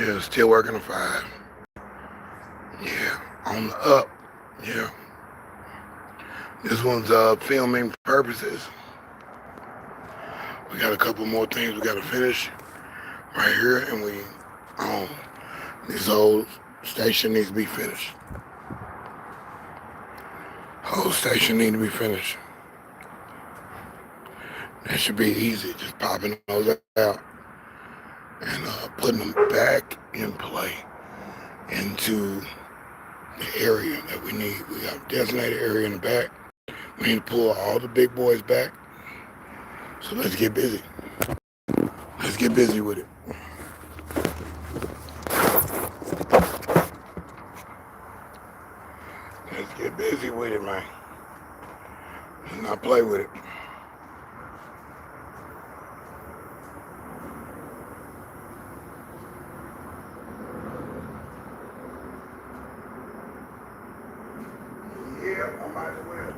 Yeah, still working on 5. Yeah, on the up. Yeah. This one's filming purposes. We got a couple more things we gotta finish right here, and we this whole station needs to be finished. Whole station needs to be finished. That should be easy, just popping those out and putting them back in play into the area that we need. We got a designated area in the back. We need to pull all the big boys back. So let's get busy. Let's get busy with it. Let's get busy with it, man. Let's not play with it. Yeah, I might as well.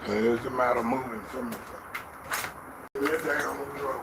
It's a matter of moving from the down the road.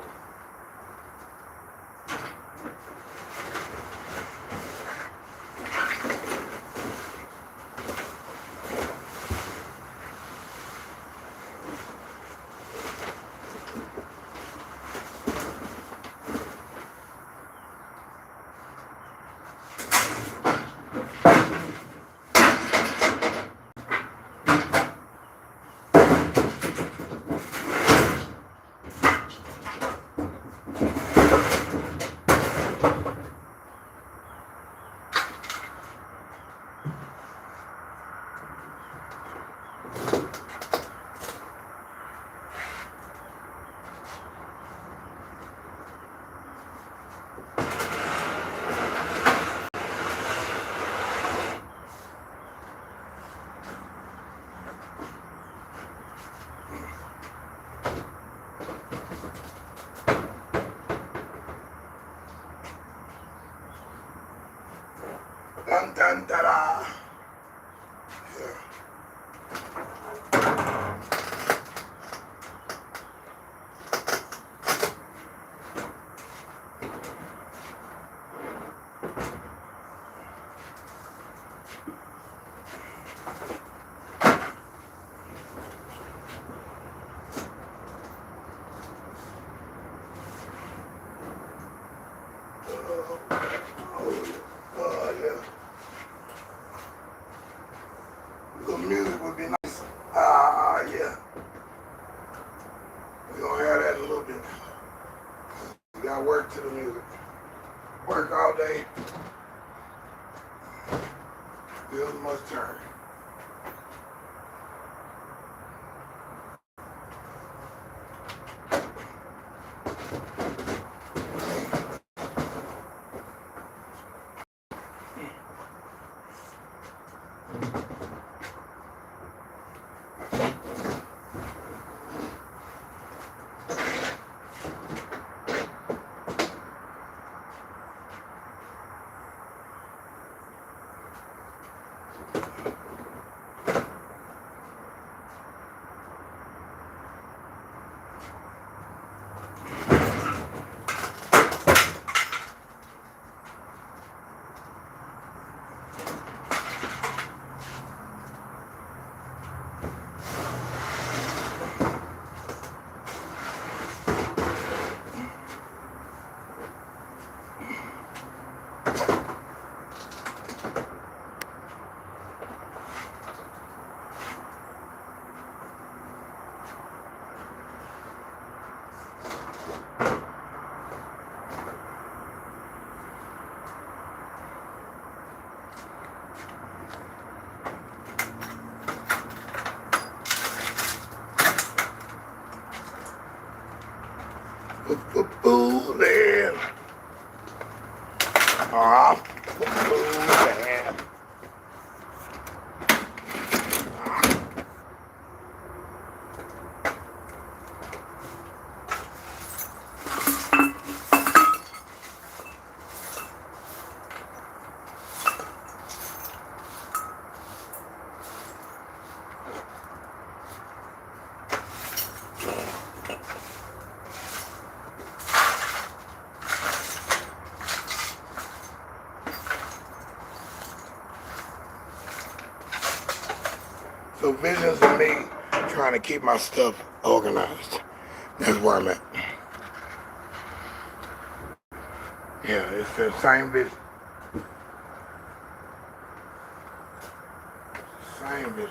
Dun dun da da. Yeah. Yeah. Little music would be nice. Yeah. We're gonna have that in a little bit. We gotta work to the music. Work all day. Wheels must turn. Fooling. Ah, fooling. So visions of me trying to keep my stuff organized. That's where I'm at. Yeah, it's the same vision. Same vision.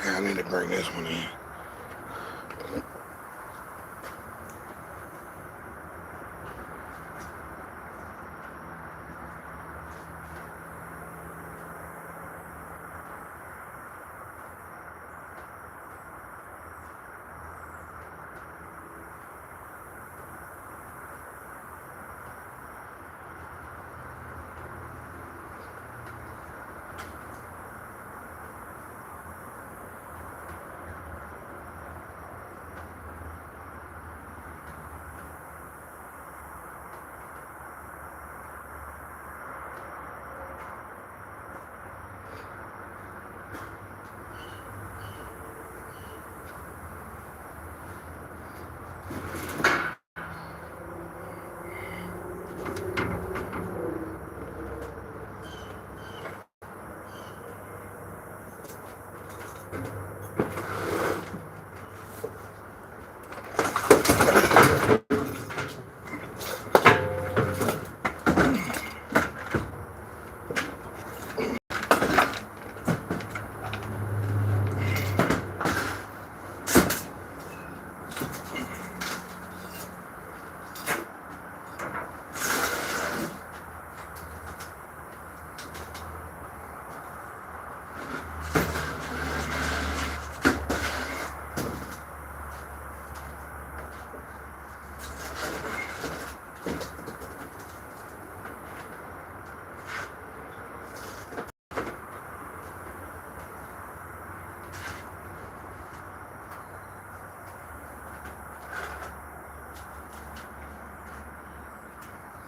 Okay, I need to bring this one in.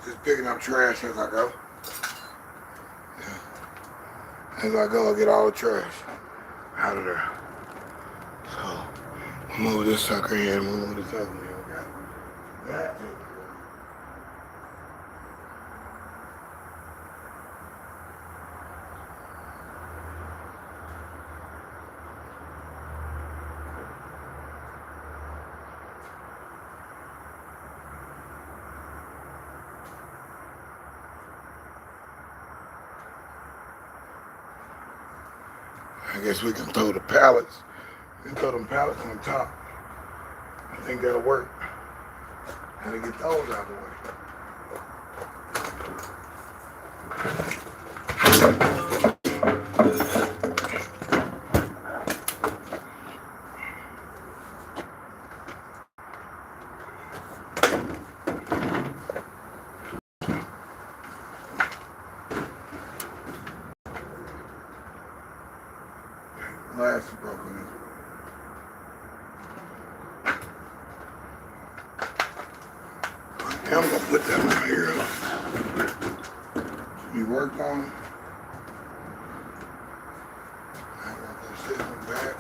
Just picking up trash as I go. Yeah. as I go get all the trash out of there. So move this sucker in, move this other one. Okay. That taken care of. I guess we can throw the pallets. We can throw them pallets on top. I think that'll work. Gotta get those out of the way. Glass is broken. I'm gonna put that right here. You worked on it. I'm gonna go sit in the back.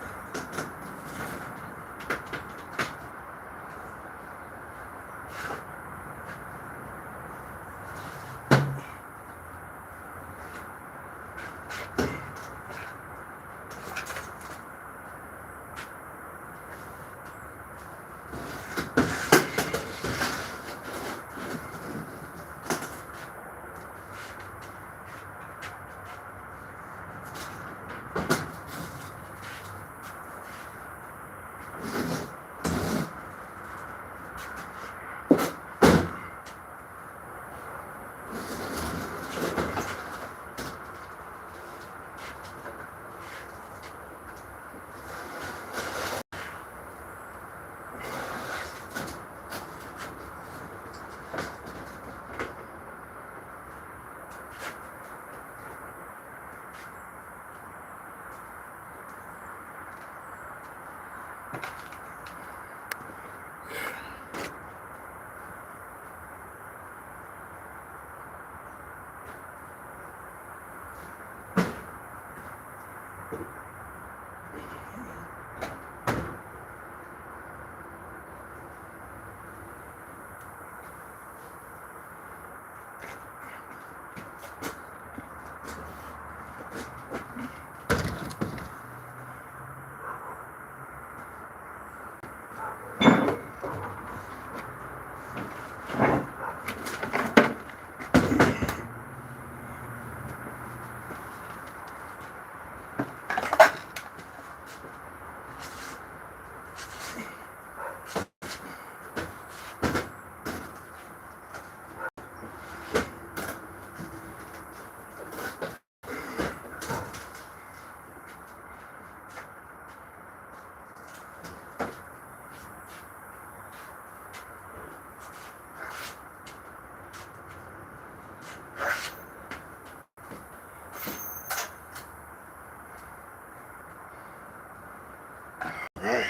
All right.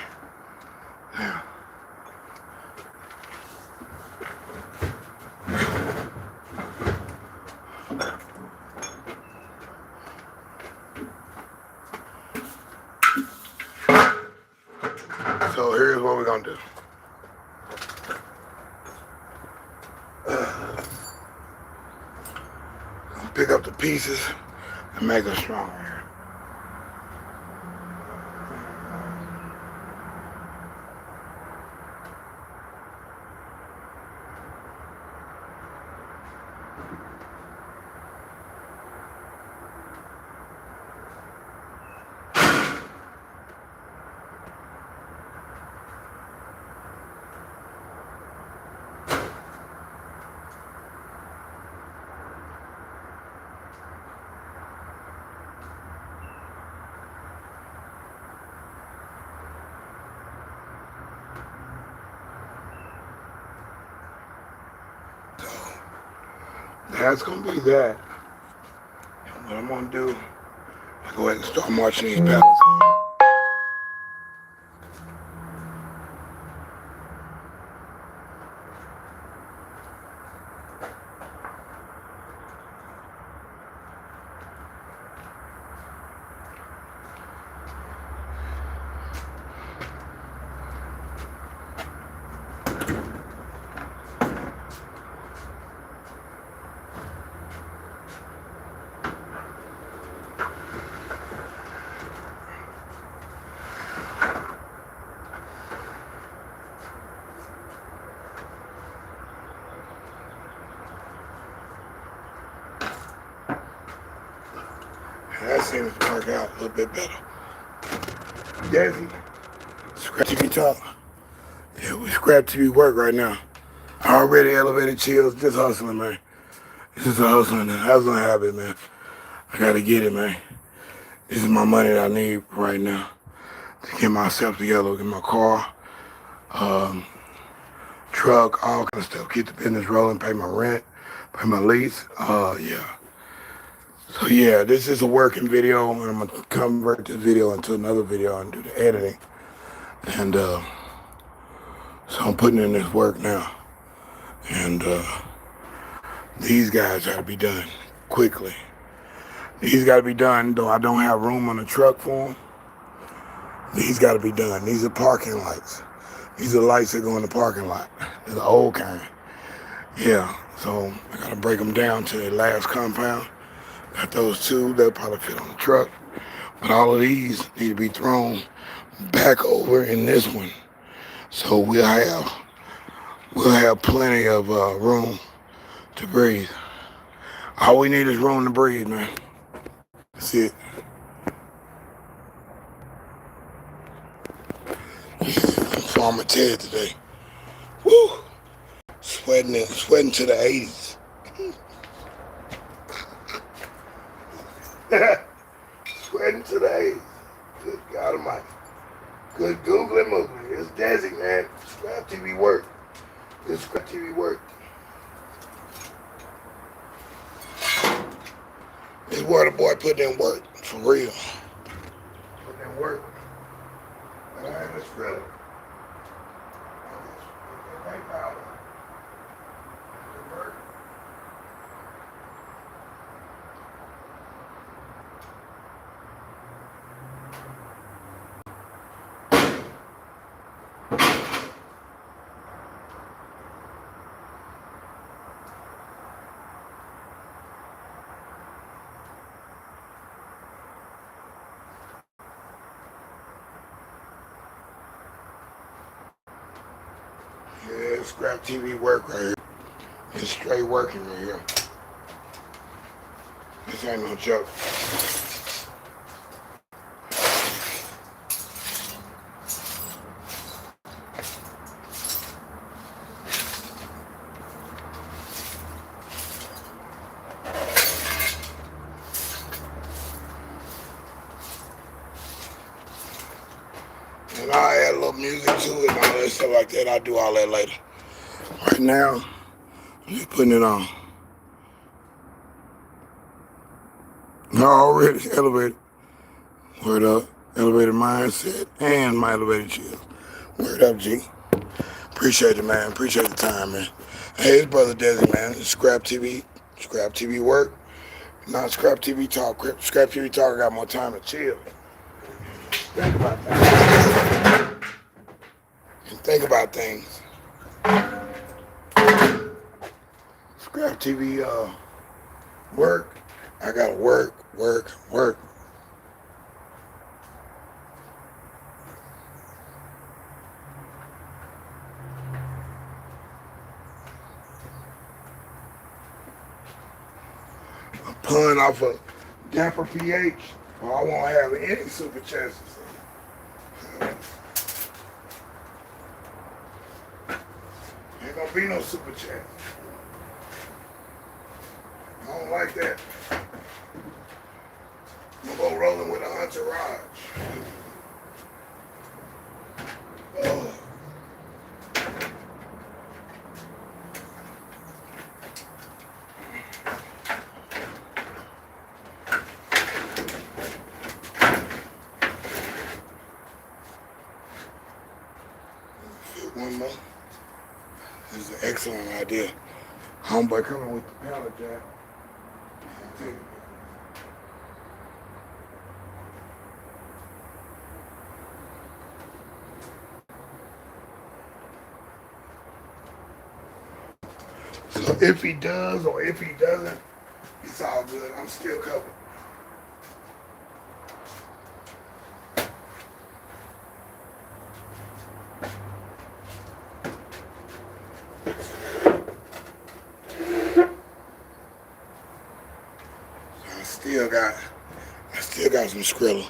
Now. So here's what we're gonna do. Pick up the pieces and make them stronger. That's gonna be that. What I'm gonna do, I go ahead and start marching these pallets. That seems to work out a little bit better. DeSz'e, ScrAp TV talk. Yeah, we ScrAp TV work right now. Already elevated chills, just hustling, man. It's just a hustling habit, man. I gotta get it, man. This is my money that I need right now to get myself together, get my car, um, truck, all kind of stuff, keep the business rolling, pay my rent, pay my lease. Yeah. So yeah, this is a working video, and I'm gonna convert this video into another video and do the editing. And so I'm putting in this work now. And these guys gotta be done quickly. These gotta be done, though I don't have room on the truck for them. These gotta be done. These are parking lights. These are lights that go in the parking lot. They're the old kind. Yeah, so I gotta break them down to the last compound. Got those two, they'll probably fit on the truck. But all of these need to be thrown back over in this one. So we'll have plenty of room to breathe. All we need is room to breathe, man. That's it. Farmer Ted today. Woo! Sweating to the 80s. Sweating to the 80s. Good God Almighty. Good googly moogly. It's DeSz'e, man. ScrAp TV work. It's ScrAp TV work. This is where the boy put in work, for real. Put in work. But I ain't just really. Yeah, ScrAp TV work right here. It's straight working right here. This ain't no joke. And I'll add a little music to it and all that stuff like that. I'll do all that later. Right now, I'm just putting it on. Already elevated. Word up. Elevated mindset and my elevated chill. Word up, G. Appreciate it, man. Appreciate the time, man. Hey, it's Brother DeSz'e, man. It's ScrAp TV. ScrAp TV work. Not ScrAp TV talk. ScrAp TV talk, I got more time to chill. Think about that. And think about things. ScrAp TV work. I gotta work. A pun off of Dapper PH, or I won't have any super chances. Ain't gonna be no super chance. I don't like that. I'm gonna go rolling with an entourage. Oh. One more. This is an excellent idea. Homeboy coming with the pallet jack. So if he does or if he doesn't, it's all good. I'm still covered. got some Skrilla.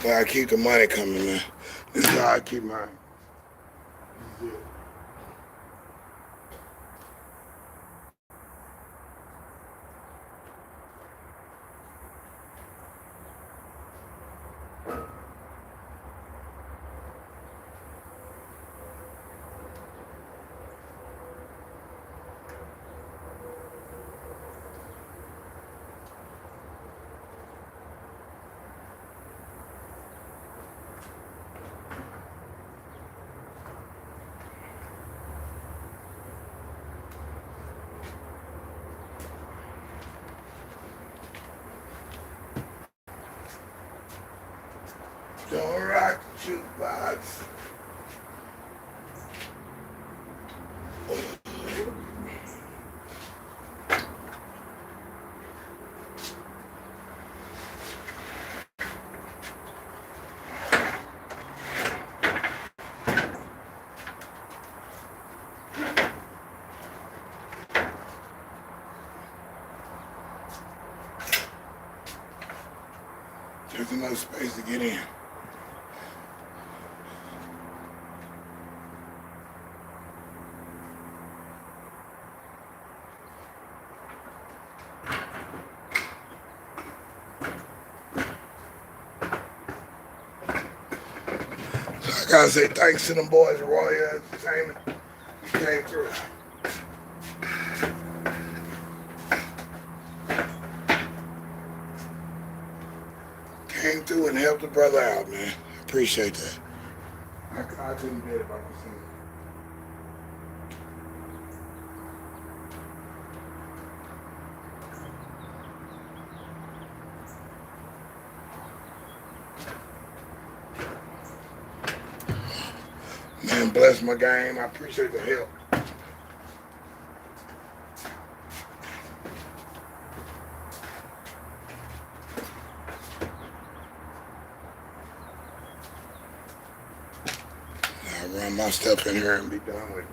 Well, I keep the money coming, man. This is how I keep mine. This is it. Don't rock the jukebox. There's enough space to get in. I gotta say thanks to them boys at Royal Entertainment. You came through. Came through and helped the brother out, man. Appreciate that. I couldn't do it by myself. Man, bless my game. I appreciate the help. I'll run my stuff in here and be done with it.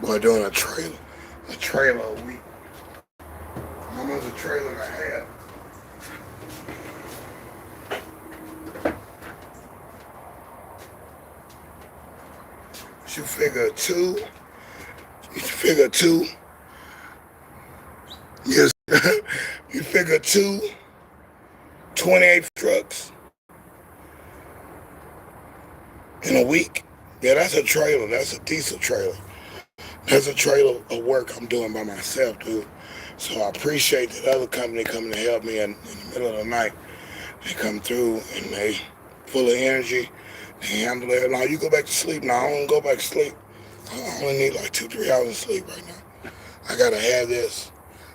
Boy, doing a trailer a week. How much a trailer and a half? You figure two, yes, you figure 28 trucks in a week. Yeah, that's a trailer. That's a diesel trailer. That's a trailer of work I'm doing by myself, dude. So I appreciate that other company coming to help me in the middle of the night. They come through and they full of energy. They handle it. Now you go back to sleep. Now I don't go back to sleep. I only need like 2-3 hours of sleep right now. I gotta have this.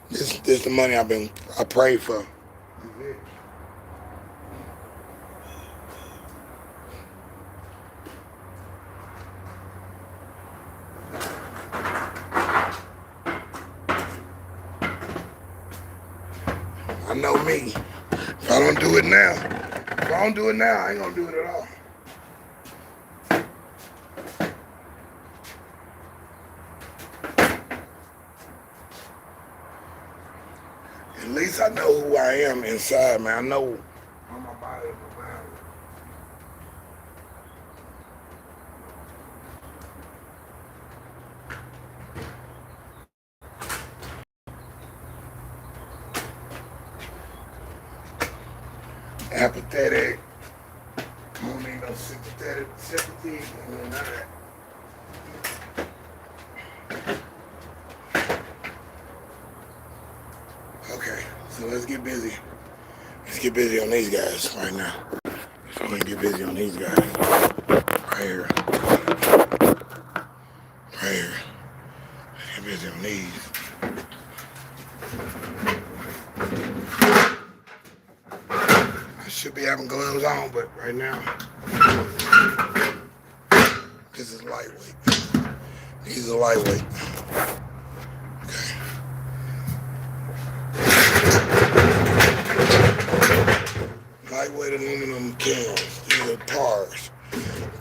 This the money I prayed for. I know me. If I don't do it now, I ain't gonna do it at all. At least I know who I am inside, man. I know how my body is around. Apathetic. I don't need no no sympathy, and none of that. Okay, so let's get busy. Let's get busy on these guys right now. So we can get busy on these guys. Right here. Right here. Let's get busy on these. I should be having gloves on, but right now, this is lightweight. These are lightweight. Okay. Lightweight aluminum cans. These are PARs.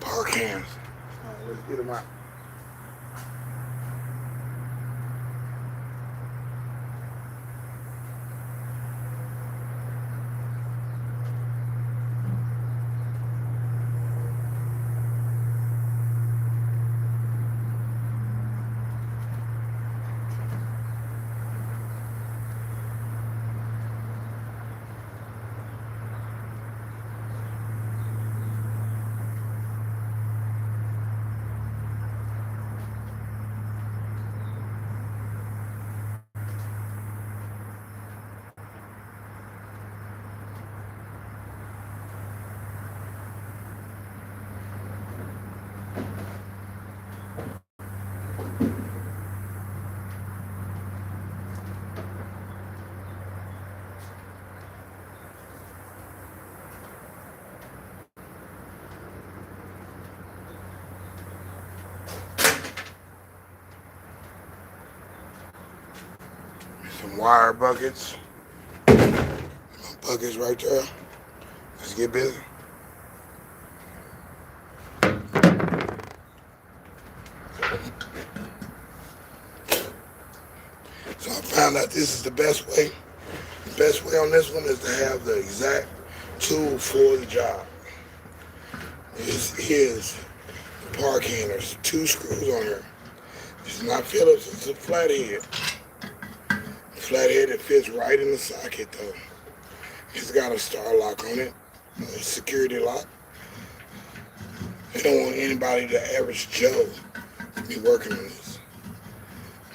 PAR cans. All right, let's get them out. Some wire buckets. Buckets right there. Let's get busy. So I found out this is the best way. The best way on this one is to have the exact tool for the job. This is the PAR can. There's 2 screws on here. It's not Phillips, it's a flathead. Flathead that fits right in the socket though. It's got a star lock on it, a security lock. They don't want anybody, the average Joe, to be working on this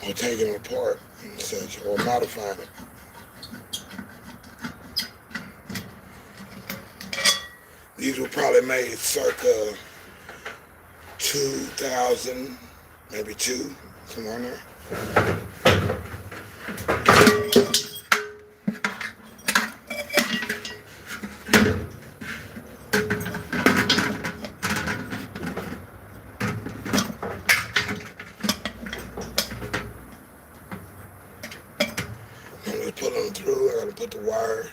or taking it apart and such or modifying it. These were probably made circa 2000, maybe 2, somewhere in there. I'm just pulling them through. I gotta put the wires,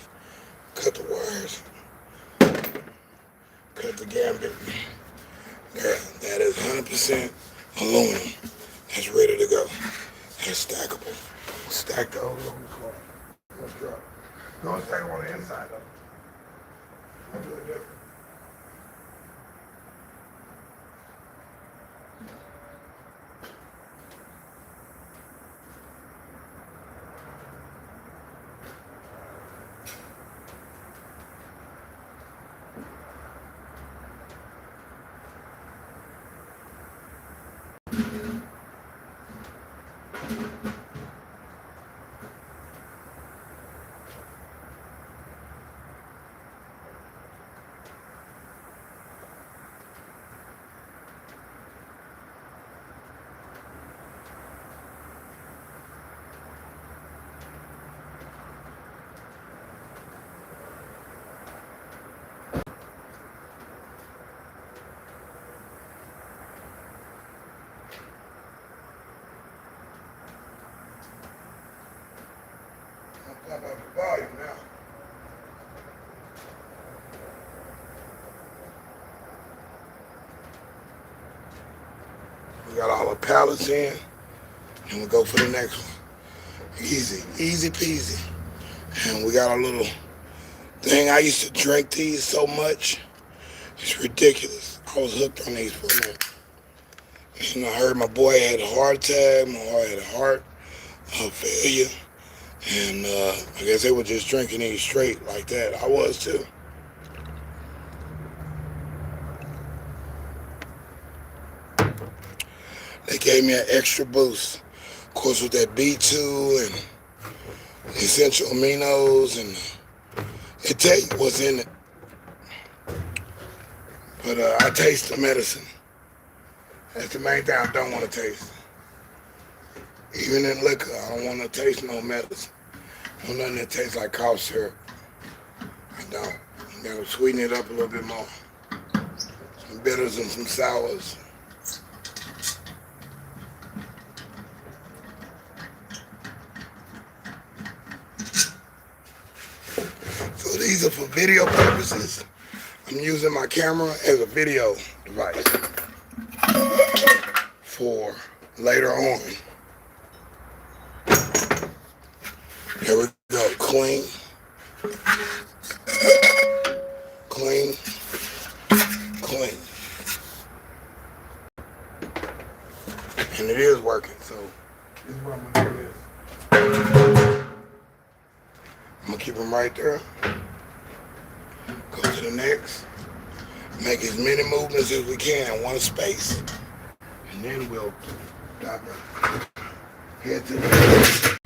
cut the wires, cut the gambit. There, that is 100% aluminum. That's ready to go. That's stackable. Stack those on the floor. Let's drop. Don't stack them on the inside though. I'll do it different. Pump up the volume now. We got all the pallets in, and we'll go for the next one. Easy, easy peasy. And we got our little thing. I used to drink these so much, it's ridiculous. I was hooked on these for a minute. And I heard my boy had a heart attack, my boy had a heart failure. And I guess they were just drinking these straight like that. I was too. They gave me an extra boost. Of course, with that B2 and essential aminos, and it tell you what's in it. But I taste the medicine. That's the main thing I don't want to taste. Even in liquor, I don't want to taste no medicine. No nothing that tastes like cough syrup. I don't. You gotta sweeten it up a little bit more. Some bitters and some sours. So these are for video purposes. I'm using my camera as a video device for later on. Here we go. Clean. Clean. Clean. And it is working, so this is what I'm going to do. I'm going to keep them right there. Go to the next. Make as many movements as we can in one space. And then we'll head to the next.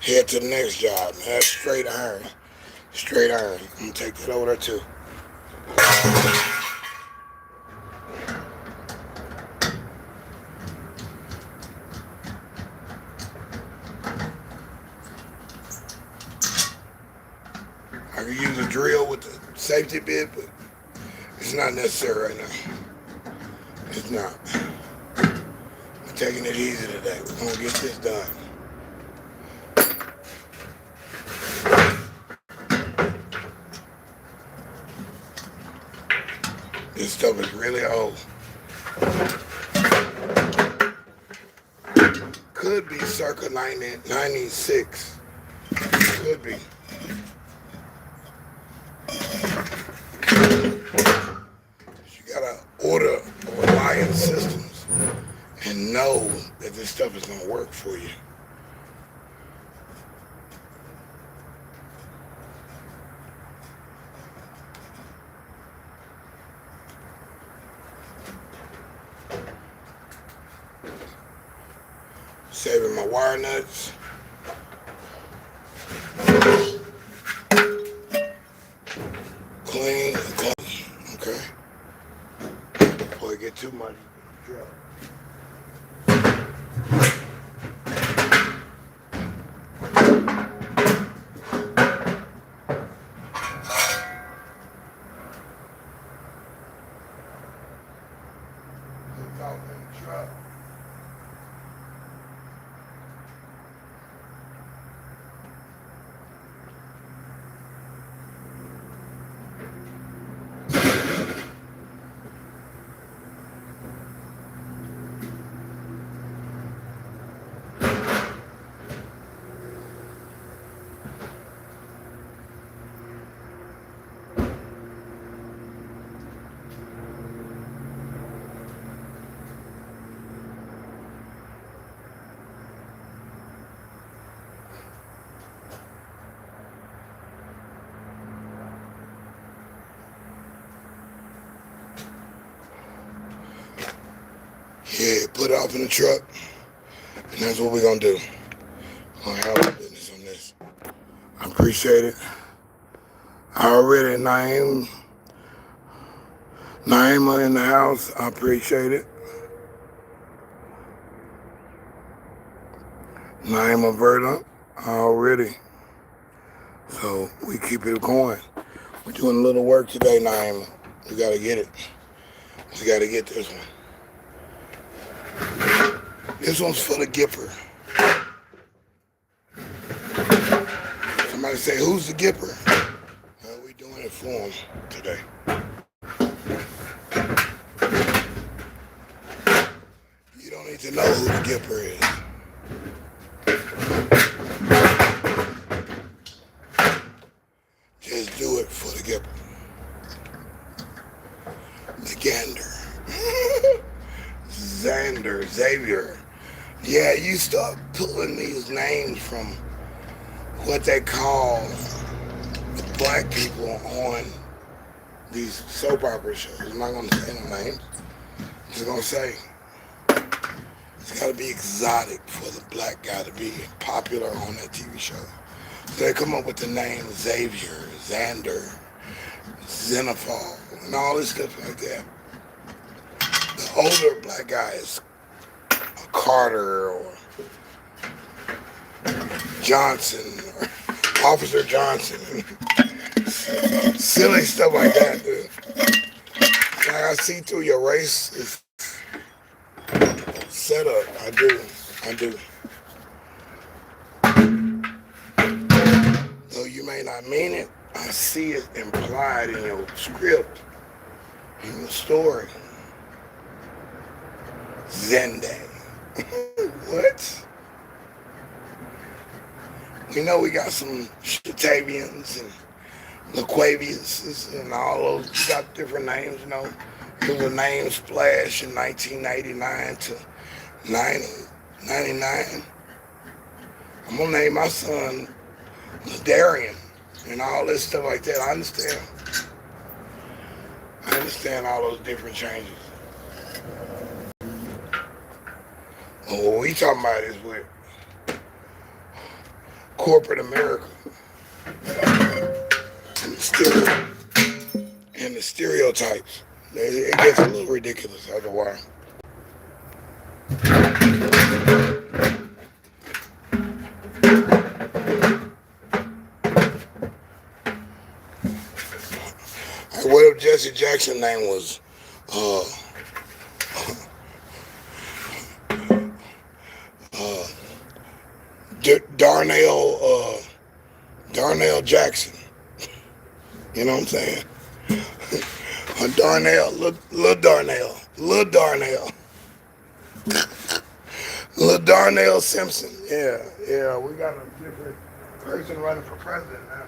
Head to the next job. Man, that's straight iron. Straight iron. I'm going to take that over there too. I can use a drill with the safety bit, but it's not necessary right now. It's not. I'm taking it easy today. We're going to get this done. This stuff is really old. Could be circa 96. Could be. You gotta order reliant systems and know that this stuff is gonna work for you. Saving my wire nuts. Clean, clean, okay? Before you get too much, drop. Look out in the truck. Yeah, put it off in the truck, and that's what we're gonna do. We're gonna handle business on this. I appreciate it. I already Naima in the house. I appreciate it. Naima Verda already. So we keep it going. We're doing a little work today, Naima. We gotta get it. We gotta get this one. This one's for the Gipper. Somebody say, who's the Gipper? Well, we're doing it for him today. You don't need to know who the Gipper is. Just do it for the Gipper. The Gander. Xavier. Yeah, you start pulling these names from what they call the black people on these soap opera shows. I'm not going to say no names. I'm just going to say it's got to be exotic for the black guy to be popular on that TV show. So they come up with the name Xavier, Xander, Xenophon, and all this stuff like that. The older black guy is Carter or Johnson or Officer Johnson. Silly stuff like that, dude. Like I see through your race setup. I do. Though you may not mean it, I see it implied in your script, in your story. Zende. What? We know we got some Shatavians and LaQuavius and all those. We got different names, you know. There were names splash in 1989 to 99. I'm going to name my son Ladarian and all this stuff like that. I understand all those different changes. But what we talking about is with corporate America and the stereotypes. It gets a little ridiculous after a while. What if Jesse Jackson's name was Darnell Jackson? You know what I'm saying? Darnell, Lil Darnell Simpson. Yeah, we got a different person running for president now.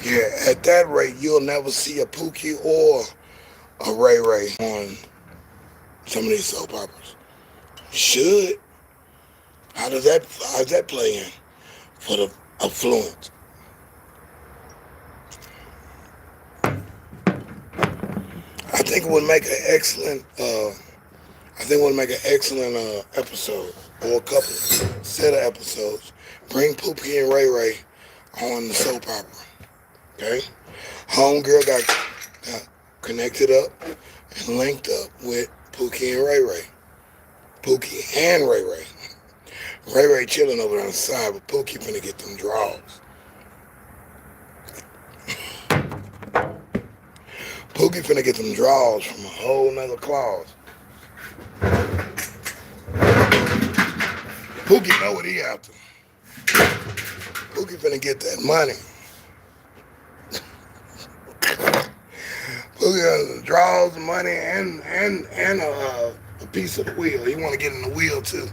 Yeah, at that rate, you'll never see a Pookie or a Ray Ray on some of these soap operas. Should. How's that play in for the affluent? I think it would make an excellent. Episode or a couple set of episodes. Bring Pookie and Ray Ray on the soap opera. Okay, homegirl got connected up and linked up with Pookie and Ray Ray. Pookie and Ray Ray. Ray Ray chilling over on the side, but Pookie finna get them draws. Pookie finna get them draws from a whole nother clause. Pookie know what he after. Pookie finna get that money. Pookie draws the money and a piece of the wheel. He want to get in the wheel too.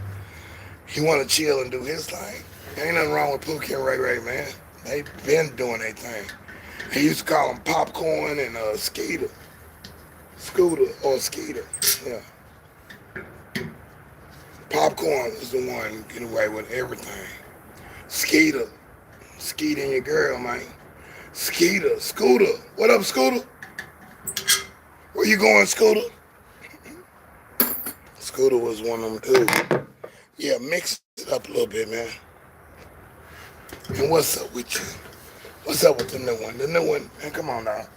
He want to chill and do his thing. Ain't nothing wrong with Pookie and Ray Ray, man. They been doing their thing. He used to call them Popcorn and Scooter. Yeah. Popcorn was the one get away with everything. Scooter and your girl, man. Scooter. What up, Scooter? Where you going, Scooter? Scooter was one of them too. Yeah, mix it up a little bit, man. And what's up with you? What's up with the new one? The new one, man, come on now.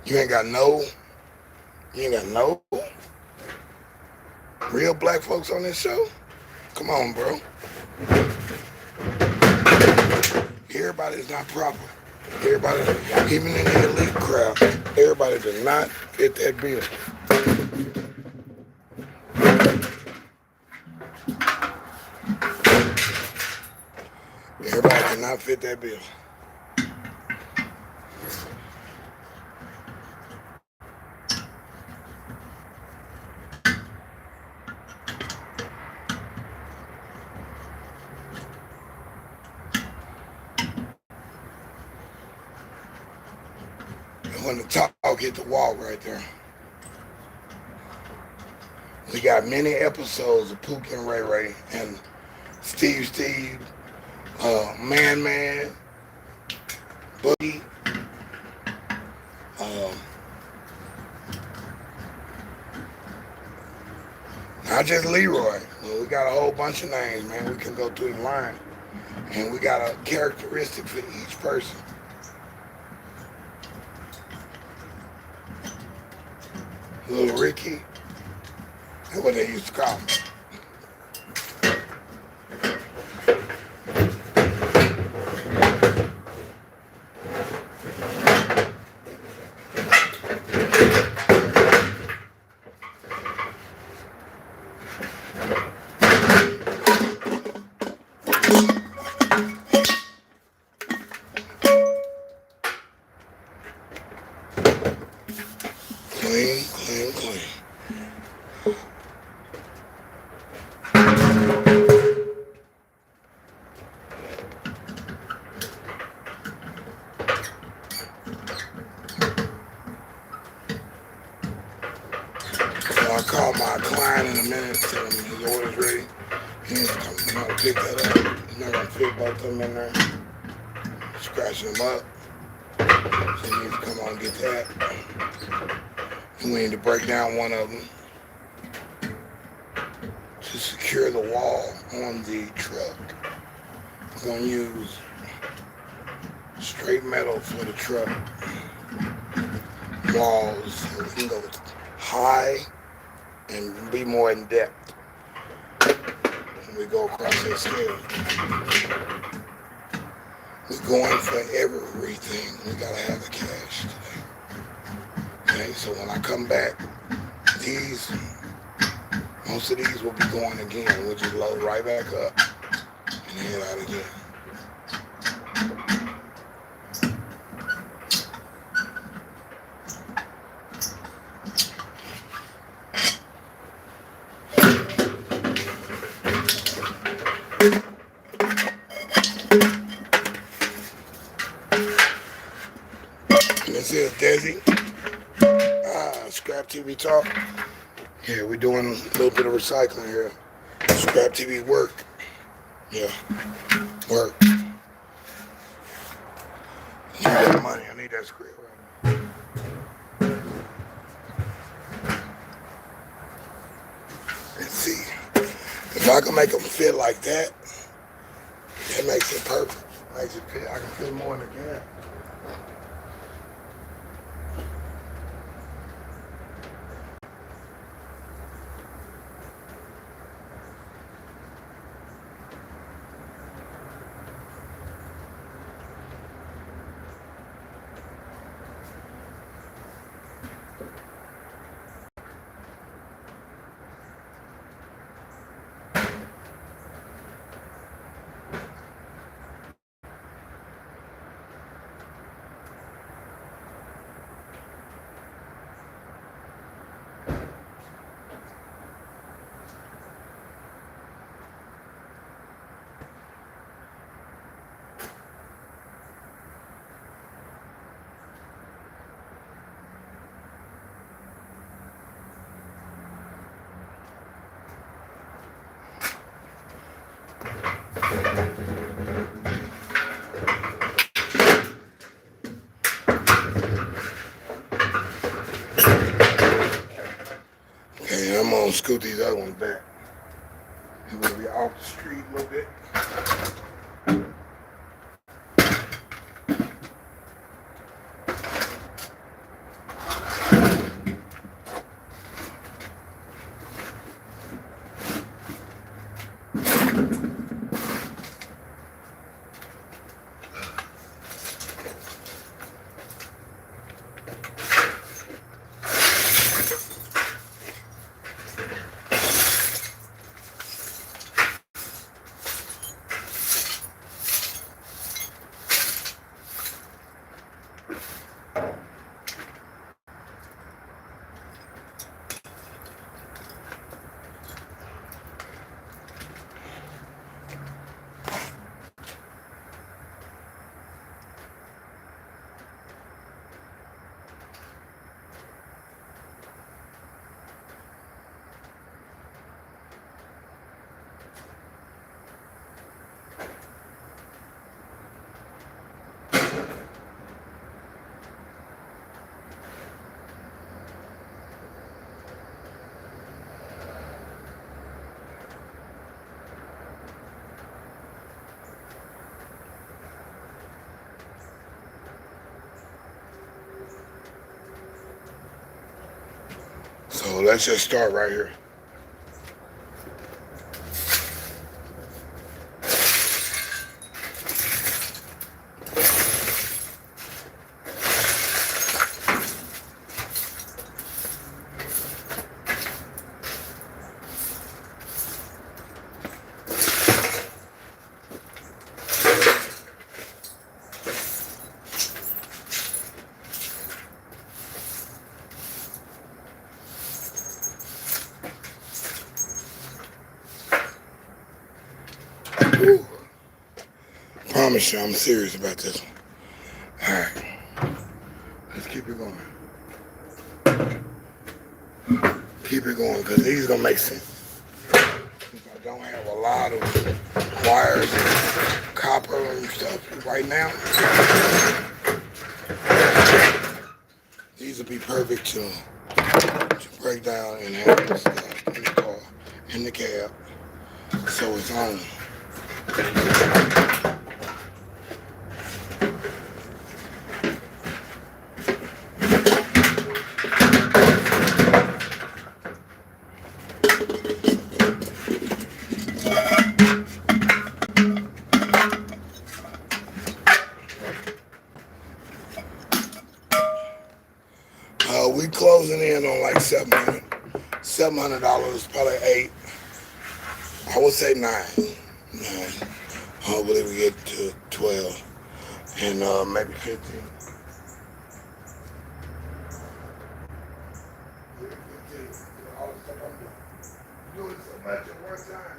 You ain't got no real black folks on this show? Come on, bro. Everybody's not proper. Everybody, even in the elite crowd, everybody does not fit that bill. Everybody cannot fit that bill. And when the talk hit the wall right there, we got many episodes of Pook and Ray Ray and Steve, Man, Boogie, not just Leroy. Well, we got a whole bunch of names, man. We can go through the line. And we got a characteristic for each person. Little Ricky. That's what they used to call him. Clean. So I'll call my client in a minute, tell him his order's ready. He needs to come to pick that up. He's not going to fit both of them in there. Scratching them up. So he needs to come on and get that. And we need to break down one of them to secure the wall on the truck. We're going to use straight metal for the truck walls so we can go high and be more in depth when we go across that scale. We're going for everything. We gotta have the cash today. Okay, so when I come back, most of these will be going again. We'll just load right back up and head out again. This is deSz'e, ScrAp TV Talk. Yeah, we're doing a little bit of recycling here. ScrAp TV woRk. Yeah, woRk. I need that money. I need that script right now. Let's see. If I can make them fit like that, that makes it perfect. Makes it fit. I can fit more in the gap. Okay, I'm gonna scoot these other ones back. I'm gonna be off the street a little bit. So let's just start right here. Woo. Promise you, I'm serious about this one. All right, let's keep it going. Keep it going, because these are going to make sense. I don't have a lot of wires and copper and stuff right now. These will be perfect to break down and have this stuff in the car, in the cab, so it's on. We closing in on like $700, probably $8. I would say $9. Hopefully we get to 12 and maybe 15. All the stuff I'm doing so much at one time.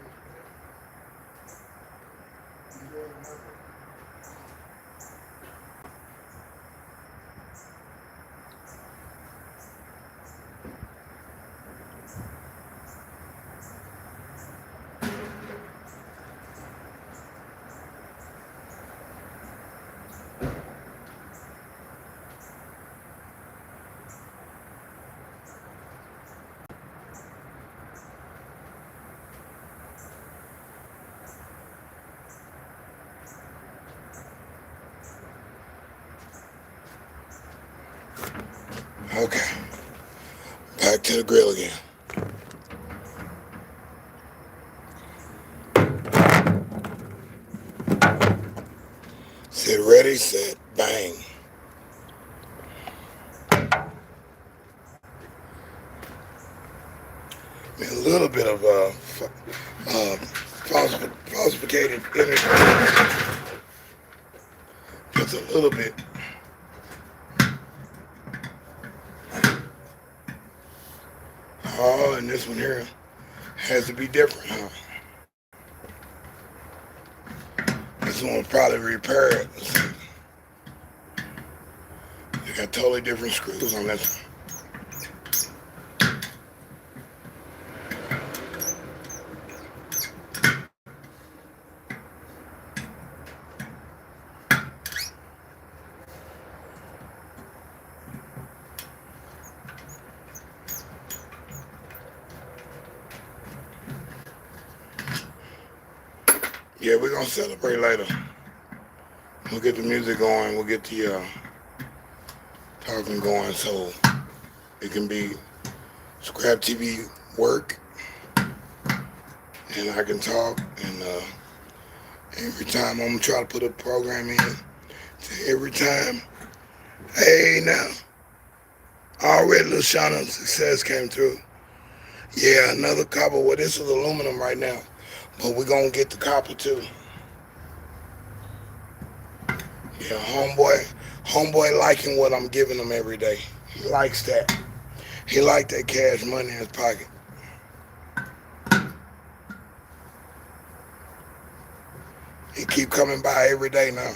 Okay, back to the grill again. Set ready, set, bang. A little bit of falsificated energy, just a little bit. Oh, and this one here has to be different, huh? This one will probably repair it. They got totally different screws on this one. Yeah, we're going to celebrate later. We'll get the music going. We'll get the talking going so it can be ScrAp TV work. And I can talk. And every time I'm going to try to put a program in. So every time. Hey, now. Already Lashana success came through. Yeah, another copper. Well, this is aluminum right now. But we're going to get the copper too. Yeah, homeboy liking what I'm giving him every day. He likes that. He like that cash money in his pocket. He keep coming by every day now.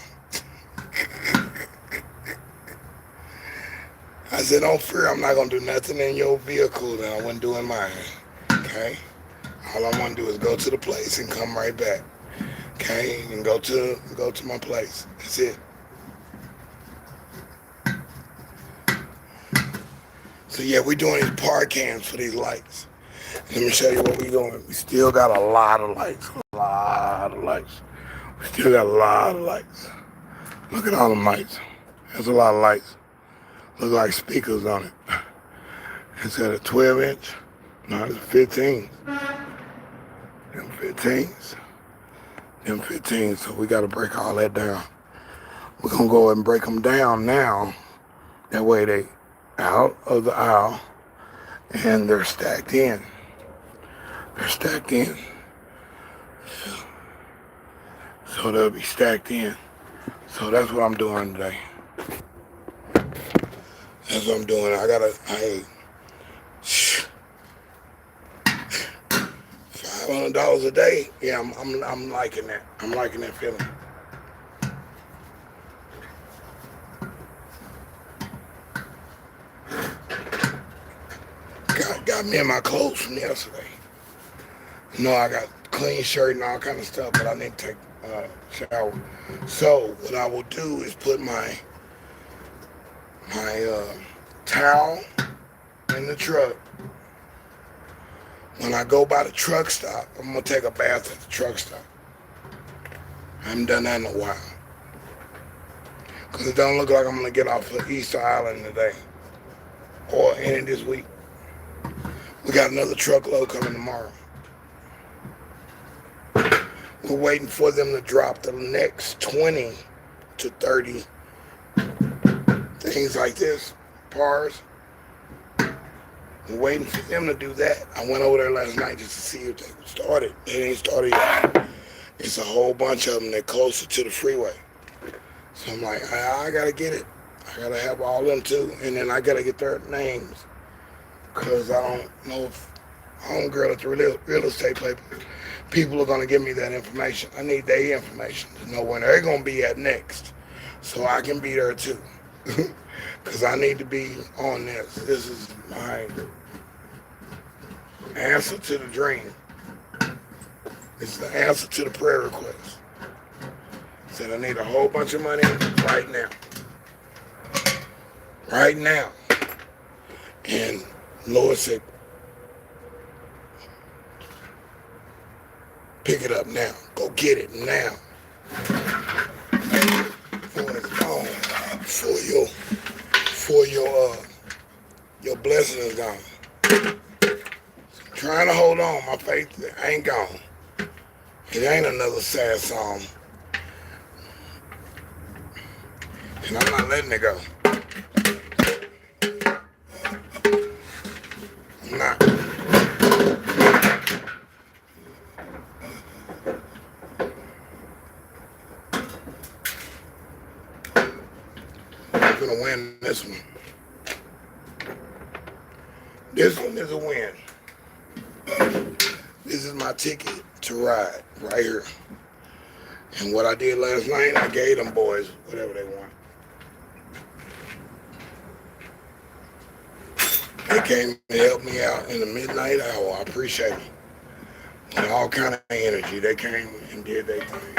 I said, don't fear, I'm not going to do nothing in your vehicle that I wouldn't do in mine. Okay? All I want to do is go to the place and come right back. Okay? And go to my place. That's it. So yeah, we're doing these par cams for these lights. Let me show you what we're doing. We still got a lot of lights. We still got a lot of lights. Look at all the lights. There's a lot of lights. Look like speakers on it. instead of 12 inch. No, it's 15. Them 15s. Them 15s. So we got to break all that down. We're going to go ahead and break them down now. That way they out of the aisle and they're stacked in. They're stacked in. So they'll be stacked in. So that's what I'm doing today. That's what I'm doing. I gotta, $500 a day. Yeah, I'm liking that. I'm liking that feeling. Got me in my clothes from yesterday. You know, I got clean shirt and all kind of stuff, but I need to take a shower. So what I will do is put my towel in the truck. When I go by the truck stop, I'm gonna take a bath at the truck stop. I haven't done that in a while. Cause it don't look like I'm gonna get off of Easter Island today. Or any this week. We got another truckload coming tomorrow. We're waiting for them to drop the next 20 to 30 things like this, PARs. We're waiting for them to do that. I went over there last night just to see if they started. They ain't started yet. It's a whole bunch of them that closer to the freeway. So I'm like, I gotta get it. I gotta have all them too. And then I gotta get their names. Cause I don't know if homegirl at the real estate people are gonna give me that information. I need their information to know when they're gonna be at next. So I can be there too. Cause I need to be on this. This is my answer to the dream. It's the answer to the prayer request. Said I need a whole bunch of money right now. Right now. And Lord said, pick it up now. Go get it now. Before it's gone. Before your blessing is gone. So I'm trying to hold on. My faith ain't gone. It ain't another sad song. And I'm not letting it go. I'm not. I'm gonna win this one. This one is a win. This is my ticket to ride right here. And what I did last night, I gave them boys whatever they want. They came and helped me out in the midnight hour. I appreciate it. With all kind of energy, they came and did their thing.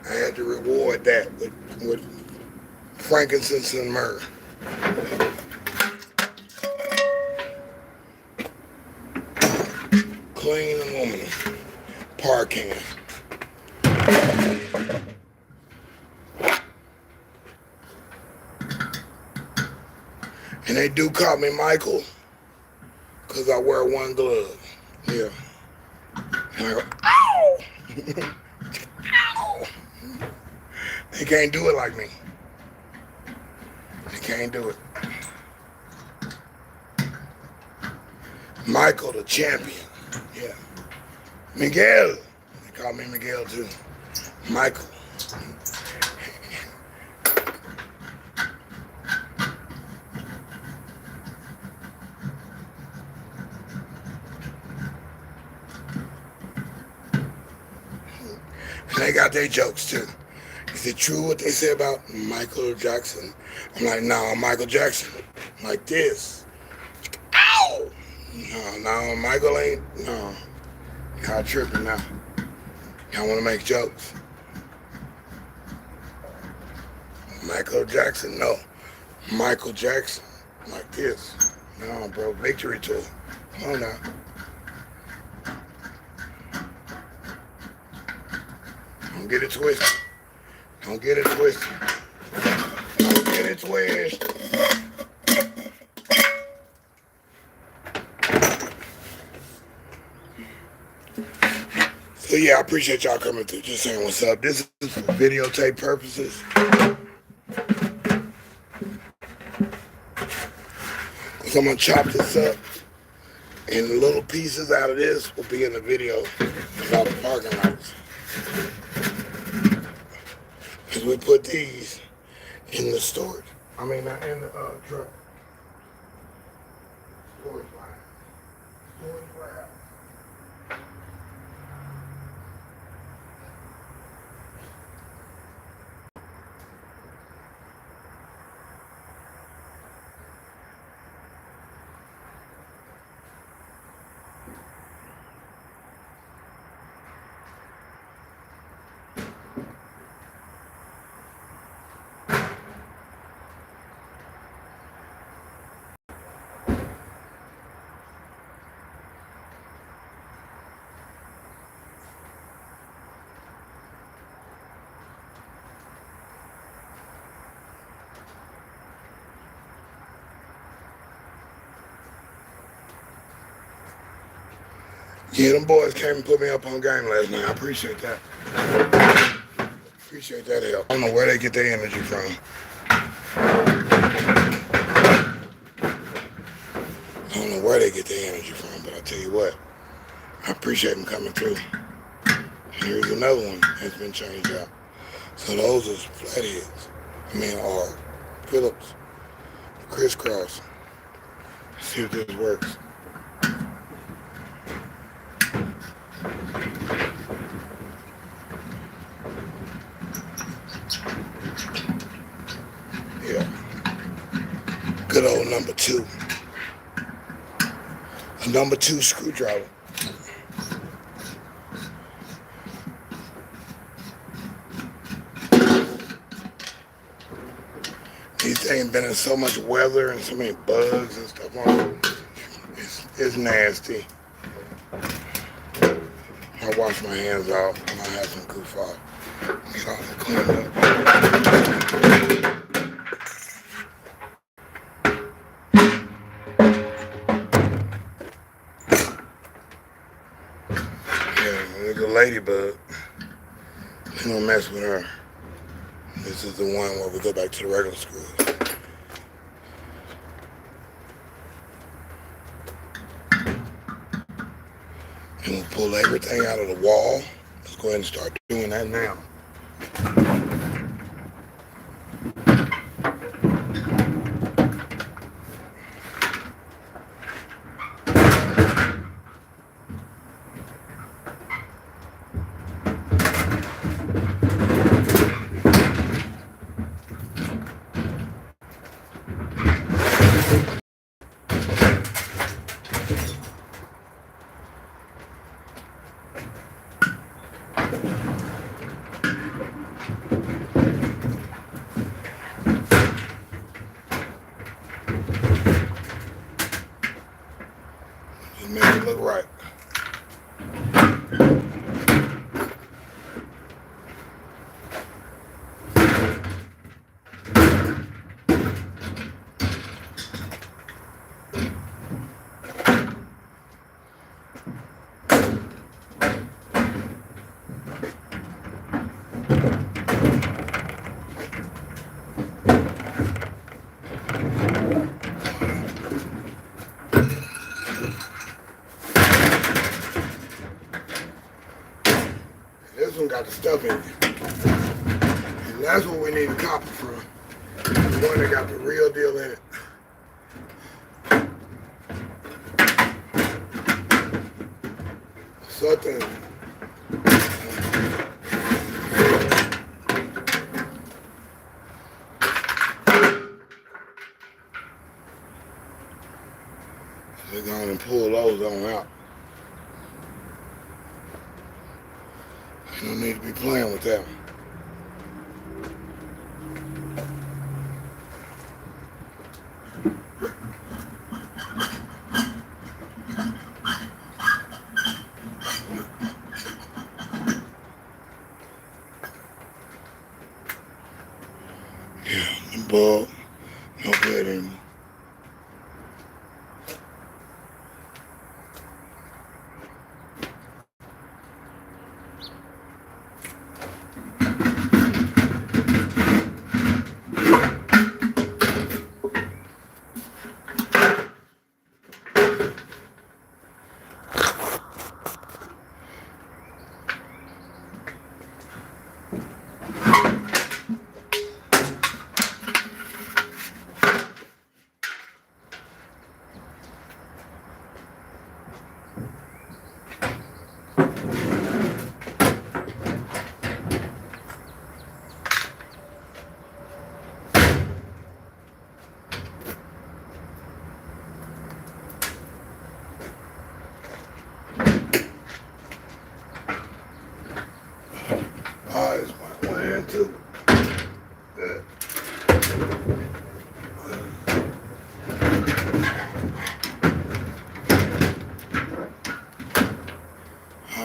I had to reward that with frankincense and myrrh. Clean aluminum par can. And they do call me Michael because I wear one glove. Yeah. And I go, ow! Ow! They can't do it like me. They can't do it. Michael the champion. Yeah. Miguel. They call me Miguel too. Michael. And they got their jokes too. Is it true what they say about Michael Jackson? I'm like, no, Michael Jackson. Like this. Ow! No, Michael ain't, no. Y'all tripping now. Y'all want to make jokes. Michael Jackson, no. Michael Jackson, like this. No, bro, victory tour. Come on now. Don't get it twisted. Don't get it twisted. Don't get it twisted. So yeah, I appreciate y'all coming through. Just saying what's up. This is for videotape purposes. So I'm gonna chop this up, and the little pieces out of this will be in the video about the parking lots. Cause we put these in the storage. I mean, not in the truck. Storage line. Storage warehouse. Yeah, them boys came and put me up on game last night. I appreciate that. Appreciate that help. I don't know where they get their energy from. I don't know where they get their energy from, but I tell you what, I appreciate them coming through. And here's another one that's been changed out. So those are flatheads. Or Phillips, crisscross. Let's see if this works. Yeah. Good old number 2. A number 2 screwdriver. These things been in so much weather and so many bugs and stuff on them. It's nasty. I wash my hands off and I have some goof off. Get all that cleaned up. Yeah, there's a ladybug. We don't mess with her. This is the one where we go back to the regular screws. And we'll pull everything out of the wall. Let's go ahead and start doing that now. Just make it look right. This one got the stuff in it. And that's what we need the copper from. The one that got the real deal in it. Something. We're going to pull those on out. You don't need to be playing with that one. Yeah, the bulb, no good anymore.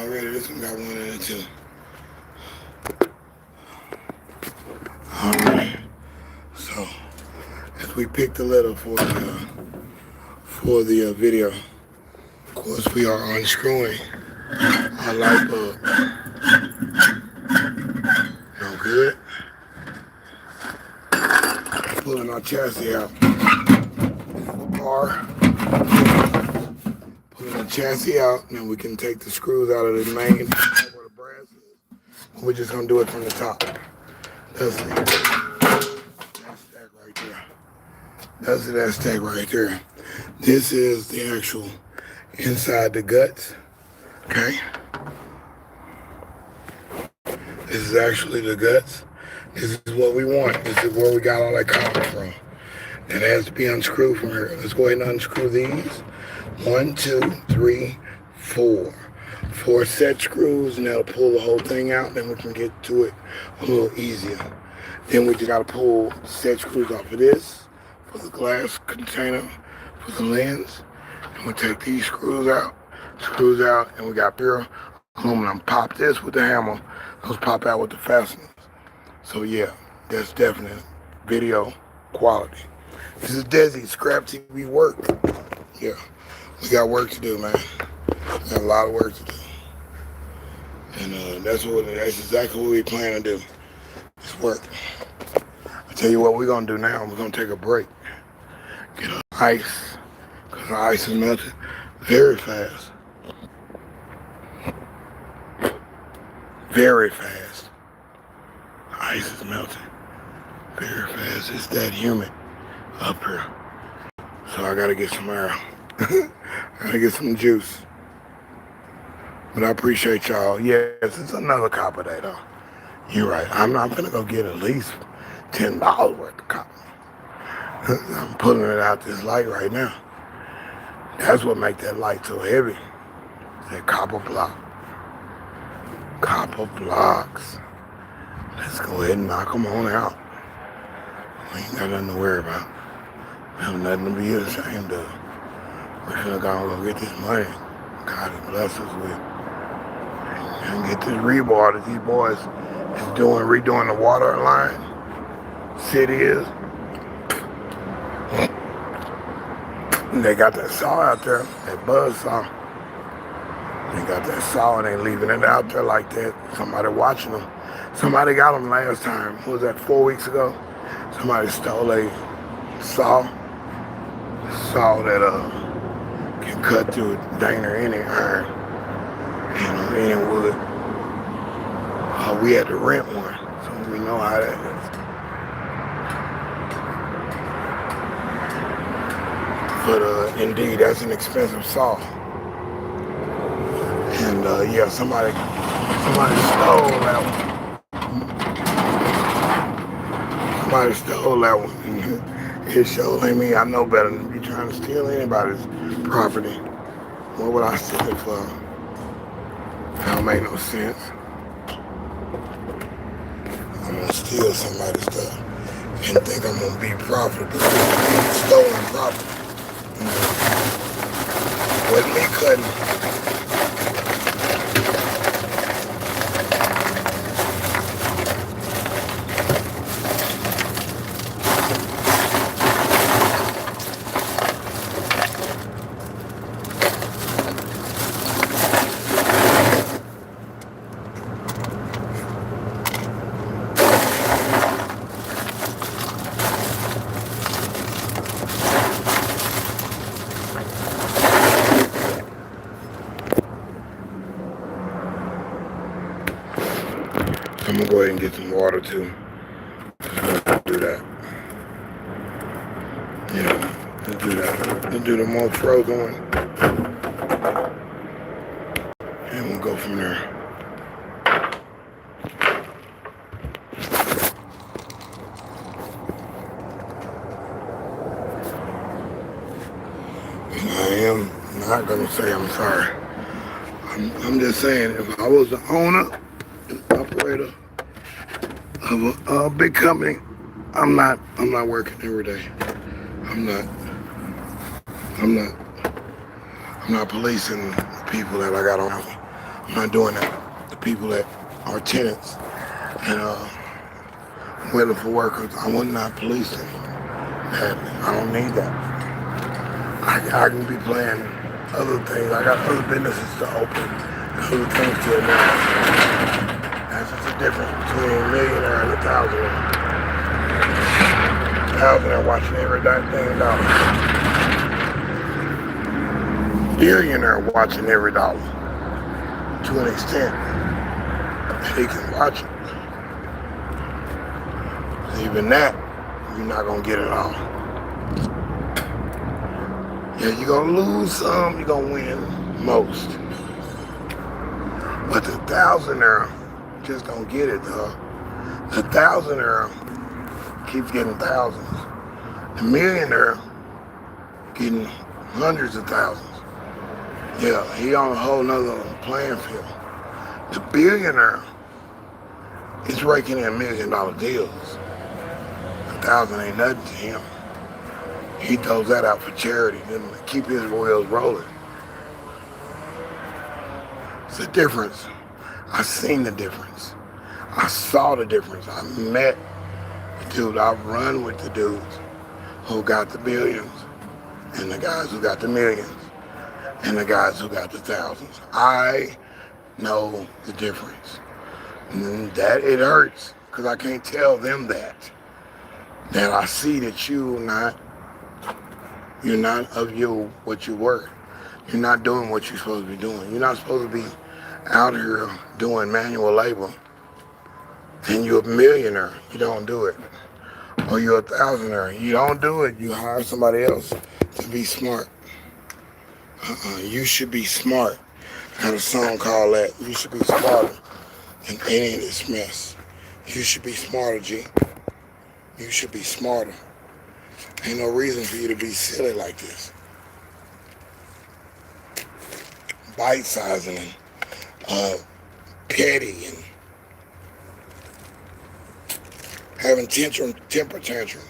already. This one got one in it too. Alright. So, as we pick the letter for the video, of course we are unscrewing our light bulb. No good. Pulling our chassis out. Pulling the chassis out, and then we can take the screws out of the main where the brass is. We're just gonna do it from the top. That's it. That stack right there. That's that stack right there. This is the actual inside the guts. Okay. This is actually the guts. This is what we want. This is where we got all that copper from. It has to be unscrewed from here. Let's go ahead and unscrew these. 1, 2, 3, 4. 4 set screws, and that'll pull the whole thing out. Then we can get to it a little easier. Then we just gotta pull set screws off of this for the glass container, for the lens. And we take these screws out, and we got pure aluminum. Pop this with the hammer. Those pop out with the fasteners. So yeah, that's definite video quality. This is deSz'e, ScrAp TV work. Yeah, we got work to do, man. We got a lot of work to do. And that's exactly what we plan to do. It's work. I tell you what we're gonna do now. We're gonna take a break. Get our ice, because the ice is melting very fast. Very fast. Ice is melting very fast. It's that humid up here. So I gotta get some air. I gotta get some juice. But I appreciate y'all. Yes, it's another copper day though. You're right. I'm not gonna go get at least $10 worth of copper. I'm pulling it out this light right now. That's what makes that light so heavy. That copper block. Copper blocks. Let's go ahead and knock them on out. We ain't got nothing to worry about. We have nothing to be ashamed of. We're finna go get this money. God has blessed us with. And get this rebar that these boys is redoing the water line. City is. And they got that saw out there, that buzz saw. They got that saw and they leaving it out there like that. Somebody watching them. Somebody got them last time. What was that, 4 weeks ago? Somebody stole a saw that can cut through dang near any iron, any wood. We had to rent one, so we know how that is. But indeed, that's an expensive saw. And yeah, somebody stole that one. Somebody stole that one. It sure ain't me. I know better than be trying to steal anybody's property. What would I steal it for? That don't make no sense. I'm gonna steal somebody's stuff and think I'm gonna be profitable. Stolen property. Wasn't me cutting. I'm gonna go ahead and get some water too. Do that. Yeah, let's do that. Let's do the more frozen one. And we'll go from there. I am not gonna say I'm sorry. I'm just saying, if I was the owner and operator of a big company, I'm not working every day. I'm not policing the people that I got on. I'm not doing that. The people that are tenants and waiting for workers, I would not police them. I don't need that. I can be playing other things. I got other businesses to open, other things to announce. That's just the difference between a millionaire and a thousandaire. Thousandaire watching every thing dollar. Billionaire watching every dollar to an extent that he can watch it. Even that, you're not gonna get it all. Yeah, you're gonna lose some, you're gonna win most. But the thousandaire just don't get it, though. The thousandaire keeps getting thousands. The millionaire getting hundreds of thousands. Yeah, he on a whole nother playing field. The billionaire is raking in $1 million deals. 1,000 ain't nothing to him. He throws that out for charity to keep his wheels rolling. It's the difference. I seen the difference. I saw the difference. I met the dude. I've run with the dudes who got the billions and the guys who got the millions and the guys who got the thousands. I know the difference. And that it hurts because I can't tell them that I see that you're not of what you were. You're not doing what you're supposed to be doing. You're not supposed to be out here doing manual labor. And you're a millionaire. You don't do it. Or you're a thousandaire. You don't do it. You hire somebody else to be smart. You should be smart. I had a song called that. You should be smarter than any of this mess. You should be smarter, G. You should be smarter. Ain't no reason for you to be silly like this. Bite-sizing and petty and having temper tantrums.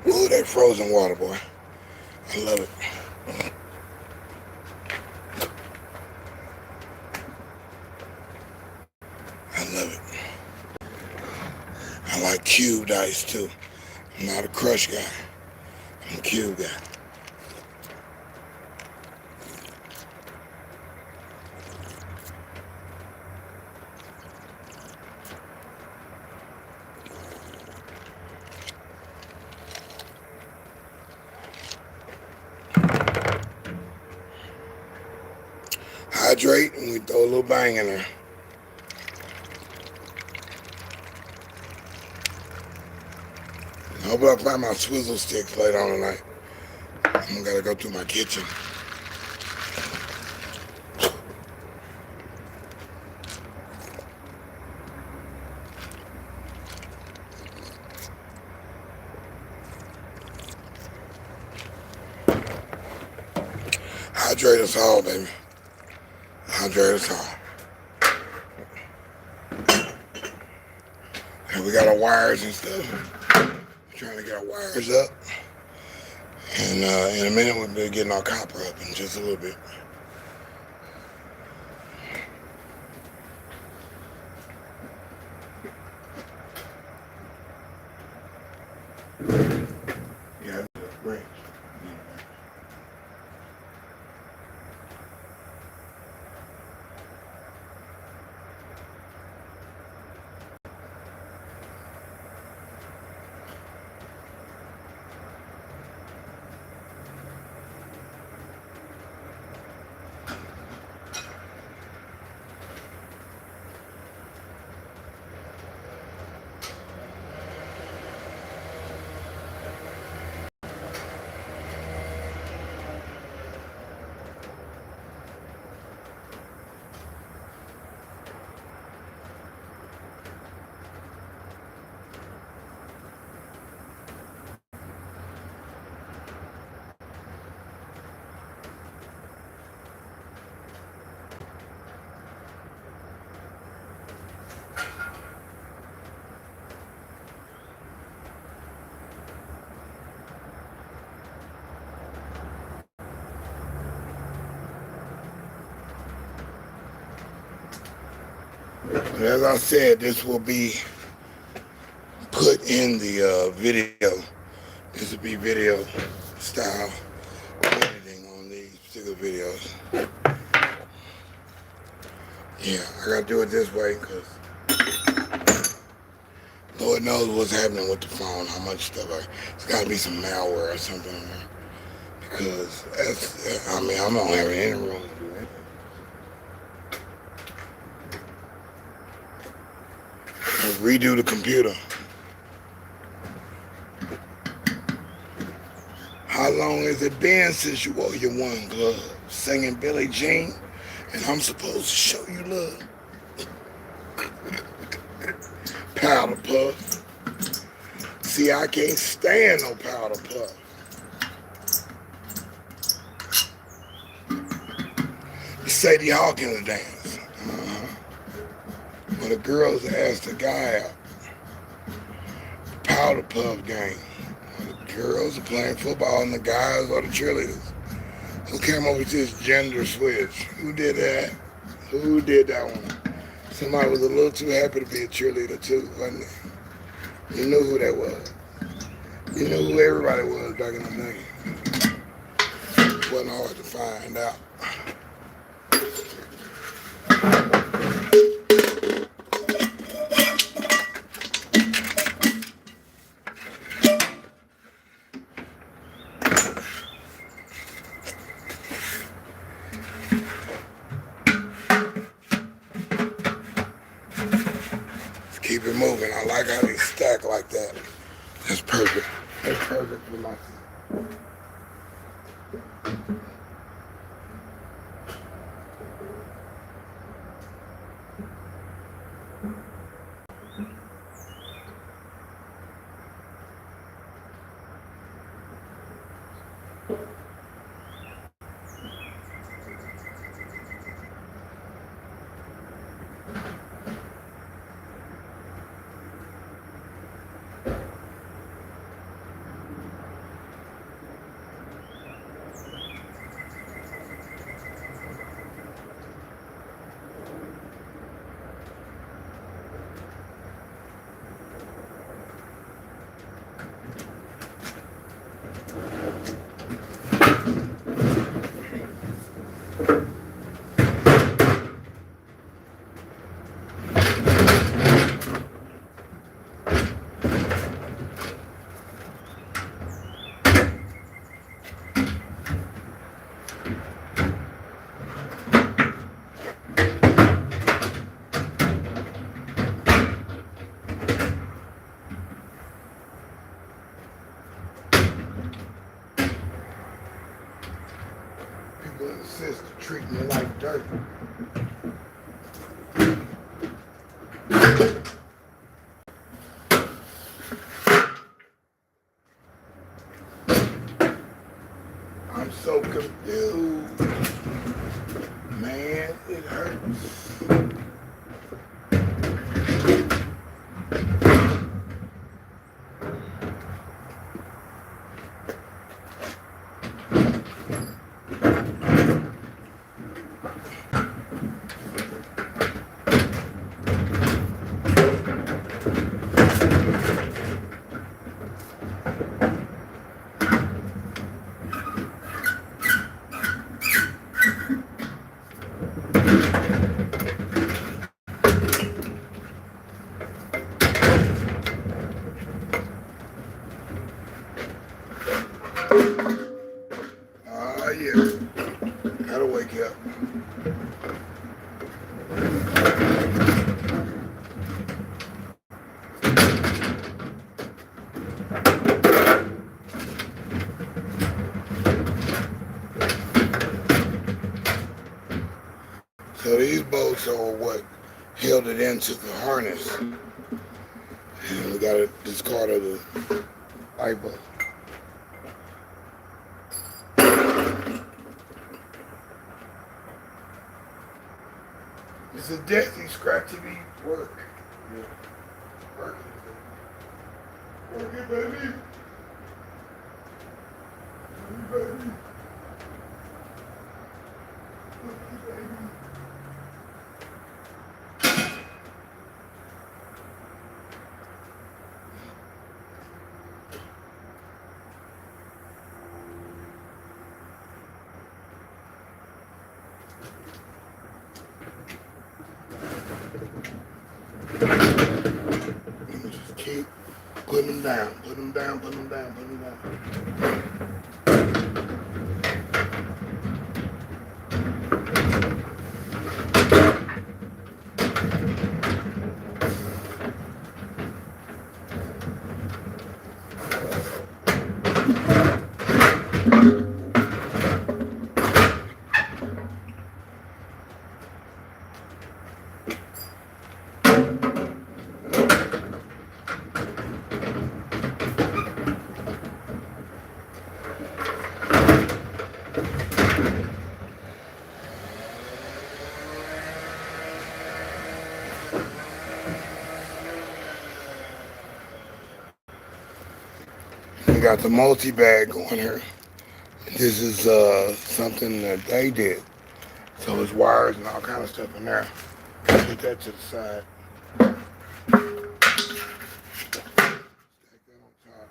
Ooh, that frozen water, boy. I love it. I love it. I like cubed ice too. I'm not a crush guy. I'm a cube guy. Hydrate and we throw a little bang in there. I hope I find my swizzle sticks later on tonight. I'm gonna go through my kitchen. Hydrate us all, baby. Hydrate us all. And we got our wires and stuff. We're trying to get our wires up. And in a minute we'll be getting our copper up in just a little bit. Yeah, that's great. But as I said, this will be put in the video. This will be video style editing on these particular videos. Yeah, I gotta do it this way because Lord knows what's happening with the phone, how much stuff it's gotta be some malware or something in there. Because that's, I mean, I don't have any room to do anything. Redo the computer. How long has it been since you wore your one glove? Singing Billie Jean, and I'm supposed to show you love. Powder puff. See, I can't stand no powder puff. The Sadie Hawkins dance. When the girls asked the guy out, powder puff game. When the girls are playing football and the guys are the cheerleaders. Who came up with this gender switch? Who did that? Who did that one? Somebody was a little too happy to be a cheerleader too, wasn't they? You knew who that was. You knew who everybody was back in the day. It wasn't hard to find out. Keep it moving. I like how they stack like that. That's perfect. That's perfect for my. People insist to treat me like dirt. I'm so confused. Man, it hurts. Yeah. Gotta wake up. So these bolts are what held it into the harness. And we gotta discard the light bulb. It's a deSz'e ScrAp TV woRk. Yeah. Work it. Work it, baby. Baby. Work it, baby. putting them down, putting them down, putting them down, putting them down. We got the multi-bag going here. This is something that they did. So there's wires and all kind of stuff in there. Put that to the side. Stack that on top.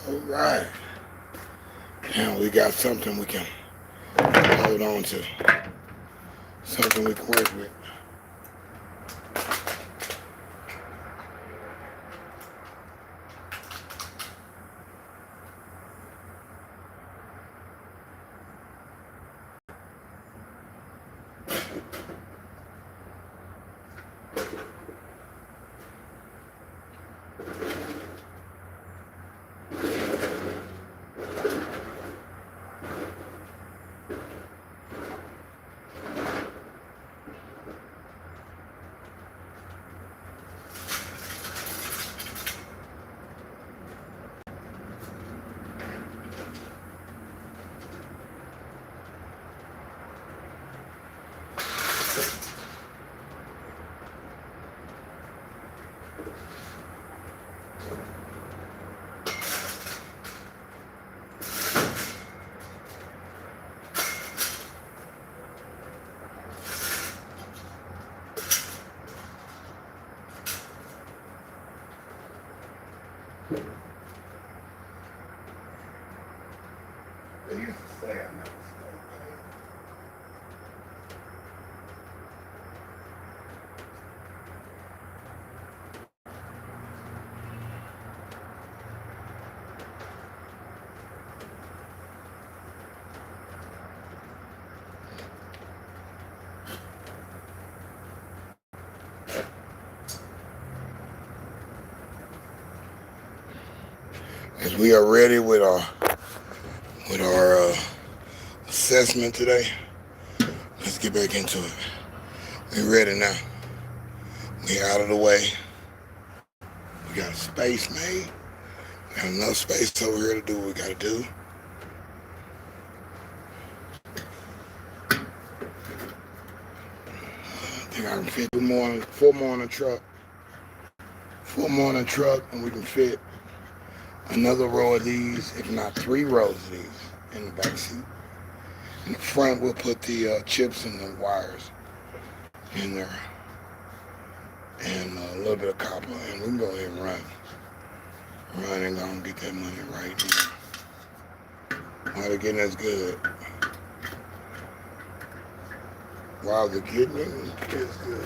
All right. Now we got something we can hold on to. Something we can work with. They used to say I never stayed. As we are ready with our assessment today, let's get back into it. We're ready now. We're out of the way. We got a space made. We got enough space over here to do what we got to do. I think I can fit 4 more in the truck. 4 more in the truck, and we can fit another row of these, if not 3 rows of these in the back seat. In the front, we'll put the chips and the wires in there, and a little bit of copper, and we can go ahead and run and go and get that money right now. While they're getting us good. While they're getting us good.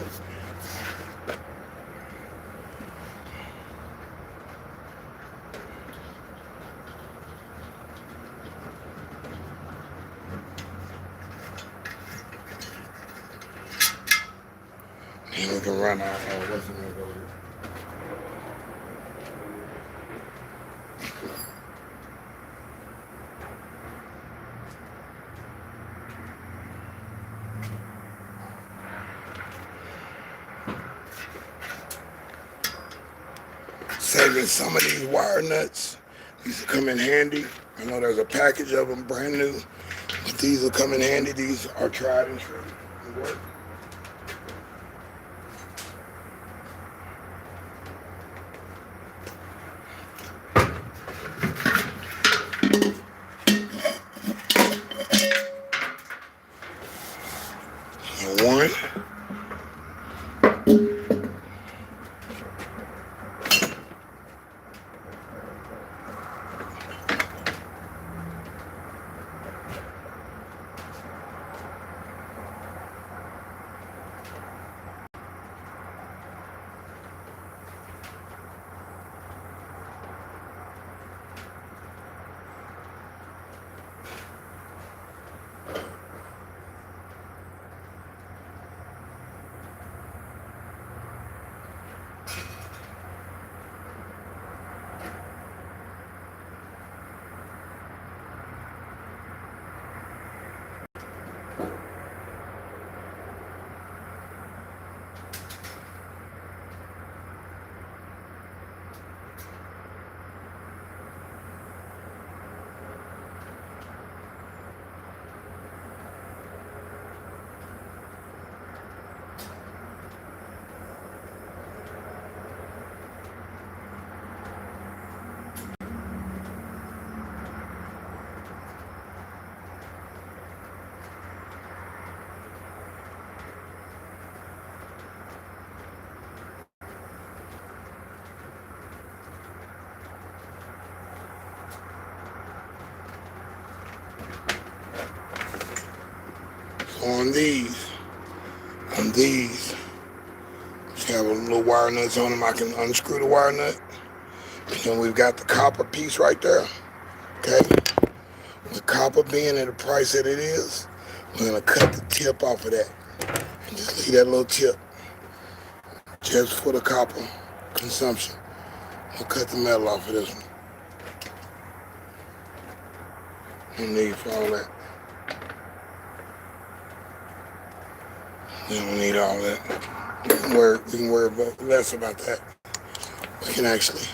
And we can run our, what's the name over here? Saving some of these wire nuts. These will come in handy. I know there's a package of them brand new, but these will come in handy. These are tried and true. work. And one. So on these, have a little wire nuts on them. I can unscrew the wire nut. And then we've got the copper piece right there. Okay? With copper being at the price that it is, we're gonna cut the tip off of that. And just leave that little tip just for the copper consumption. We'll cut the metal off of this one. No need for all that. We don't need all that. We can worry less about that. We can actually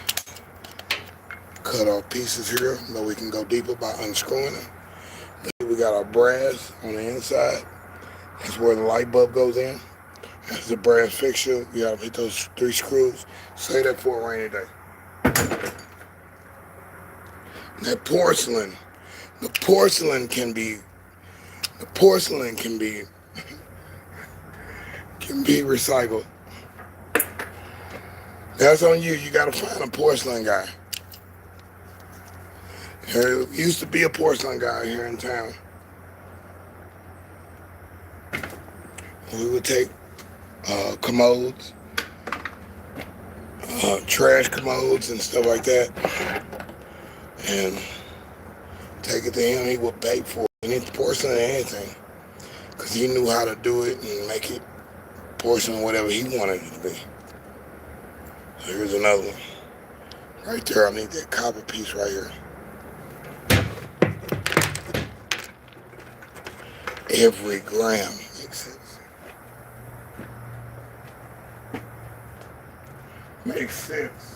cut off pieces here, but we can go deeper by unscrewing them. We got our brass on the inside. That's where the light bulb goes in. That's the brass fixture. You gotta hit those 3 screws. Save that for a rainy day. That porcelain, the porcelain can be recycled. That's on you. You gotta find a porcelain guy. There used to be a porcelain guy here in town. We would take commodes, trash commodes and stuff like that, and take it to him. He would pay for it. Any porcelain or anything, because he knew how to do it and make it porcelain whatever he wanted it to be. So here's another one. Right there, I need that copper piece right here. Every gram makes sense. Makes sense.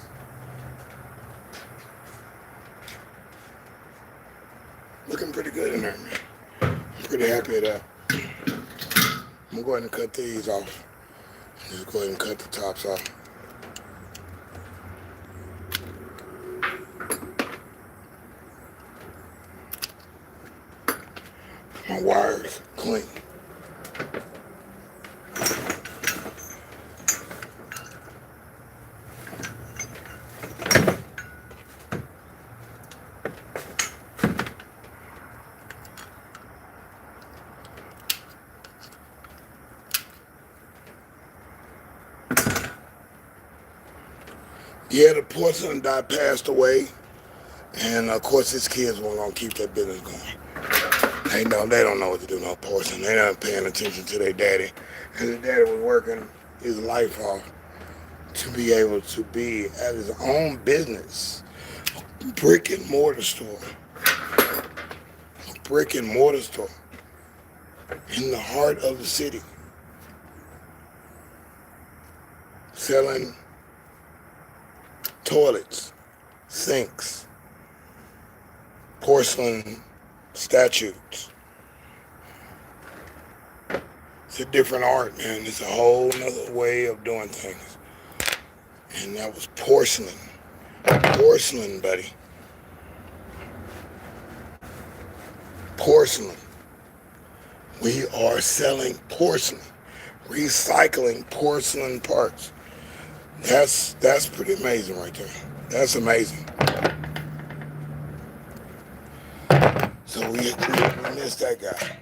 Looking pretty good in there, man. I'm pretty happy with that. I'm going to go ahead and cut these off. Just go ahead and cut the tops off. My wires clean. Yeah, the porcelain guy passed away, and of course his kids weren't gonna keep that business going. They don't know what to do no porcelain. They're not paying attention to their daddy. And his daddy was working his life off to be able to be at his own business, a brick and mortar store. A brick and mortar store in the heart of the city, selling toilets, sinks, porcelain statues, It's a different art, man. It's a whole nother way of doing things. And that was porcelain. Porcelain, buddy. Porcelain. We are selling porcelain. Recycling porcelain parts. That's pretty amazing right there. That's amazing. So we missed that guy.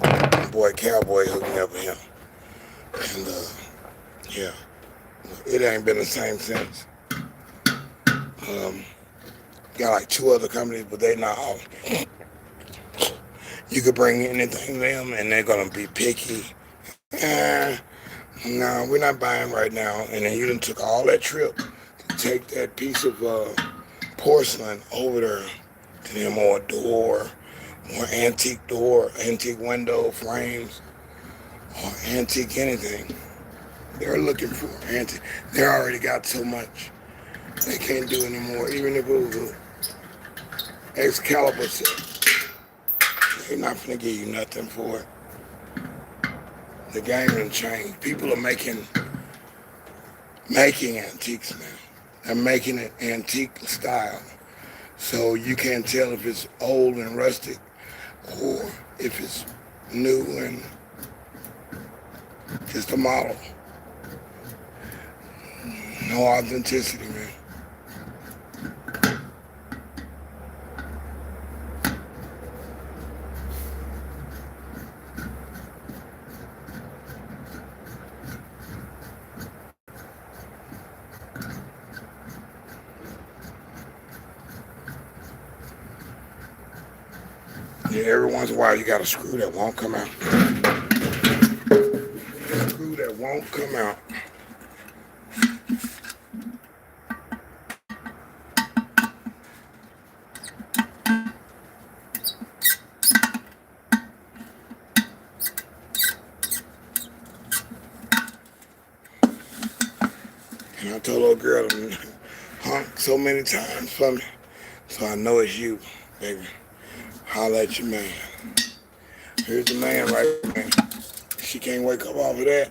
My boy Cowboy hooked me up with him. And yeah, it ain't been the same since. Got like 2 other companies, but they not all. You could bring anything to them and they're gonna be picky. No, we're not buying right now. And then you done took all that trip to take that piece of porcelain over there to them, or a door, or antique window frames, or antique anything. They're looking for antique. They already got so much. They can't do anymore. Even if it was an Excalibur set, they're not gonna give you nothing for it. The game done changed. People are making antiques now. They're making it antique style. So you can't tell if it's old and rustic or if it's new and just a model. No authenticity, man. Yeah, every once in a while you got a screw that won't come out. A screw that won't come out. And I told old girl to honk so many times for me, so I know it's you, baby. Holla at your man. Here's the man right there. She can't wake up off of that.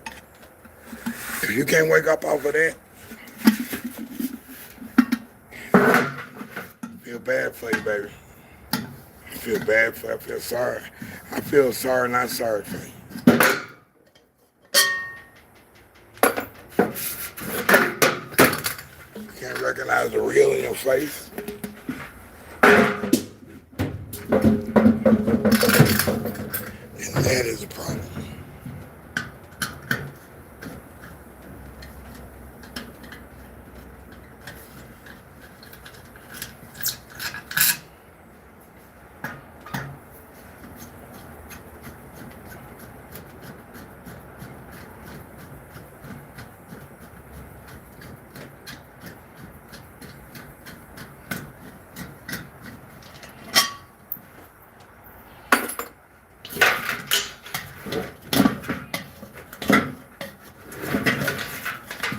If you can't wake up off of that, I feel bad for you, baby. I feel bad for you. I feel sorry. I feel sorry, not sorry for you. You can't recognize the real in your face. And that is a problem.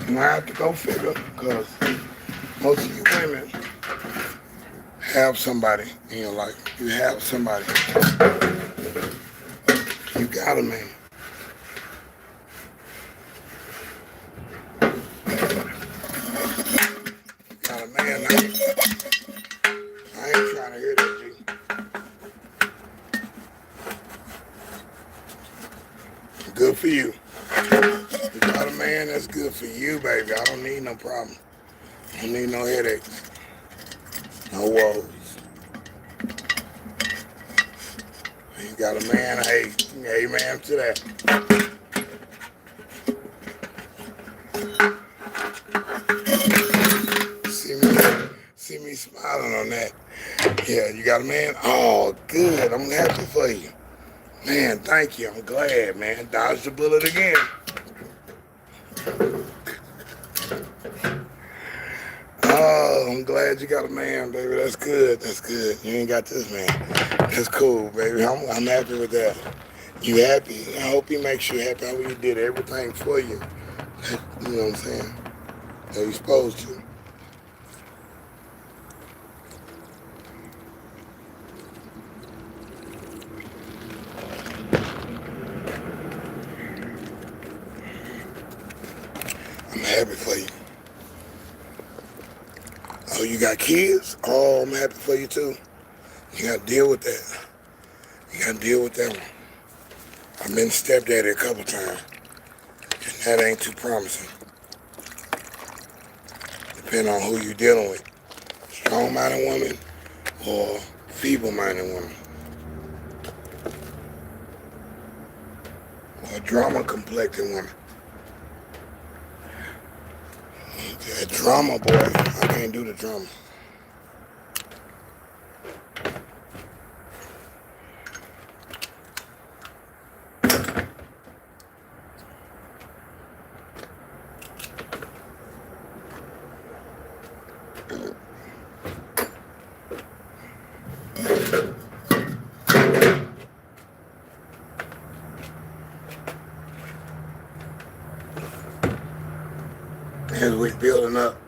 And I have to go figure, because most of you women have somebody in your life. You have somebody. You got a man. You got a man now. I ain't trying to hear that, G. Good for you. You got a man, that's good for you, baby. I don't need no problem. I don't need no headaches. No woes. You got a man, hey, amen to that. See me smiling on that. Yeah, you got a man? Oh, good. I'm happy for you. Man, thank you. I'm glad, man. Dodged the bullet again. Oh, I'm glad you got a man, baby. That's good. That's good. You ain't got this man. That's cool, baby. I'm happy with that. You happy? I hope he makes you happy. I hope he did everything for you. You know what I'm saying? That you're supposed to. happy for you. Oh, you got kids? Oh, I'm happy for you too. You got to deal with that. You got to deal with that one. I've been stepdaddy a couple times, and that ain't too promising. Depending on who you're dealing with. Strong-minded woman or feeble-minded woman. Or a drama-complected woman. That drama, boy, I can't do the drama. As we're building up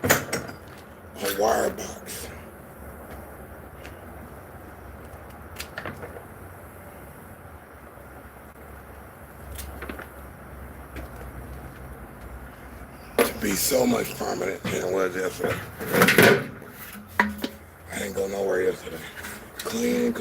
a wire box. To be so much permanent than it was yesterday. I didn't go nowhere yesterday. Clean.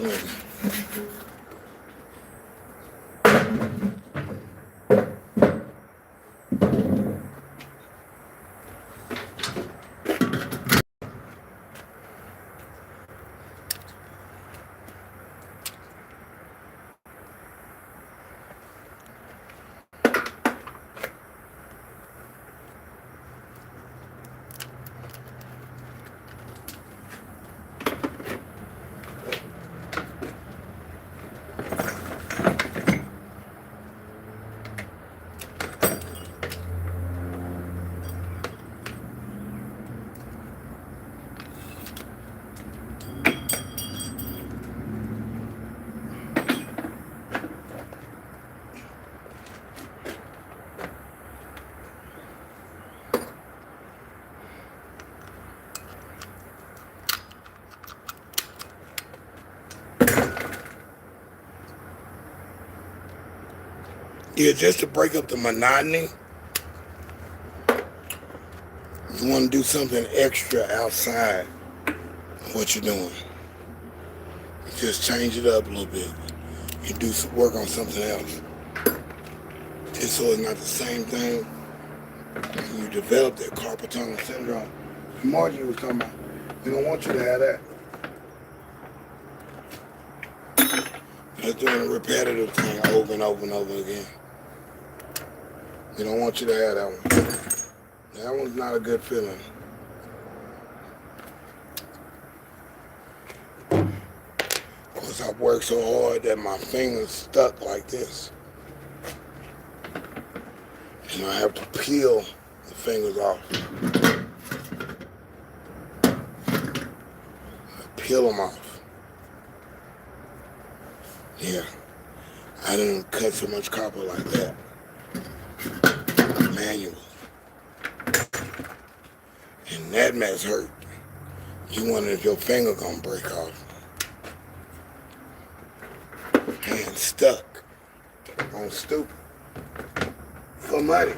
Yeah, just to break up the monotony, you want to do something extra outside of what you're doing. Just change it up a little bit and do some work on something else. Just so it's not the same thing. You develop that carpal tunnel syndrome. Margie was talking about, we don't want you to have that. That's doing a repetitive thing over and over and over again. We don't want you to have that one. That one's not a good feeling. Because I've worked so hard that my fingers stuck like this. And I have to peel the fingers off. Peel them off. Yeah. I didn't cut so much copper like that. Manual. And that mess hurt. You wonder if your finger gonna break off. Hand stuck on stupid for money.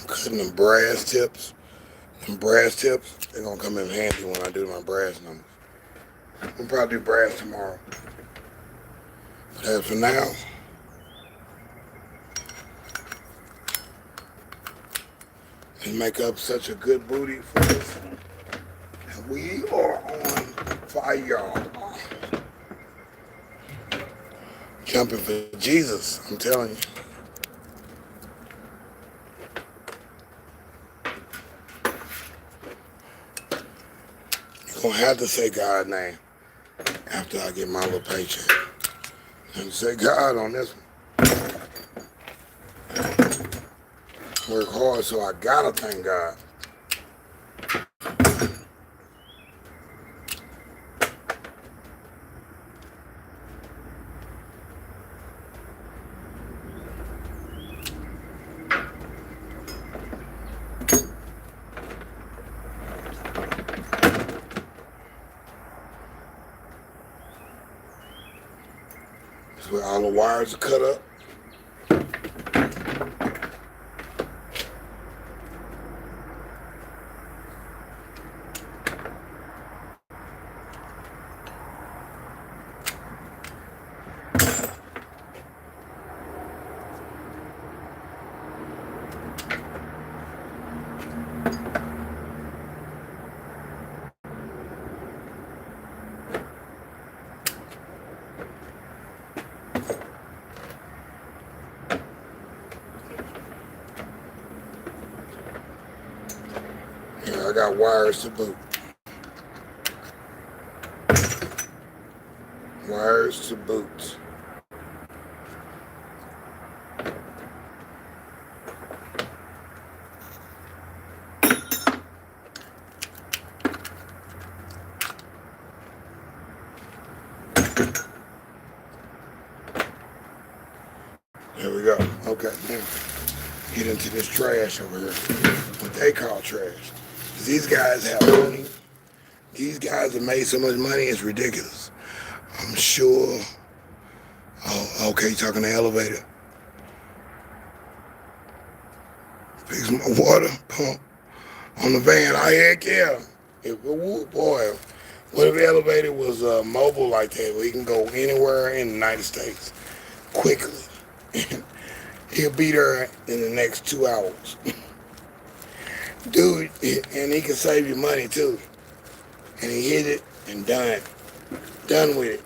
Cutting them brass tips. Them brass tips, they're gonna come in handy when I do my brass numbers. We'll probably do brass tomorrow. But as for now, and make up such a good booty for us. And we are on fire. Jumping for Jesus, I'm telling you. You're gonna have to say God's name after I get my little paycheck. And say God on this one. Work hard, so I gotta thank God. Put all the wires cut up. I got wires to boot. Wires to boot. There we go. Okay, now get into this trash over here. What they call trash. These guys have money. These guys have made so much money, it's ridiculous. I'm sure. Oh, okay, you're talking the elevator. Fix my water pump on the van. Oh, heck yeah. Boy, what if the elevator was mobile like that, where you can go anywhere in the United States quickly? He'll be there in the next 2 hours. Dude, and he can save you money too. And he hit it and done. Done with it.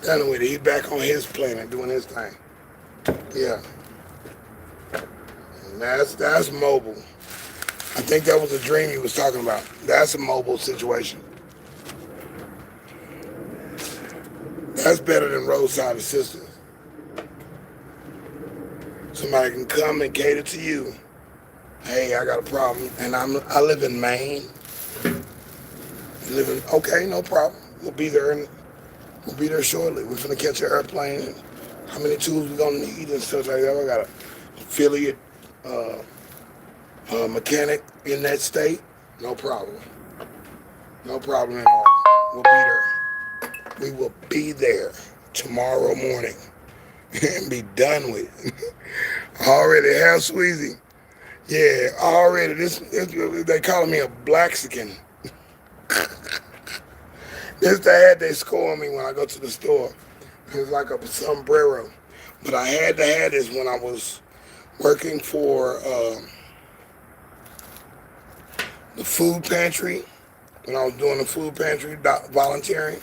Done with it. He's back on his planet doing his thing. Yeah. And that's mobile. I think that was a dream he was talking about. That's a mobile situation. That's better than roadside assistance. Somebody can come and cater to you. Hey, I got a problem, and I live in Maine. Okay, no problem. We'll be there shortly. We're gonna catch an airplane. And how many tools we gonna need and stuff like that. I got an affiliate mechanic in that state. No problem. No problem at all. We'll be there. We will be there tomorrow morning and be done with it. Already, how Sweezy? Yeah, already. This they calling me a Blaxican. This the hat they score on me when I go to the store. It's like a sombrero. But I had to have this when I was working for the food pantry. When I was doing the food pantry volunteering.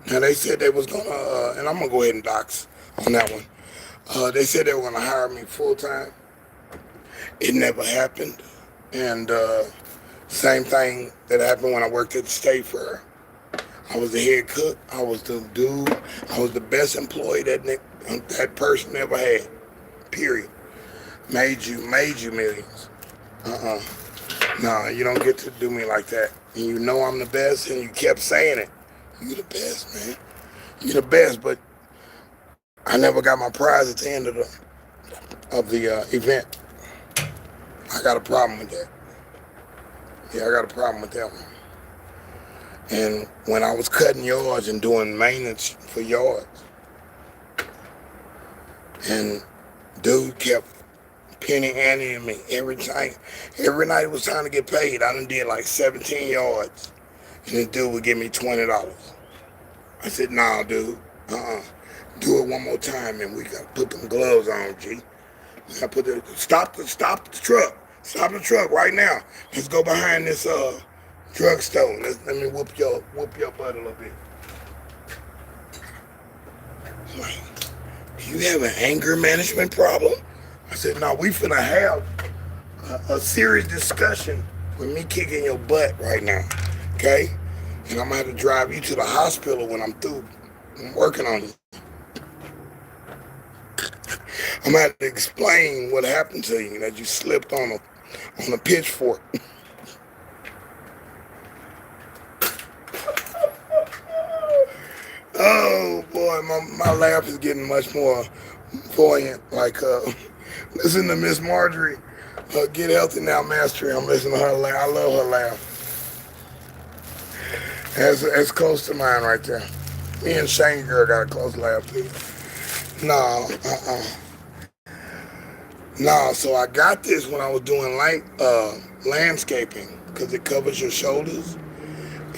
Now they said they was gonna, and I'm gonna go ahead and dox on that one. They said they were gonna hire me full time. It never happened. And same thing that happened when I worked at the State Fair. I was the head cook. I was the dude. I was the best employee that person ever had. Period. Made you millions. No, you don't get to do me like that. And you know I'm the best, and you kept saying it. You the best, man. You the best, but I never got my prize at the end of the event. I got a problem with that. Yeah, I got a problem with that one. And when I was cutting yards and doing maintenance for yards, and dude kept penny anteing me every time. Every night it was time to get paid. I done did like 17 yards. And this dude would give me $20. I said, nah, dude. Do it one more time, and we got to put them gloves on, G. We got to put stop the truck. Stop the truck right now. Let's go behind this drugstore. Let me whoop your butt a little bit. Like, do you have an anger management problem? I said, no, we finna have a serious discussion with me kicking your butt right now, okay? And I'm gonna have to drive you to the hospital when I'm through working on you. I'm gonna have to explain what happened to you, that you slipped on a pitchfork. Oh boy, my laugh is getting much more buoyant. Like, listen to Miss Marjorie, Get Healthy Now Mastery. I'm listening to her laugh. I love her laugh. That's close to mine right there. Me and Shane girl got a close laugh too. No, no. So I got this when I was doing landscaping because it covers your shoulders,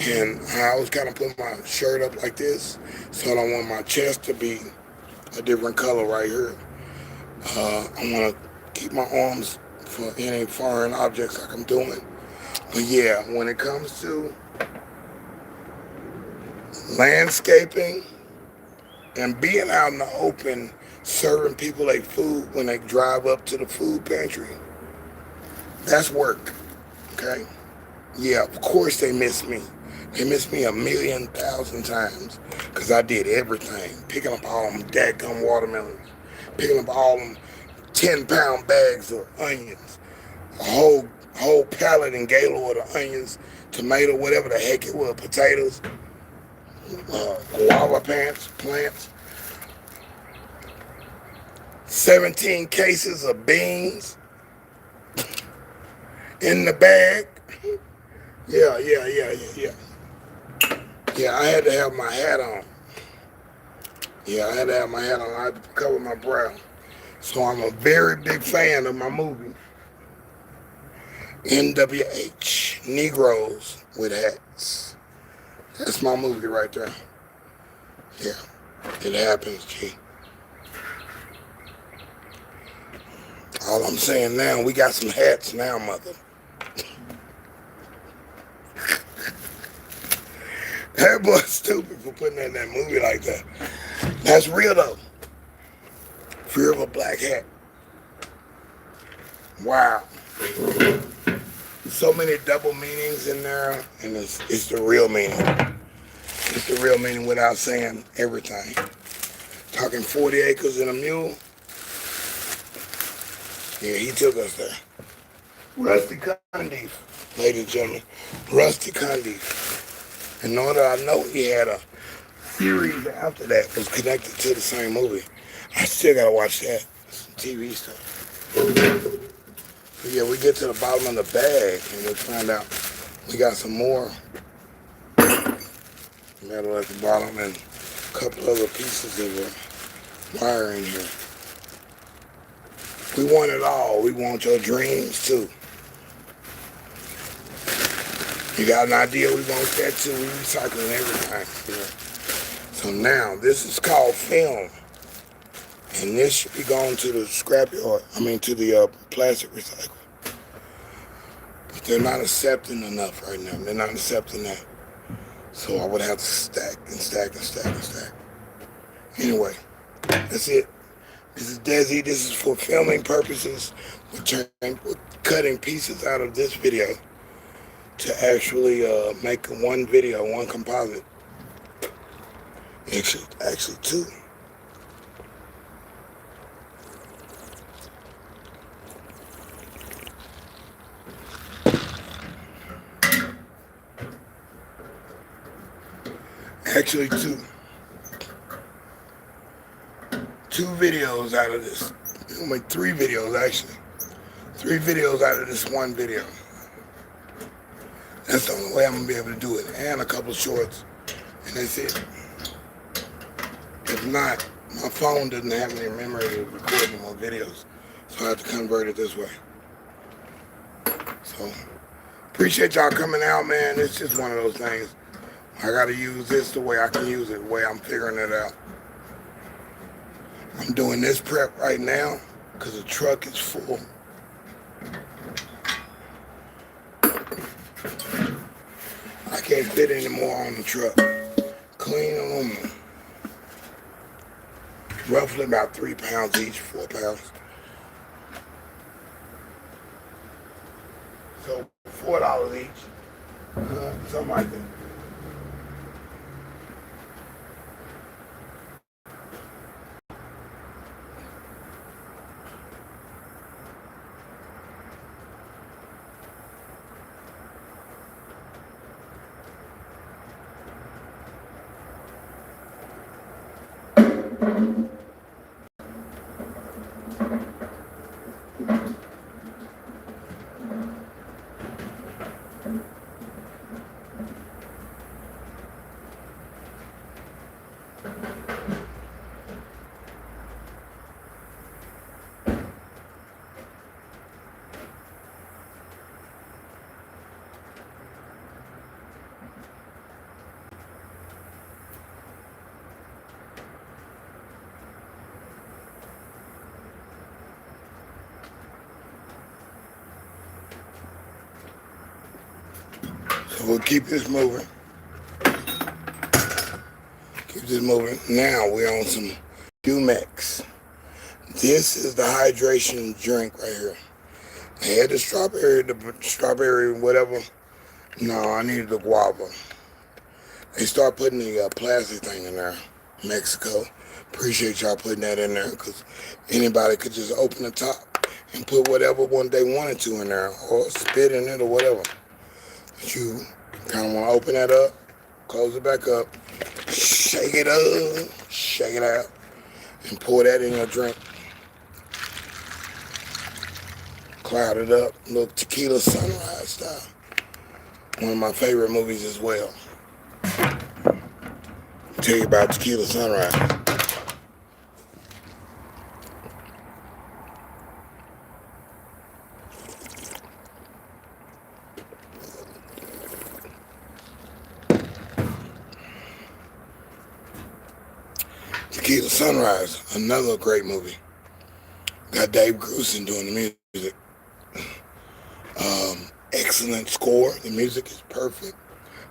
and I always kind of put my shirt up like this, so I don't want my chest to be a different color right here. I want to keep my arms for any foreign objects like I'm doing. But yeah, when it comes to landscaping and being out in the open, serving people like food when they drive up to the food pantry, that's work, okay? Yeah, of course they miss me. They miss me a million thousand times because I did everything. Picking up all them dadgum watermelons, picking up all them 10-pound bags of onions, a whole pallet and gaylord of onions, tomato, whatever the heck it was, potatoes, guava plants, 17 cases of beans in the bag. Yeah. Yeah, I had to have my hat on. Yeah, I had to have my hat on. I had to cover my brow. So I'm a very big fan of my movie, NWH, Negroes with Hats. That's my movie right there. Yeah, it happens, G. All I'm saying now, we got some hats now, mother. That boy's stupid for putting in that movie like that. That's real though. Fear of a black hat. Wow. So many double meanings in there, and it's the real meaning. It's the real meaning without saying everything. Talking 40 acres and a mule. Yeah, he took us there. Rusty Cundiff, ladies and gentlemen. Rusty Cundiff. And know that I know he had a series after that was connected to the same movie. I still gotta watch that. Some TV stuff. But yeah, we get to the bottom of the bag and we find out we got some more metal at the bottom and a couple other pieces of wire in here. We want it all. We want your dreams too. You got an idea, we want that too. We recycling everything. Yeah. So now, this is called film. And this should be going to the scrap yard. To the plastic recycle. But they're not accepting enough right now. They're not accepting that. So I would have to stack and stack and stack and stack. Anyway, that's it. This is deSz'e. This is for filming purposes. We're cutting pieces out of this video to actually make one video, one composite. Actually two. Actually two. Two videos out of this. I'll make 3 videos actually. 3 videos out of this one video. That's the only way I'm gonna be able to do it. And a couple shorts. And that's it. If not, my phone doesn't have any memory to record any more videos. So I have to convert it this way. So, appreciate y'all coming out, man. It's just one of those things. I gotta use this the way I can use it, the way I'm figuring it out. I'm doing this prep right now because the truck is full. I can't fit any more on the truck. Clean aluminum. Roughly about 3 pounds each, 4 pounds. So $4 each. Something like that. So we'll keep this moving. Keep this moving. Now we're on some Dumex. This is the hydration drink right here. I had the strawberry, whatever. No, I needed the guava. They start putting the plastic thing in there. Mexico. Appreciate y'all putting that in there, because anybody could just open the top and put whatever one they wanted to in there, or spit in it or whatever. But you kind of want to open that up, close it back up, shake it up, shake it out, and pour that in your drink. Cloud it up, look, Tequila Sunrise style. One of my favorite movies as well. I'll tell you about Tequila Sunrise. Tequila Sunrise, another great movie. Got Dave Grusin doing the music. Excellent score. The music is perfect.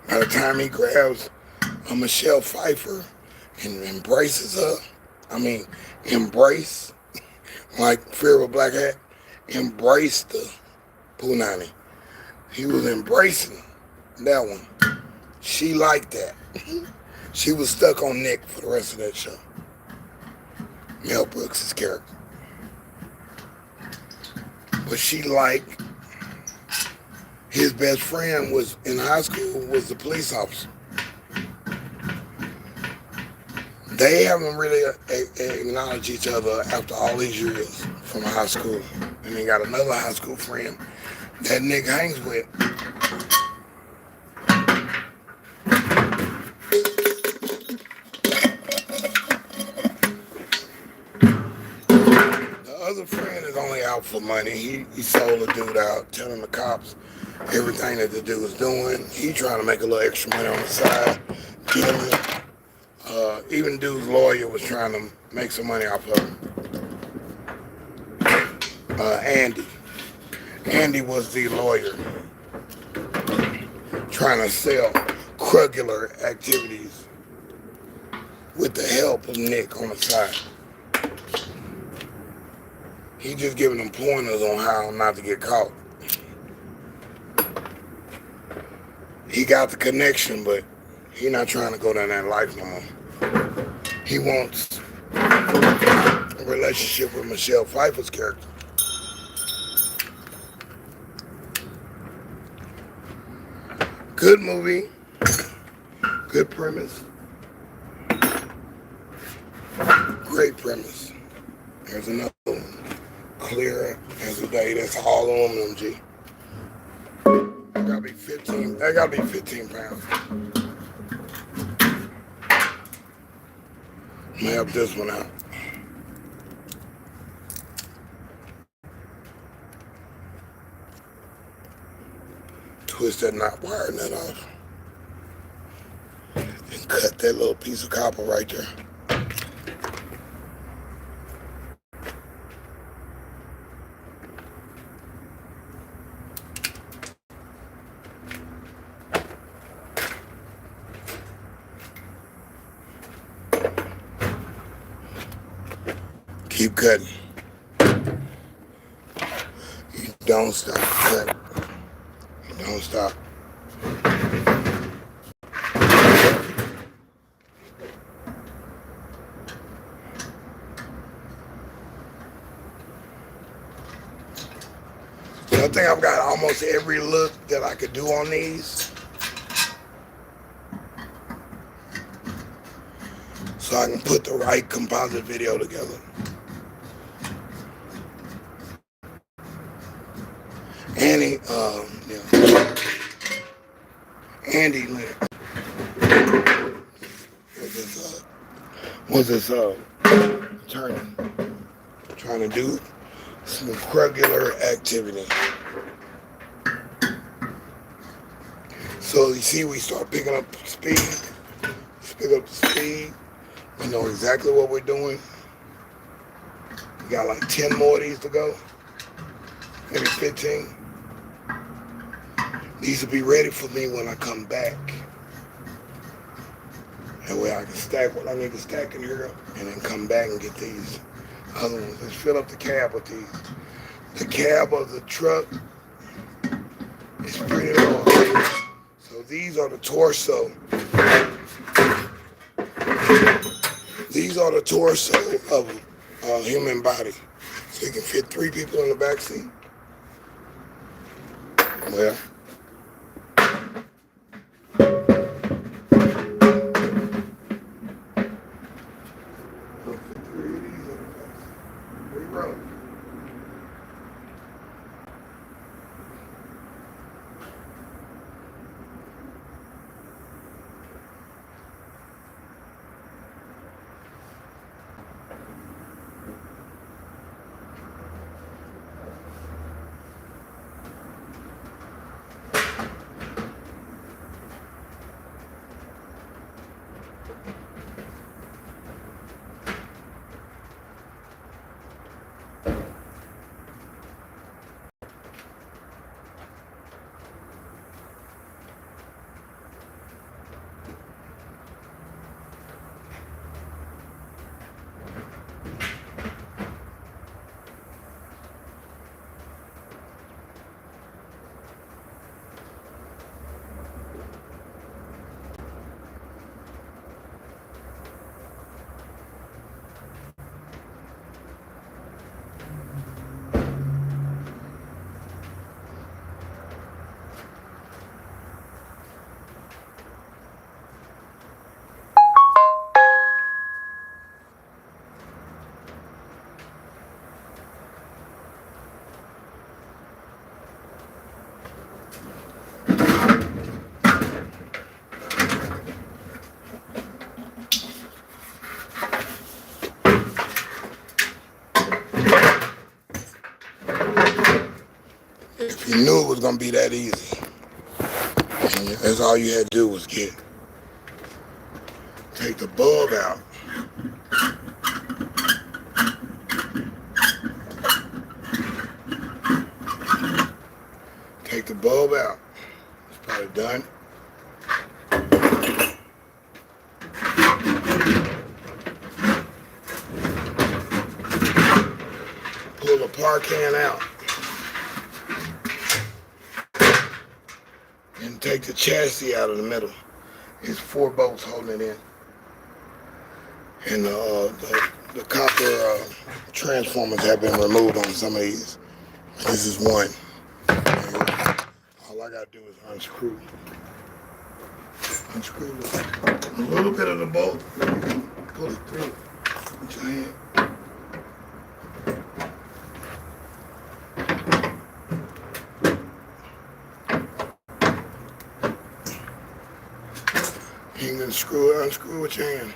By the time he grabs Michelle Pfeiffer and embraces her, embrace, like Fear of a Black Hat, embrace the Punani. He was embracing that one. She liked that. She was stuck on Nick for the rest of that show. Mel Brooks' character. But she liked his best friend was in high school was the police officer. They haven't really acknowledged each other after all these years from high school. And they got another high school friend that Nick hangs with. The other friend is only out for money. He sold a dude out, telling the cops everything that the dude was doing. He trying to make a little extra money on the side. Even dude's lawyer was trying to make some money off of him. Andy. Andy was the lawyer trying to sell cruggular activities with the help of Nick on the side. He just giving them pointers on how not to get caught. He got the connection, but he not trying to go down that life no more. He wants a relationship with Michelle Pfeiffer's character. Good movie. Good premise. Great premise. There's another one. Clear as a day. That's all aluminum, G. That gotta be 15. That gotta be 15 pounds. I'm gonna help this one out. Twist that knot wire nut off. And cut that little piece of copper right there. Keep cutting. You don't stop cutting. You don't stop. So I think I've got almost every look that I could do on these. So I can put the right composite video together. Andy was this attorney trying to do some cruggular activity. So you see, we start picking up speed. Let's pick up the speed. We know exactly what we're doing. We got like 10 more of these to go. Maybe 15. These will be ready for me when I come back. That way I can stack what I need to stack in here and then come back and get these other ones. Let's fill up the cab with these. The cab of the truck is pretty long. So these are the torso. These are the torso of a human body. So you can fit 3 people in the back seat. Well, if you knew it was going to be that easy, that's all you had to do was take the bulb out. Take the bulb out. It's probably done. Pull the par can out. And take the chassis out of the middle. It's 4 bolts holding it in. And the copper transformers have been removed on some of these. This is one. All I gotta do is unscrew a little bit of the bolt. Pull it through with your hand. You can unscrew with your hand.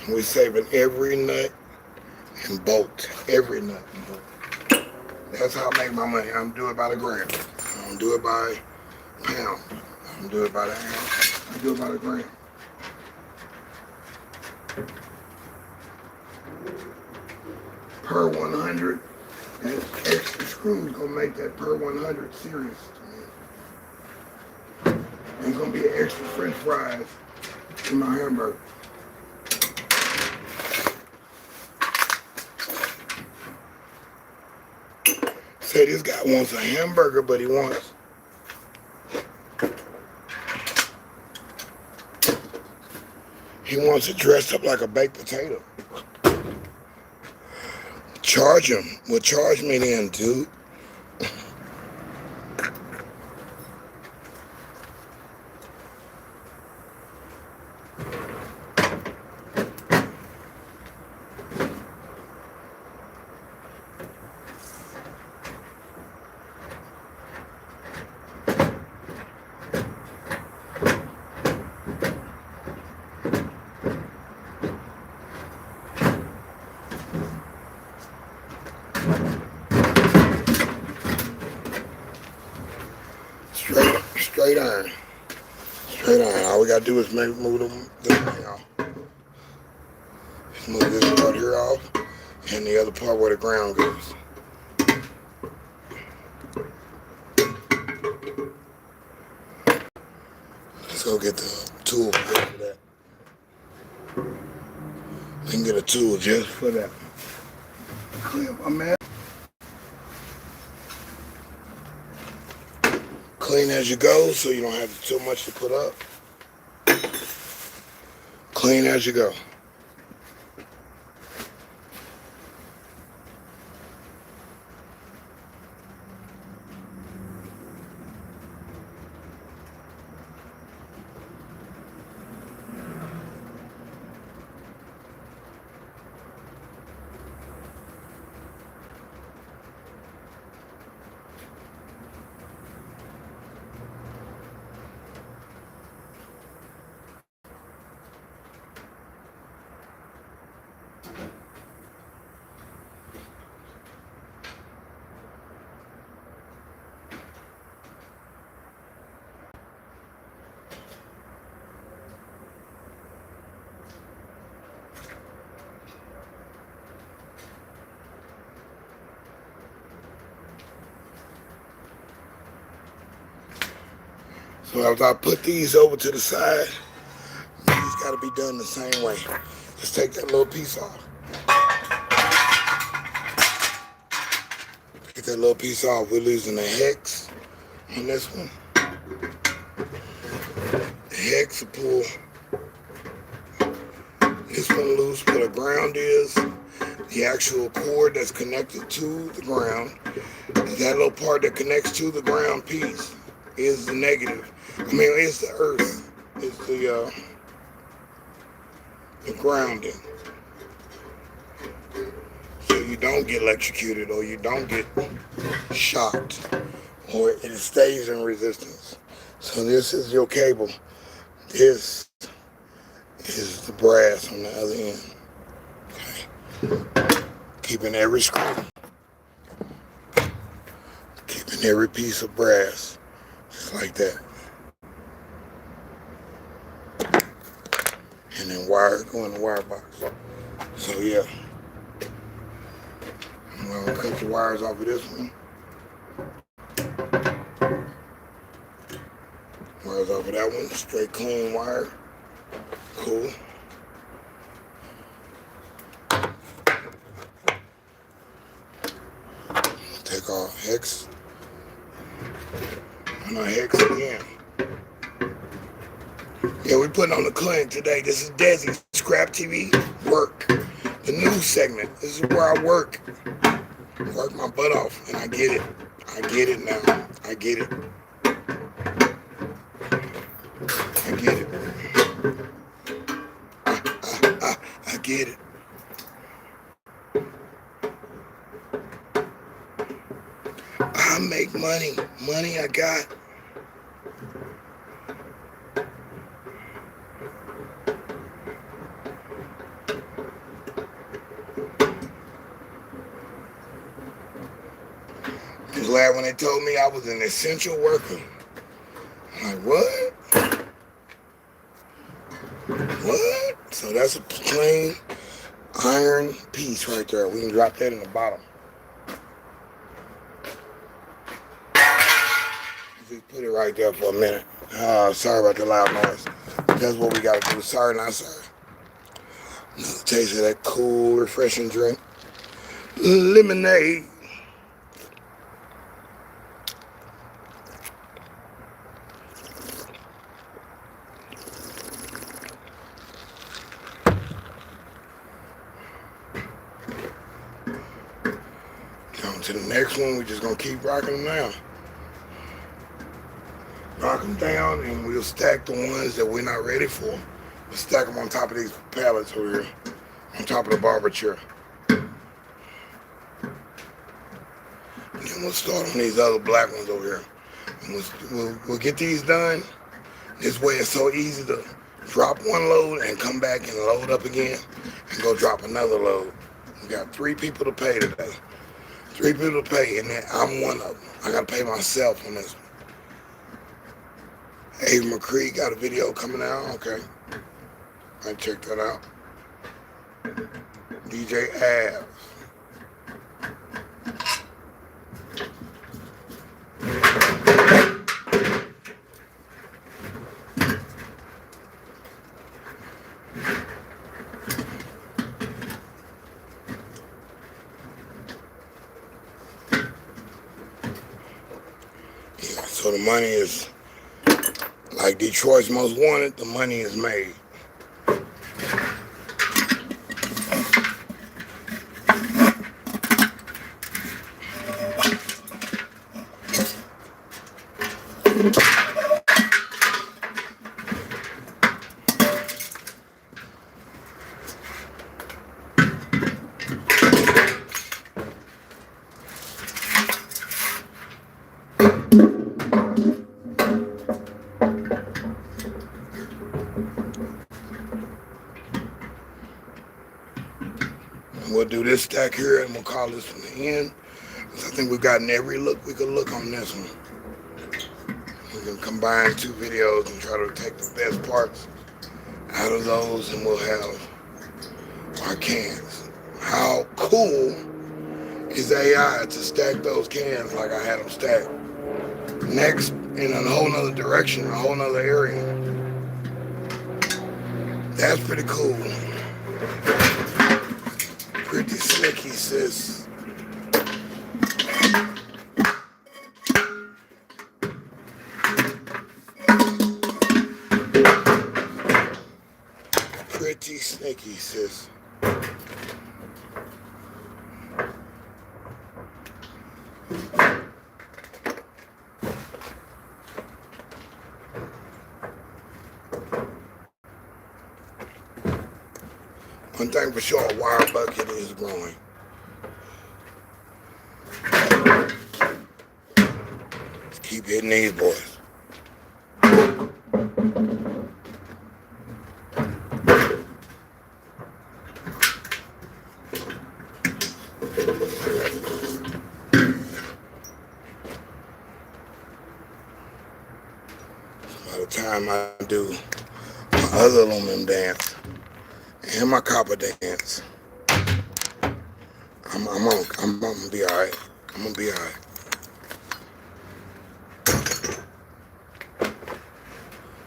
We're saving every nut and bolt. Every nut and bolt. That's how I make my money. I don't do it by the gram. I don't do it by pound. I don't do it by the ounce. I do it by the gram. Per 100, that extra screw is gonna make that per 100 serious to me. There's gonna be an extra French fries in my hamburger. Say this guy wants a hamburger, but he wants it dressed up like a baked potato. Charge him. Well, charge me then, dude. Straight iron. Straight iron. All we gotta do is move this thing off. Just move this part here off. and the other part where the ground goes. Let's go get the tool for that. We can get a tool just for that. Clean my man. Clean as you go, so you don't have too much to put up. Clean as you go. So after I put these over to the side, these got to be done the same way. Just take that little piece off. Get that little piece off. We're losing the hex on this one. The hex will pull this one loose where the ground is. The actual cord that's connected to the ground. That little part that connects to the ground piece is the negative. It's the earth. It's the grounding. So you don't get electrocuted or you don't get shocked or it stays in resistance. So this is your cable. This is the brass on the other end. Okay. Keeping every screw. Keeping every piece of brass. Just like that. And then wire go in the wire box. So yeah. I'm gonna cut the wires off of this one. Wires off of that one. Straight clean wire. Cool. Take off hex. And a hex again. Yeah, we're putting on the clinic today. This is deSz'e, ScrAp TV, woRk. The news segment. This is where I work. Work my butt off, and I get it. I get it now. I get it. I get it. I get it. I make money. Money I got. I'm glad when they told me I was an essential worker. I'm like, what? What? So that's a plain iron piece right there. We can drop that in the bottom. Just put it right there for a minute. Sorry about the loud noise. That's what we gotta do. Sorry, not sorry. Another taste of that cool, refreshing drink. Lemonade. On to the next one. We're just gonna keep rocking them down. Rock them down, and we'll stack the ones that we're not ready for. We'll stack them on top of these pallets over here, on top of the barber chair. And then we'll start on these other black ones over here. And we'll get these done. This way it's so easy to drop one load and come back and load up again and go drop another load. We got 3 people to pay today. 3 people to pay, and then I'm one of them. I gotta pay myself on this one. Ava McCree got a video coming out. Okay, I check that out. DJ Av. So the money is, like Detroit's Most Wanted, the money is made. We'll do this stack here and we'll call this from the end. I think we've gotten every look we could look on this one. We can combine two videos and try to take the best parts out of those, and we'll have our cans. How cool is AI to stack those cans like I had them stacked? Next, in a whole nother direction, a whole nother area. That's pretty cool. Pretty slicky, sis. Pretty sneaky, sis. One thing for sure, a wire bucket is growing. Let's keep hitting these boys. By the time I do my other aluminum dance and my copper dance, I'm gonna be all right. I'm gonna be all right.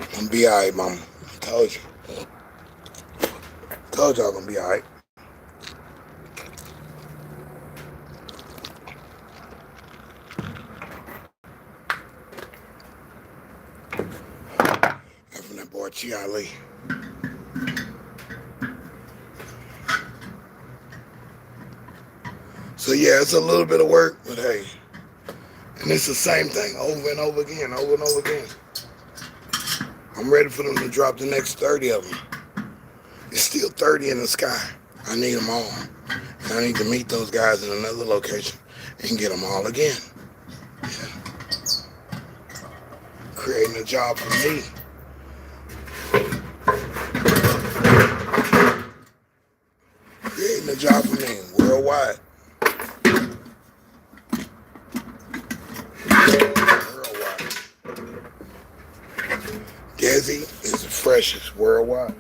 I'm gonna be all right, mama. I told you. Told y'all gonna be all right. From that boy Chiali. So yeah, it's a little bit of work, but hey, and it's the same thing over and over again, over and over again. I'm ready for them to drop the next 30 of them. It's still 30 in the sky. I need them all. And I need to meet those guys in another location and get them all again. Yeah. Creating a job for me. Creating a job for me worldwide. DeSz'e is the freshest worldwide.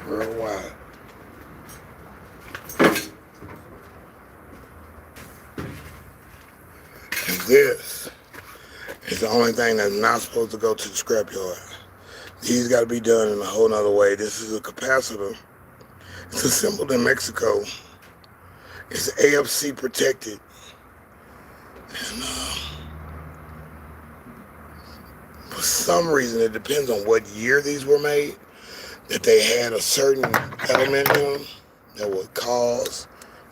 Worldwide. And this is the only thing that's not supposed to go to the scrapyard. These got to be done in a whole nother way. This is a capacitor. It's assembled in Mexico. It's AFC protected. And for some reason, it depends on what year these were made, that they had a certain element in them that would cause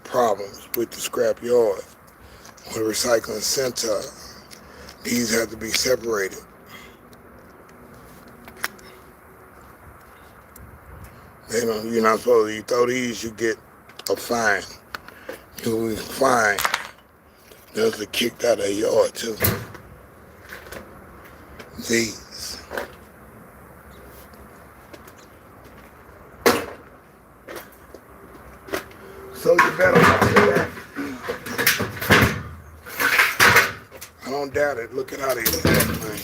problems with the scrap yard or the recycling center. These have to be separated. You're not supposed to, you throw these, you get a fine. You fine. Those are kicked out of the yard too. These. So you better watch that. I don't doubt it. Look at how they look, man.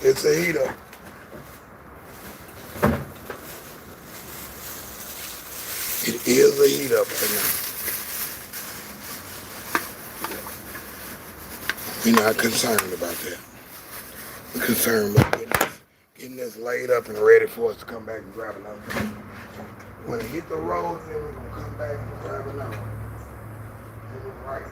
It's a heater. It is a heat up right now. We're not concerned about that. We're concerned about getting this laid up and ready for us to come back and grab another one. When it hit the road, then we're going to come back and grab another one. Right.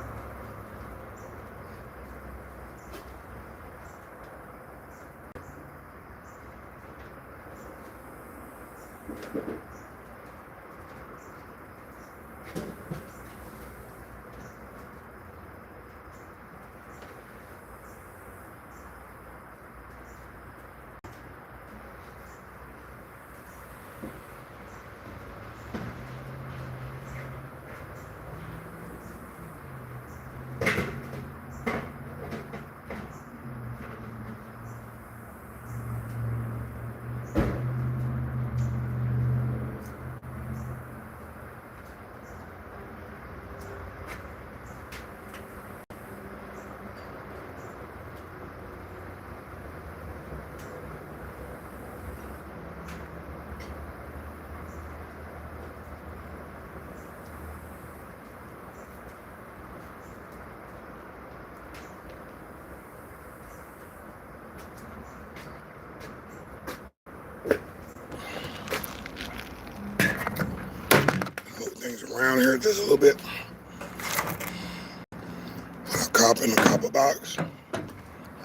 Move things around here just a little bit. Put a copper in the copper box.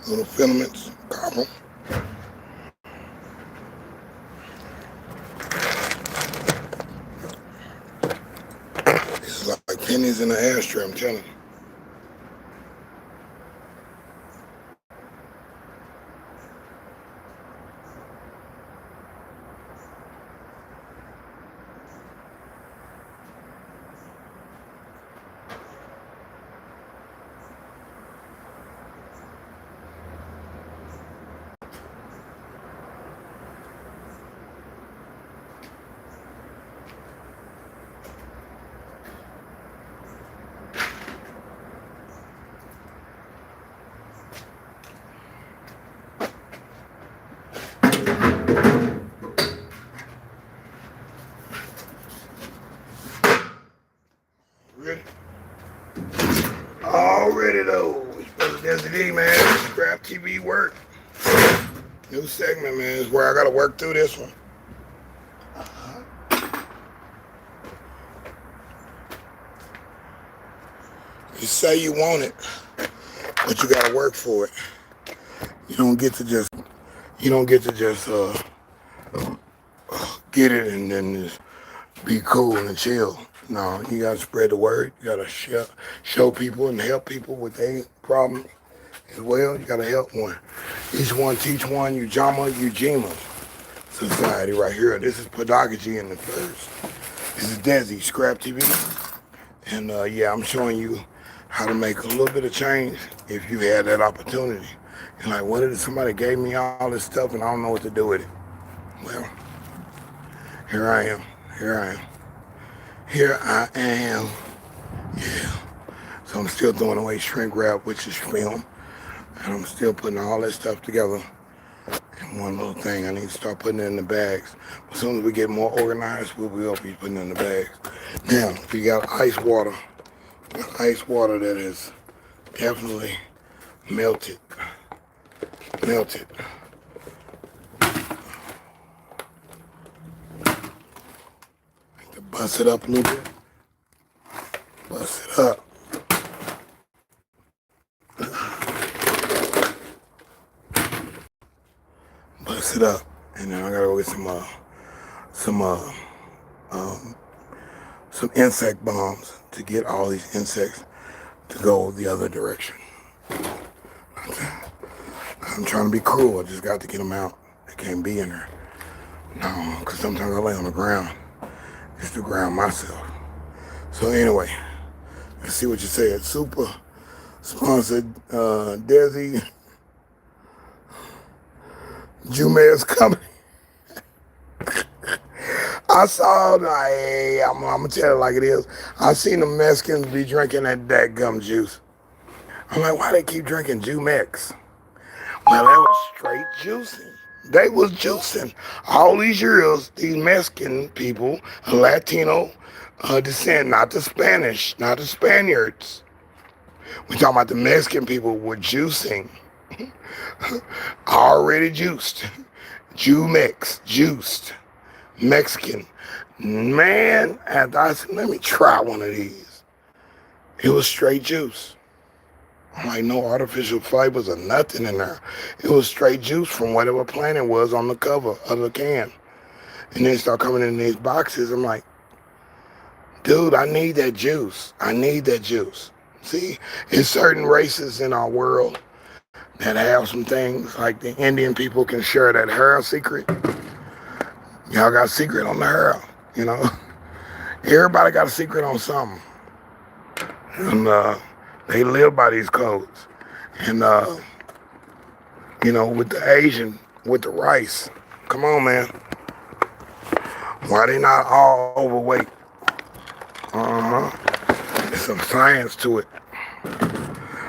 Little filaments, copper. It's like pennies in an ashtray, I'm telling you. Ready? Already though. It's deSz'e, man. ScrAp TV work. New segment, man. Is where I gotta work through this one. You say you want it, but you gotta work for it. You don't get to just get it and then just be cool and chill. No, you gotta spread the word. You gotta show people and help people with their problems as well. You gotta help one. Each one teach one. Ujama, Ujima society right here. This is pedagogy in the first. This is deSz'e, ScrAp TV. And yeah, I'm showing you how to make a little bit of change if you had that opportunity. And like, what if somebody gave me all this stuff and I don't know what to do with it? Well, here I am. Here I am. Yeah. So I'm still throwing away shrink wrap, which is film. And I'm still putting all that stuff together in one little thing. I need to start putting it in the bags. As soon as we get more organized, we'll be putting it in the bags. Now, we got ice water. Ice water that is definitely melted. Melted. Bust it up a little bit. Bust it up. Bust it up. And then I gotta go get some insect bombs to get all these insects to go the other direction. I'm trying to be cruel. I just got to get them out. They can't be in there. No, because sometimes I lay on the ground just to ground myself. So anyway, let's see what you said. Super sponsored deSz'e Jumeir's company. I saw, hey, I'm going to tell it like it is. I seen the Mexicans be drinking that gum juice. I'm like, why they keep drinking Jumex? Well, they was straight juicing. They was juicing. All these years, these Mexican people, Latino descent, not the Spanish, not the Spaniards. We talking about the Mexican people were juicing. Already juiced. Jew-Mex, juiced. Mexican. Man, and I said, let me try one of these. It was straight juice. Like no artificial flavors or nothing in there. It was straight juice from whatever plant it was on the cover of the can. And then start coming in these boxes. I'm like, dude, I need that juice. I need that juice. See, it's certain races in our world that have some things like the Indian people can share that hair secret. Y'all got a secret on the hair, you know. Everybody got a secret on something. And they live by these codes. And, you know, with the Asian, with the rice, come on, man. Why they not all overweight? There's some science to it.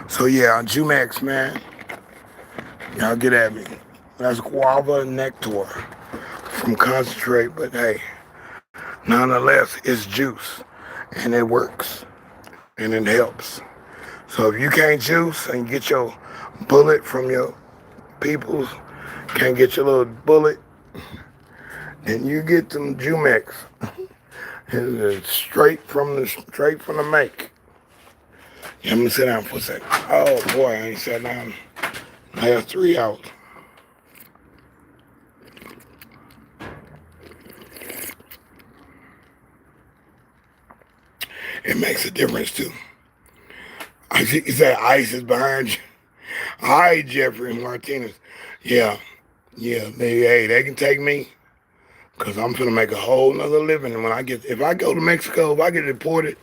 So, yeah, Jumex, man. Y'all get at me. That's guava nectar from concentrate, but hey, nonetheless, it's juice. And it works. And it helps. So if you can't juice and get your bullet from your peoples, can't get your little bullet, then you get them Jumex. It's straight from the make. Yeah, I'm gonna sit down for a second. Oh boy, I ain't sat down last 3 hours. It makes a difference too. I think you said ice is behind you. Hi, Jeffrey Martinez. Yeah, they can take me, cause I'm gonna make a whole nother living. And if I go to Mexico, if I get deported,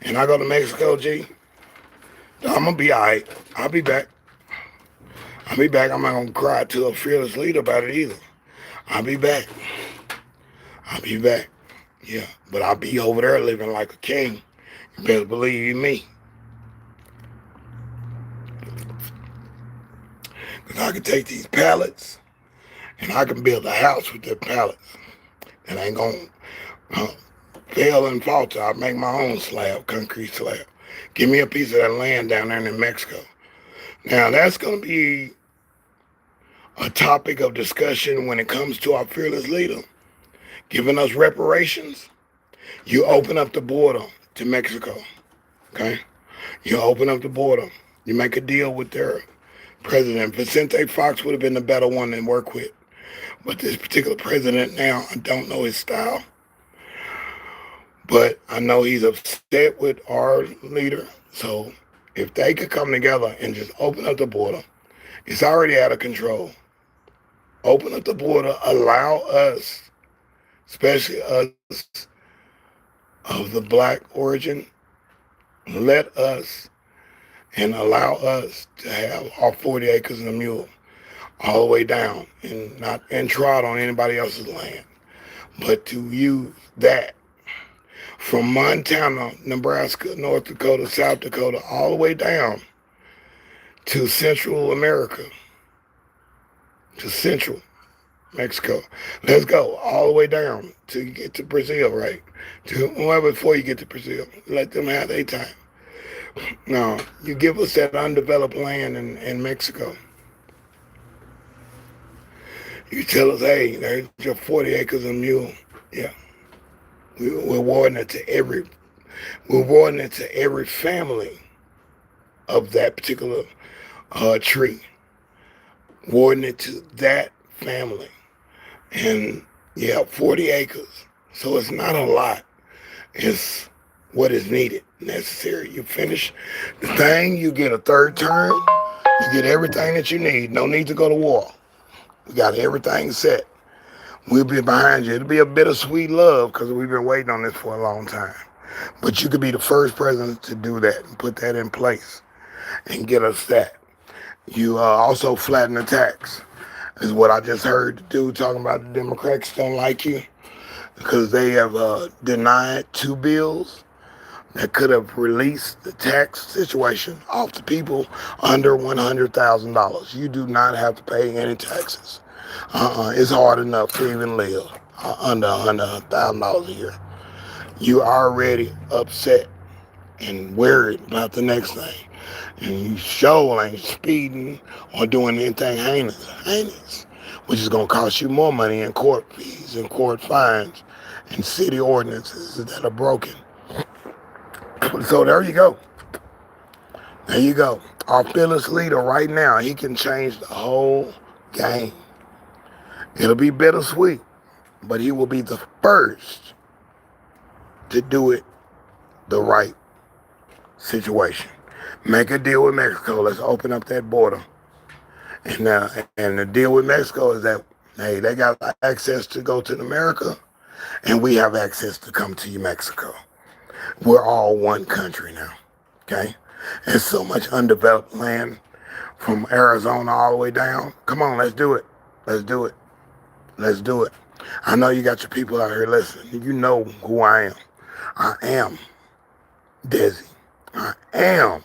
and I go to Mexico, G, I'm gonna be all right. I'll be back. I'm not gonna cry to a fearless leader about it either. I'll be back. Yeah, but I'll be over there living like a king. You better believe me. Because I can take these pallets and I can build a house with the pallets. And I ain't going to fail and falter. I'll make my own slab, concrete slab. Give me a piece of that land down there in Mexico. Now, that's going to be a topic of discussion when it comes to our fearless leader giving us reparations. You open up the border to Mexico, okay? You open up the border. You make a deal with their president. Vicente Fox would have been the better one to work with. But this particular president now, I don't know his style. But I know he's upset with our leader. So if they could come together and just open up the border, it's already out of control. Open up the border, allow us, especially us of the black origin, let us and allow us to have our 40 acres and a mule all the way down and trod on anybody else's land, but to use that from Montana, Nebraska, North Dakota, South Dakota, all the way down to Central America, to Central Mexico. Let's go all the way down to get to Brazil, right? Before you get to Brazil, let them have their time. No, you give us that undeveloped land in Mexico. You tell us, hey, there's your 40 acres of mule. Yeah. We're awarding it to every family of that particular tree. Awarding it to that family. And yeah, 40 acres. So it's not a lot. It's what is needed, necessary. You finish the thing, you get a third term, you get everything that you need. No need to go to war. We got everything set. We'll be behind you. It'll be a bittersweet love because we've been waiting on this for a long time. But you could be the first president to do that and put that in place and get us that. You also flatten the tax. Is what I just heard the dude talking about. The Democrats don't like you because they have denied 2 bills that could have released the tax situation off the people under $100,000. You do not have to pay any taxes. It's hard enough to even live under $100,000 a year. You already upset and worried about the next thing. And you sure ain't speeding or doing anything heinous, which is going to cost you more money in court fees and court fines and city ordinances that are broken. So there you go. There you go. Our fearless leader right now, he can change the whole game. It'll be bittersweet, but he will be the first to do it the right situation. Make a deal with Mexico. Let's open up that border. And the deal with Mexico is that, hey, they got access to go to America, and we have access to come to Mexico. We're all one country now, okay? There's so much undeveloped land from Arizona all the way down. Come on, let's do it. Let's do it. Let's do it. I know you got your people out here listening. You know who I am. I am deSz'e. I am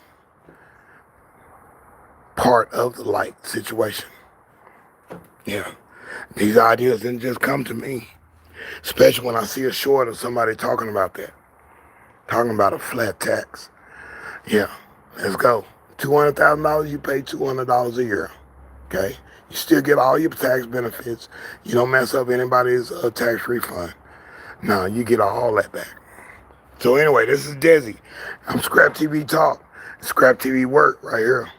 part of the light situation. Yeah. These ideas didn't just come to me, especially when I see a short of somebody talking about that, talking about a flat tax. Yeah, let's go. $200,000, you pay $200 a year, okay? You still get all your tax benefits. You don't mess up anybody's tax refund. No, you get all that back. So anyway, this is deSz'e. I'm ScrAp TV Talk. ScrAp TV woRk right here.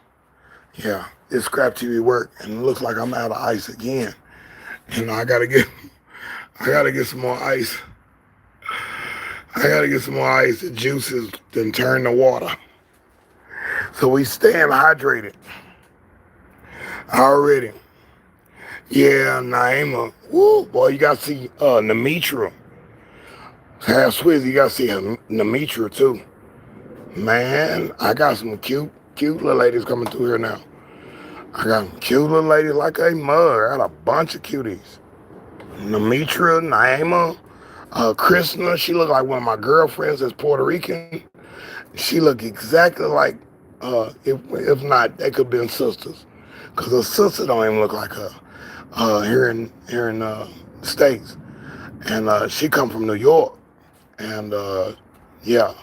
Yeah, it's ScrAp TV woRk, and it looks like I'm out of ice again. And I gotta get some more ice. I gotta get some more ice. The juices then turn to water. So we staying hydrated. Already. Yeah, Naima. Woo, boy, you gotta see Nemitra. Half Swizzy, you gotta see Nemitra too. Man, I got some cute little ladies coming through here now. I got some cute little ladies like a mug. I got a bunch of cuties. Nemitra, Naima, Krishna, she looked like one of my girlfriends that's Puerto Rican. She looked exactly like, if not, they could have been sisters. Because her sister don't even look like her here in the States. And she come from New York. And, yeah.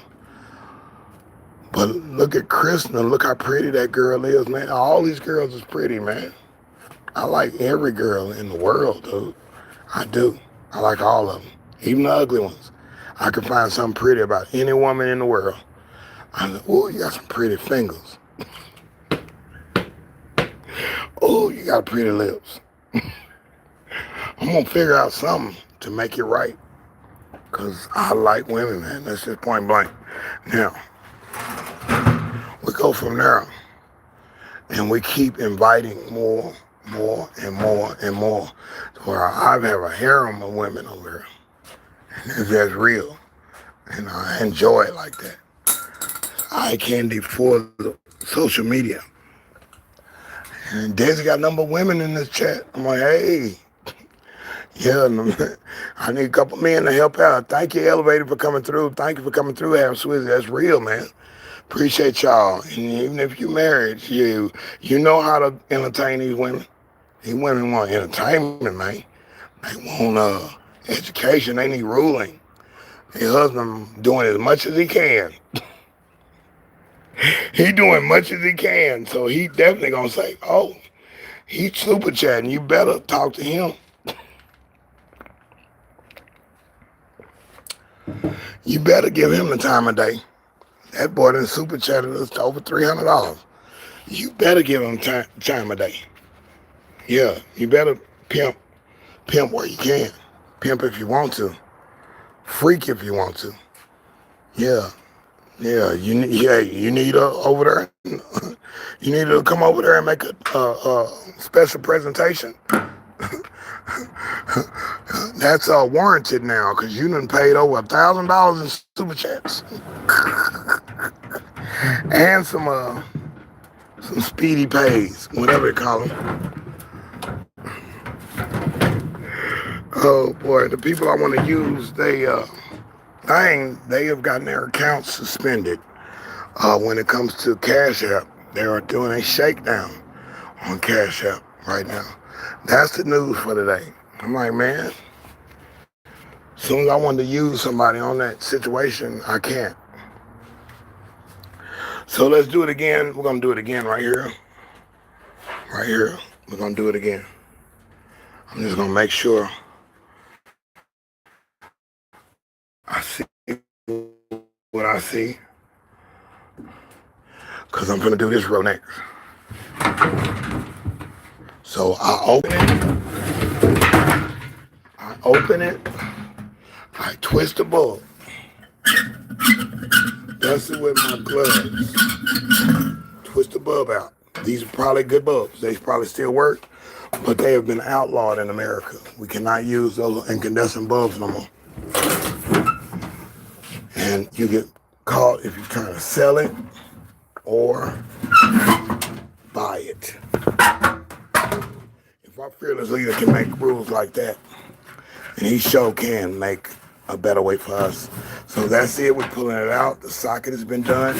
But look at Krishna. Look how pretty that girl is, man. All these girls is pretty, man. I like every girl in the world, dude. I do. I like all of them. Even the ugly ones. I can find something pretty about any woman in the world. I'm like, oh, you got some pretty fingers. Oh, you got pretty lips. I'm going to figure out something to make it right. Because I like women, man. That's just point blank. Now, we go from there. And we keep inviting more and more and more. To where I have a harem of women over here. And it's just real. And I enjoy it like that. Eye candy for the social media. And deSz'e got a number of women in this chat. I'm like, hey, yeah, I need a couple men to help out. Thank you, Elevator, for coming through. Thank you for coming through, Half Swizzy. That's real, man. Appreciate y'all. And even if you're married, you know how to entertain these women. These women want entertainment, man. They want education. They need ruling. Their husband doing as much as he can. He doing much as he can, so he definitely gonna say, oh, he's super chatting. You better talk to him. You better give him the time of day. That boy done super chatted us to over $300. You better give him time of day. Yeah, you better pimp where you can. Pimp if you want to. Freak if you want to. Yeah. Yeah, you need her over there. You need her to come over there and make a special presentation. That's warranted now because you done paid over $1,000 in super chats and some speedy pays, whatever they call them. Oh boy, the people I want to use, they thing, they have gotten their accounts suspended. When it comes to Cash App, they are doing a shakedown on Cash App right now. That's the news for today. I'm like, man, as soon as I wanted to use somebody on that situation, I can't. So let's do it again. We're going to do it again right here. Right here. We're going to do it again. I'm just going to make sure I see what I see. Because I'm going to do this real next. So I open it. I twist the bulb. Dust it with my gloves. Twist the bulb out. These are probably good bulbs. They probably still work, but they have been outlawed in America. We cannot use those incandescent bulbs no more. And you get caught if you're trying to sell it or buy it. If our fearless leader can make rules like that, and he sure can make a better way for us. So that's it. We're pulling it out. The socket has been done.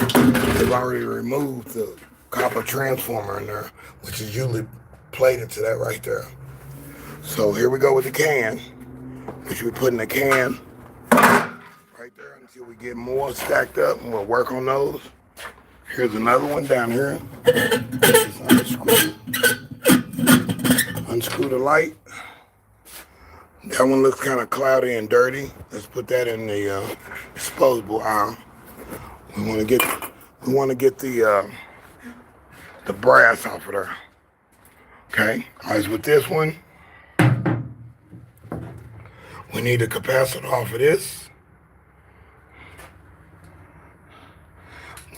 They've already removed the copper transformer in there, which is usually plated to that right there. So here we go with the can, which we put in the can right there until we get more stacked up, and we'll work on those. Here's another one down here. Just unscrew the light. That one looks kind of cloudy and dirty. Let's put that in the disposable aisle. We want to get the brass off of there. Okay. All right. With this one, we need a capacitor off of this.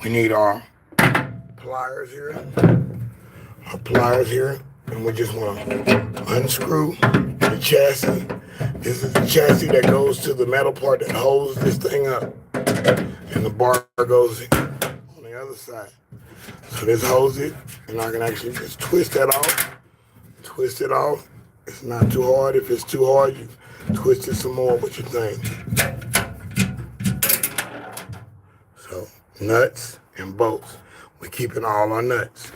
We need our pliers here. And we just want to unscrew the chassis. This is the chassis that goes to the metal part that holds this thing up. And the bar goes on the other side. So this holds it, and I can actually just twist that off. Twist it off. It's not too hard. If it's too hard, you twist it some more with your thing. So nuts and bolts. We're keeping all our nuts.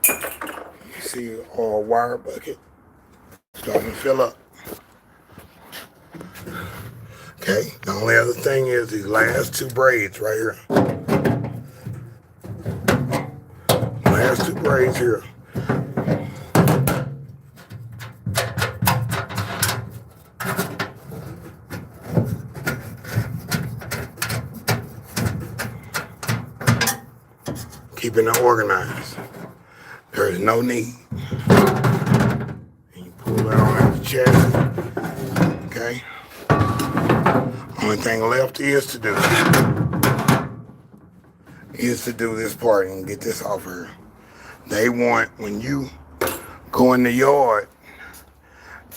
You see our wire bucket starting to fill up. Okay, the only other thing is these last two braids right here. Last two braids here. Keeping it organized. There is no need. And you pull that on out the chassis. Okay. Only thing left is to do this part and get this off here. They want, when you go in the yard,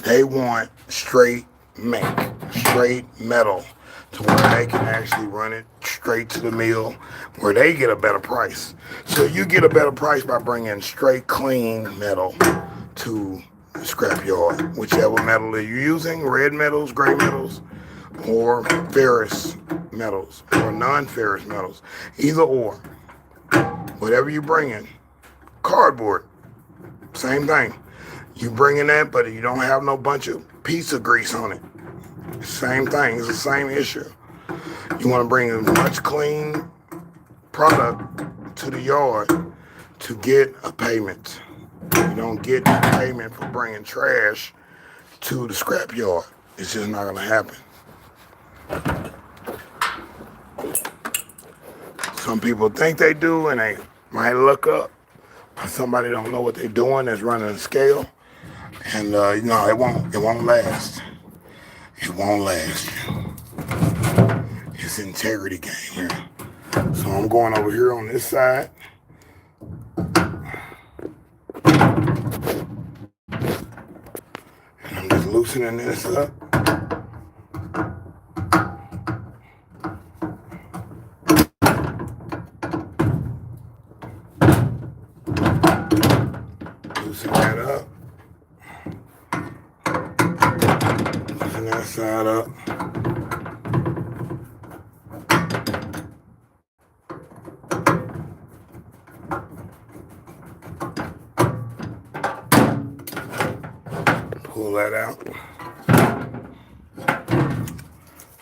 they want straight metal to where they can actually run it straight to the mill where they get a better price. So you get a better price by bringing straight clean metal to the scrap yard, whichever metal that you're using, red metals, gray metals, or ferrous metals, or non-ferrous metals, either or. Whatever you bring in, cardboard, same thing. You bring in that, but you don't have no bunch of piece of grease on it. Same thing, it's the same issue. You want to bring as much clean product to the yard to get a payment. You don't get a payment for bringing trash to the scrap yard. It's just not going to happen. Some people think they do, and they might look up. Somebody don't know what they're doing that's running a scale, and it won't last. It won't last. It's integrity game here. So I'm going over here on this side. And I'm just loosening this up. Loosen that up. Loosen that that side up. Pull that out.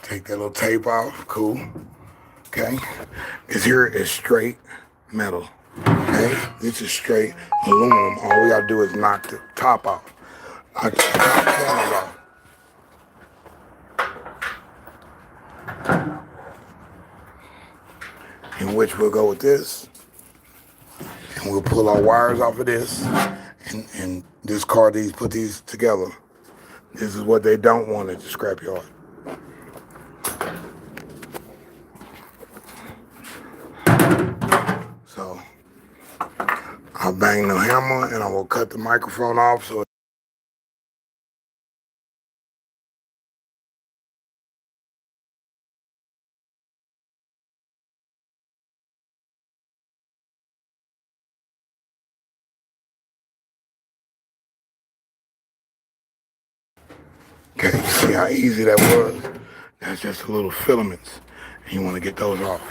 Take that little tape off. Cool. Okay. This here is straight metal. Okay. This is straight aluminum. All we gotta do is knock the top off. Knock the top corners off. In which we'll go with this. And we'll pull our wires off of this and discard these, put these together. This is what they don't want at the scrapyard. So I'll bang the hammer and I will cut the microphone off so okay, you see how easy that was? That's just a little filaments. And you want to get those off.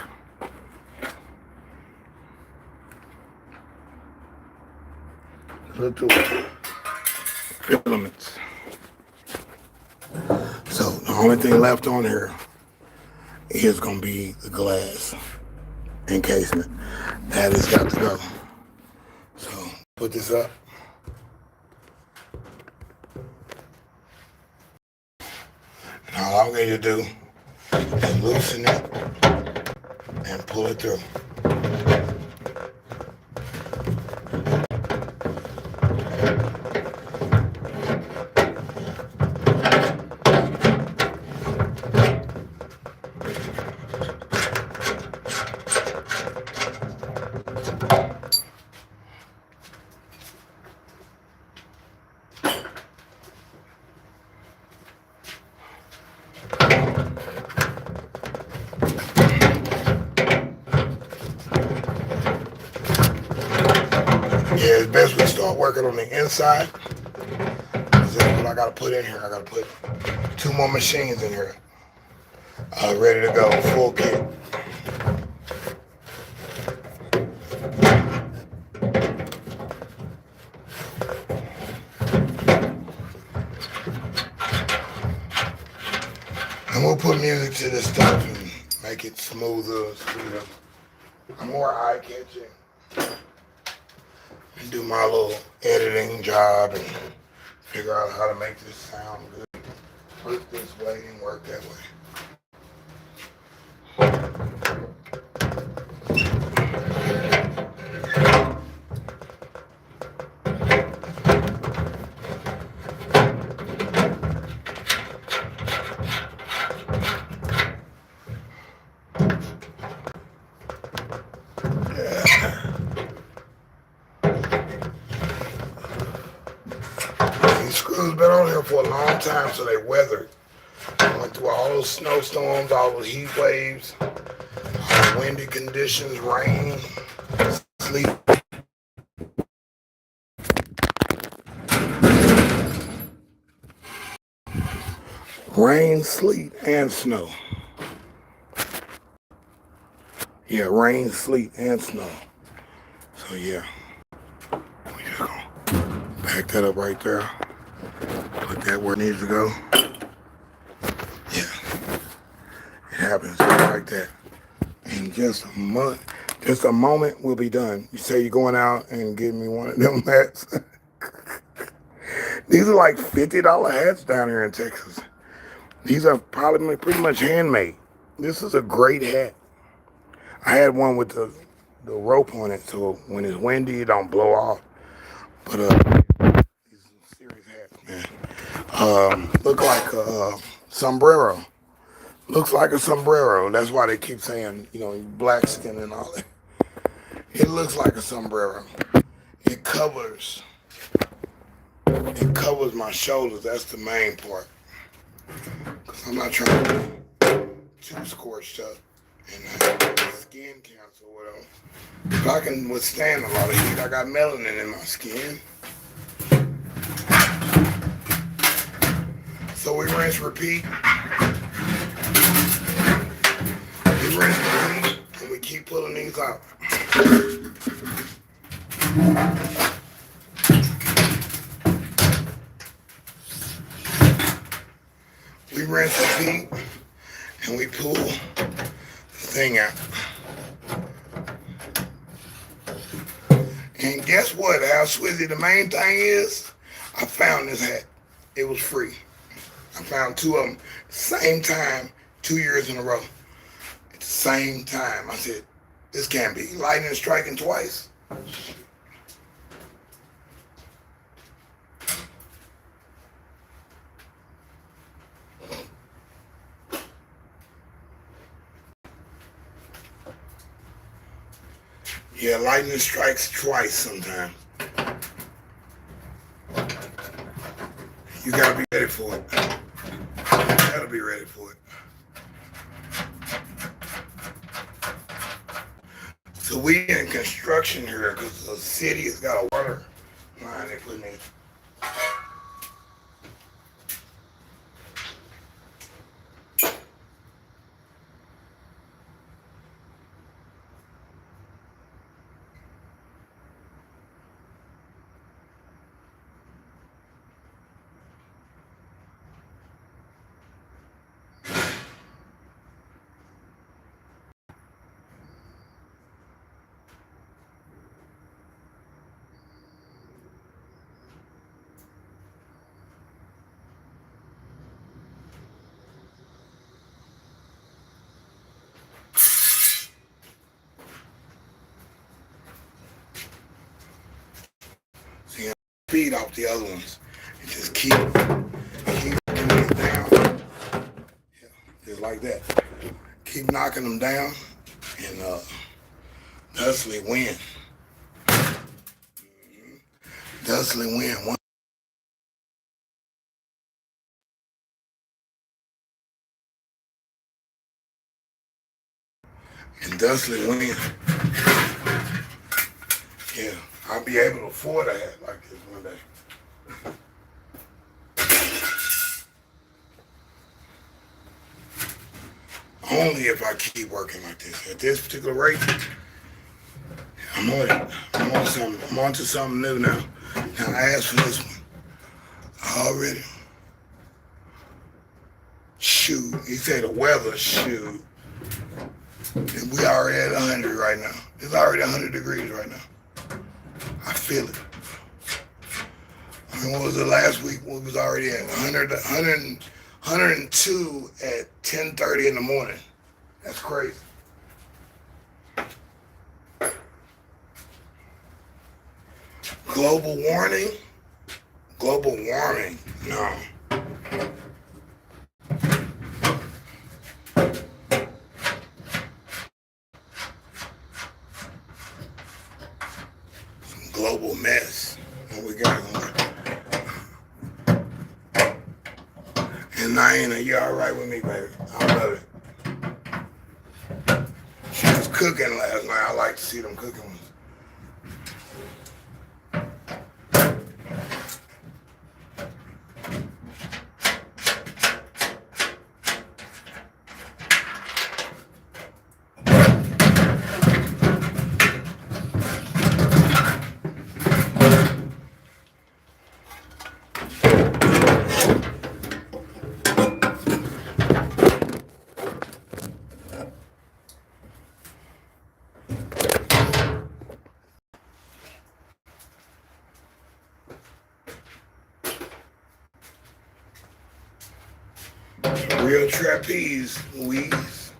Little filaments. So the only thing left on here is going to be the glass encasement. That has got to go. So put this up. And all I'm going to do is loosen it and pull it through. Yeah, it's best we start working on the inside. That's what I gotta put in here. I gotta put 2 more machines in here. Ready to go, full kit. And we'll put music to this stuff and make it smoother, sweeter, more eye-catching. And do my little editing job and figure out how to make this sound good. Work this way and work that way. These screws been on here for a long time, so they weathered. Went through all those snowstorms, all those heat waves, windy conditions, rain, sleet. Rain, sleet, and snow. Yeah, rain, sleet, and snow. So yeah, we just gonna back that up right there. Put that where it needs to go. Yeah, it happens just like that. In just a moment, we'll be done. You say you're going out and getting me one of them hats. These are like $50 hats down here in Texas. These are probably pretty much handmade. This is a great hat. I had one with the rope on it, so when it's windy, it don't blow off. But these are serious hats, man. Look like a sombrero. Looks like a sombrero. That's why they keep saying, you know, black skin and all that. It looks like a sombrero. It covers my shoulders. That's the main part. Because I'm not trying to be too scorched up and skin cancer or whatever. If I can withstand a lot of heat, I got melanin in my skin. So we rinse, repeat. We rinse, repeat, and we keep pulling these out. We rinse, repeat, and we pull the thing out. And guess what, Al Swizzy, the main thing is, I found this hat. It was free. I found two of them same time, 2 years in a row. At the same time. I said, this can't be lightning striking twice. Yeah, lightning strikes twice sometimes. You gotta be ready for it. You gotta be ready for it. So we in construction here because the city has got a water line they put in. So you feed off the other ones and just keep knocking them down. Yeah, just like that. Keep knocking them down and thusly win. Thusly win. And thusly win. Yeah, I'll be able to afford a hat like this one day. Only if I keep working like this. At this particular rate, I'm on it. I'm on to something new now. Now I asked for this one. Already. Shoot. He said the weather, shoot. And we already at 100 right now. It's already 100 degrees right now. I feel it. I mean, what was it last week? We was already at 102 at 10:30 in the morning. That's crazy. Global warming? Global warming, no. Some global mess. What we got going? And Naina, you all right with me, baby? I love it. She was cooking last night. I like to see them cooking ones. Real trapeze, Louise.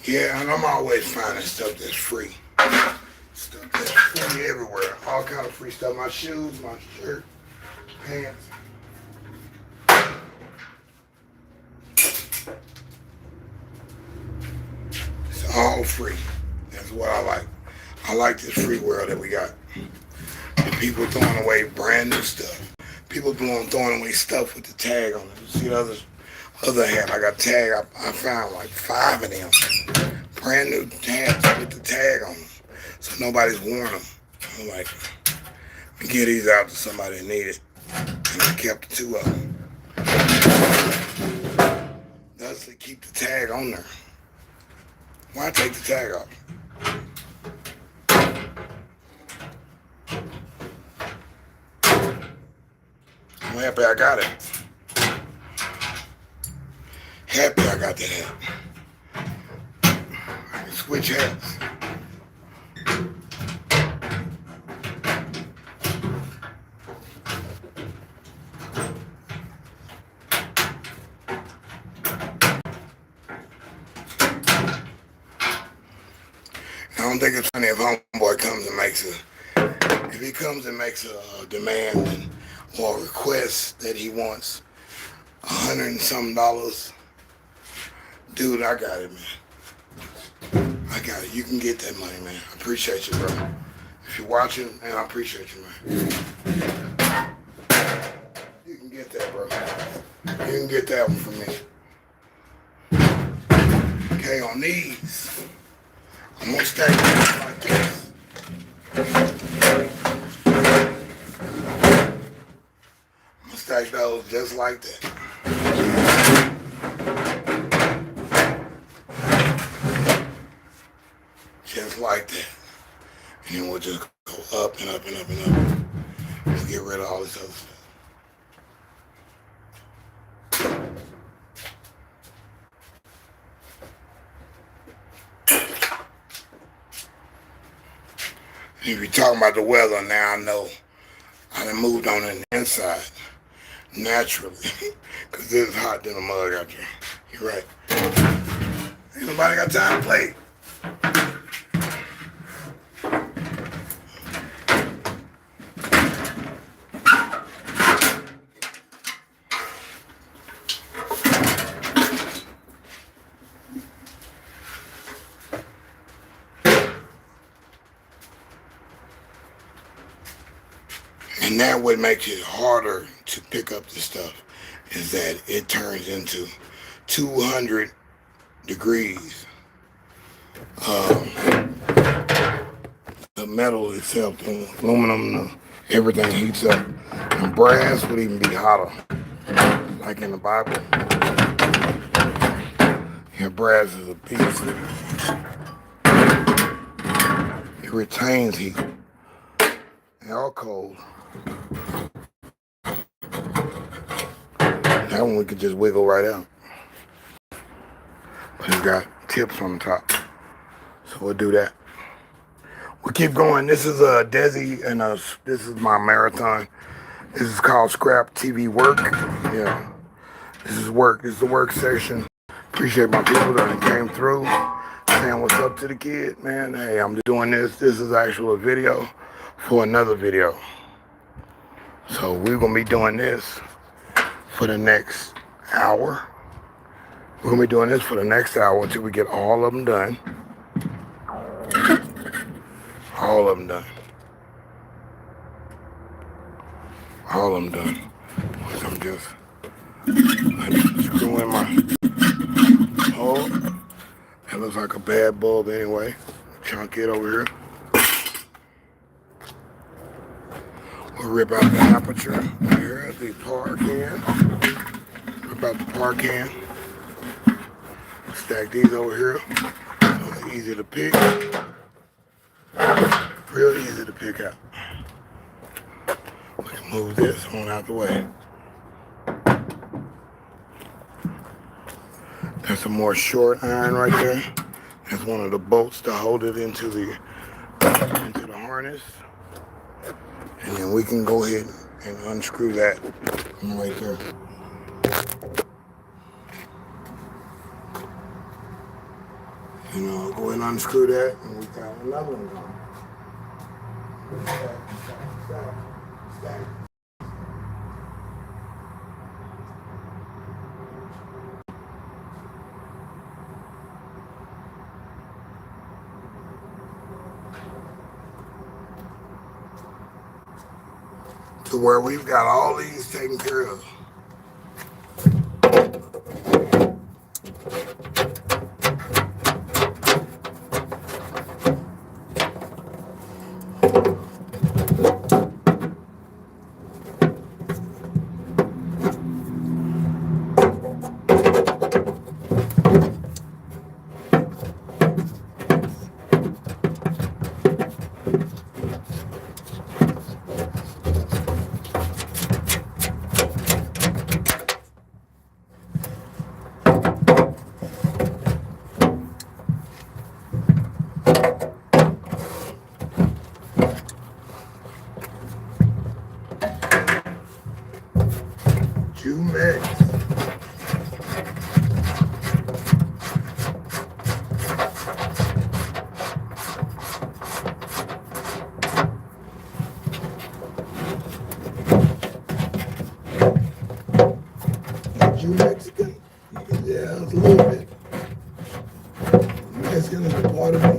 Yeah, and I'm always finding stuff that's free. Stuff that's free everywhere. All kind of free stuff. My shoes, my shirt, pants. It's all free. That's what I like. I like this free world that we got. And people throwing away brand new stuff. People belong throwing away stuff with the tag on it. You see the other hat, I got tag. I found like 5 of them. Brand new hats with the tag on them. So nobody's worn them. I'm like, let me get these out to somebody that need it. And I kept 2 of them. That's to keep the tag on there. Why take the tag off? I'm happy I got it. Happy I got that hat. I can switch hats. I don't think it's funny if homeboy comes and makes if he comes and makes a demand or a request that he wants $100 and something. Dude, I got it, man. I got it. You can get that money, man. I appreciate you, bro. If you're watching, man, I appreciate you, man. You can get that, bro. You can get that one from me. Okay, on these, I'm gonna stack them like this. I'm gonna stack those just like that. Just like that. And then we'll just go up and up and up and up. We'll get rid of all this other stuff. If you're talking about the weather, now I know I done moved on the inside naturally because it's hot than a mug out there. You're right. Ain't nobody got time to play. And that what makes it harder to pick up the stuff is that it turns into 200 degrees. The metal itself, the aluminum, everything heats up. And brass would even be hotter. Like in the Bible. Yeah, brass is a piece. It retains heat. They're all cold. That one we could just wiggle right out. But it's got tips on the top. So we'll do that. We'll keep going. This is a deSz'e and this is my marathon. This is called ScrAp TV woRk. Yeah. This is woRk. This is the woRk session. Appreciate my people that came through. Saying what's up to the kid, man. Hey, I'm doing this. This is actually a video for another video. So we're gonna be doing this for the next hour. We're gonna be doing this for the next hour until we get all of them done. All of them done. All of them done. I'm just screwing my hole. That looks like a bad bulb anyway. Chunk it over here. We'll rip out the aperture here, the par can. Rip out the par can. Stack these over here. So it's easy to pick. Real easy to pick out. We can move this on out the way. That's a more short iron right there. That's one of the bolts to hold it into the harness. And then we can go ahead and unscrew that right there. You know, go ahead and unscrew that, and we got another one going. Stack. to where we've got all these taken care of. Mix. You Mexican? Yeah, a little bit. Mexican is a part of me.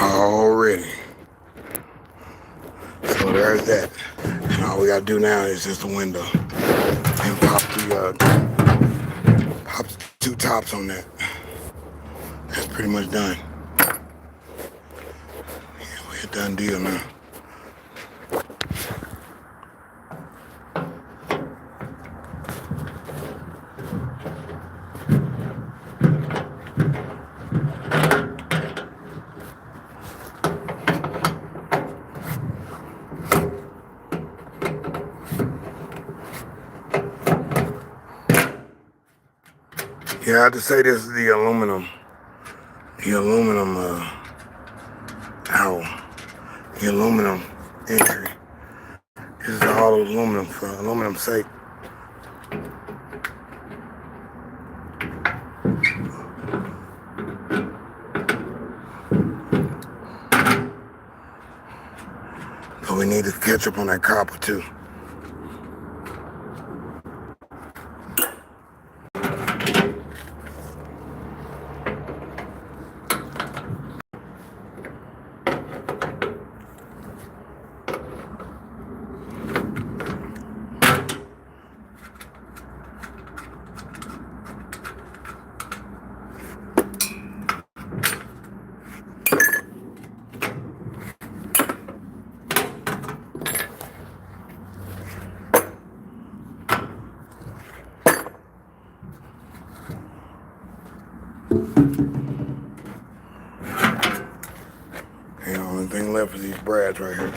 Already. So there's that. And all we gotta do now is just the window. And pop the two tops on that. That's pretty much done. Yeah, we're a done deal now. Yeah, I have to say this is the aluminum the aluminum entry. This is all aluminum for aluminum's sake. But we need to catch up on that copper too. The only thing left is these brads right here.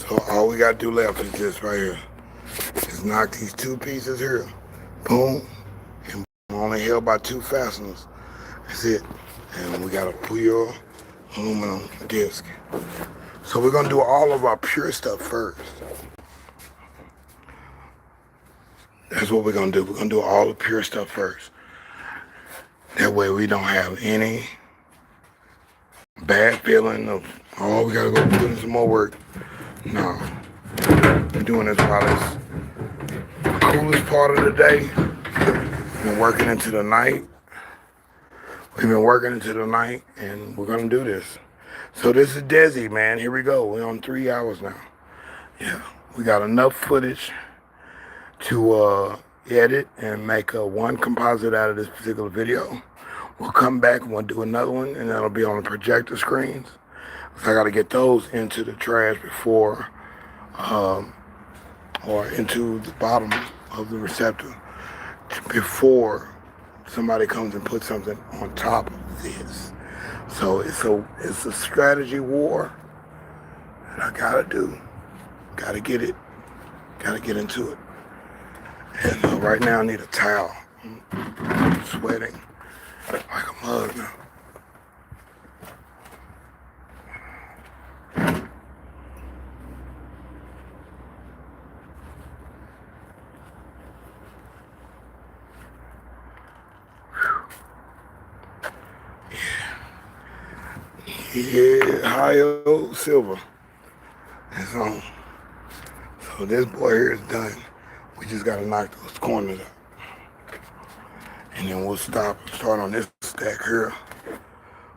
So all we gotta do left is this right here. Just knock these two pieces here. Boom. And only held by two fasteners. That's it. And we got a pure aluminum disc. So we're gonna do all of our pure stuff first. That's what we're gonna do. We're gonna do all the pure stuff first. That way we don't have any bad feeling of, oh, we gotta go put in some more work. No. We're doing this while it's the coolest part of the day. We've been working into the night. We've been working into the night, and we're gonna do this. So this is deSz'e, man. Here we go. We're on 3 hours now. Yeah, we got enough footage to edit and make one composite out of this particular video. We'll come back and we'll do another one, and that'll be on the projector screens. So I got to get those into the trash before, or into the bottom of the receptacle before somebody comes and puts something on top of this. So it's a strategy war that I gotta do. Gotta get it. Gotta get into it. And right now I need a towel. I'm sweating like a mug now. Yeah, Ohio Silver is on. So this boy here is done. We just gotta knock those corners out. And then we'll start on this stack here.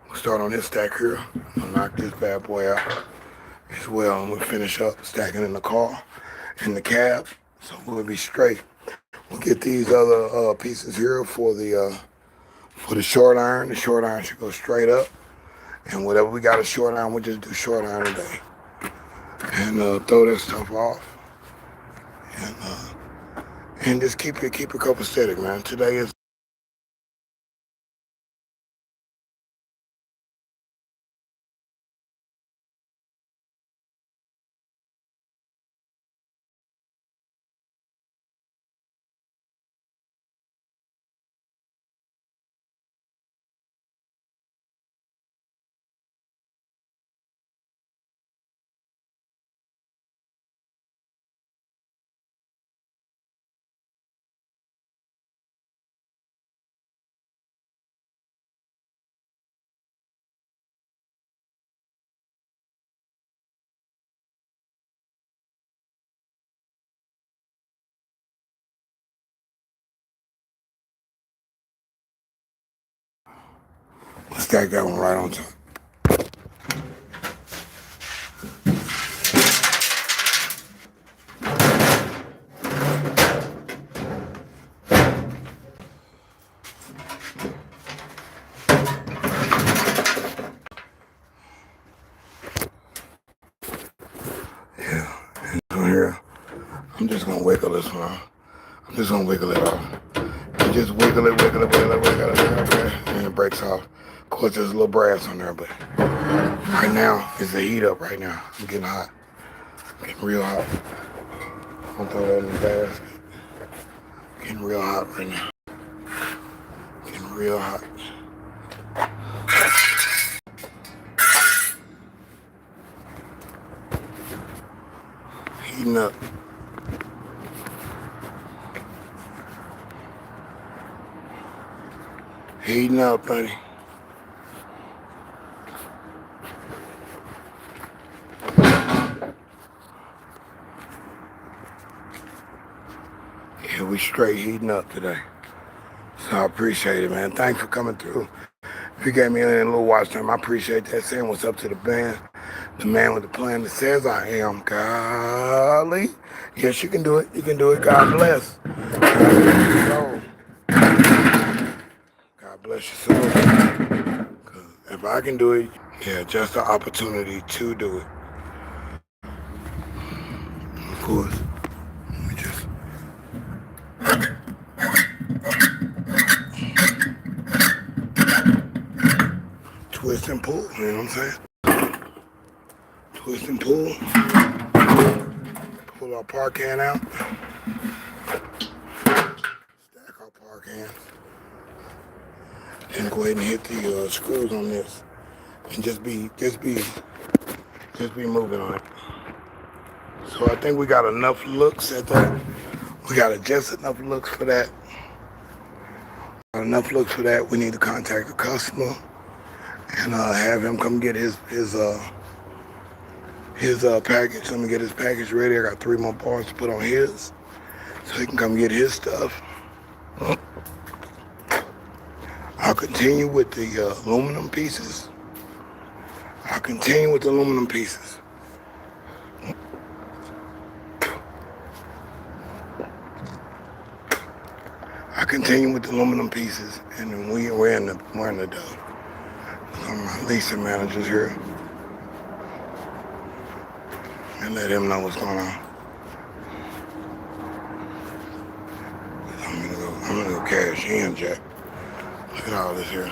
We'll start on this stack here. We'll knock this bad boy out as well. And we'll finish up stacking in the car, in the cab. So we'll be straight. We'll get these other pieces here for the short iron. The short iron should go straight up. And whatever we got a short iron, we'll just do short iron today. And throw that stuff off. And just keep it copacetic, man. Today is let's stack that one right on top. Yeah, and so here, I'm just gonna wiggle this one off. I'm just gonna wiggle it off. You just wiggle it, and it breaks off. Of course, there's a little brass on there, but right now, it's the heat up right now. I'm getting hot. I'm getting real hot. I'm gonna throw that in the basket. Getting real hot right now. Getting real hot. Heating up. Heating up, buddy. Yeah, we straight heating up today. So I appreciate it, man. Thanks for coming through. If you gave me a little watch time, I appreciate that. Saying what's up to the band. The man with the plan that says I am. Golly. Yes, you can do it. You can do it. God bless. God bless your soul. God bless your soul. 'Cause if I can do it, yeah, just the opportunity to do it. Of course. Let me just. Twist and pull, you know what I'm saying? Twist and pull. Pull our par can out. Stack our par cans. And go ahead and hit the screws on this. And just be moving on it. So I think we got enough looks at that. We got just enough looks for that. Got enough looks for that. We need to contact the customer and have him come get his package. Let me get his package ready. I got 3 more parts to put on his, so he can come get his stuff. I'll continue with the aluminum pieces. I'll I continue with the aluminum pieces. I continue with the aluminum pieces, and then we're in the dough. My leasing manager's here, and let him know what's going on. I'm gonna go cash in, Jack. Look at all this here.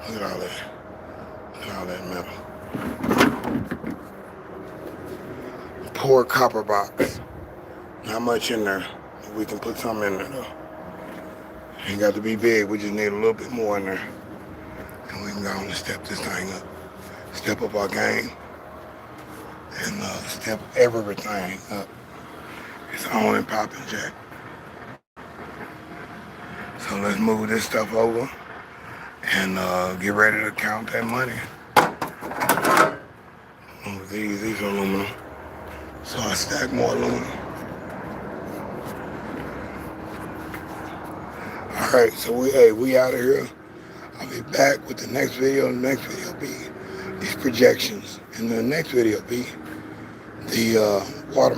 Look at all that. Look at all that metal. Poor copper box. Not much in there. We can put something in there though. Ain't got to be big. We just need a little bit more in there. And we can go on and step this thing up. Step up our game. And step everything up. It's on and popping, Jack. So let's move this stuff over and get ready to count that money. These are aluminum. So I stack more aluminum. Alright, so we out of here. I'll be back with the next video. The next video will be these projections. And the next video will be the water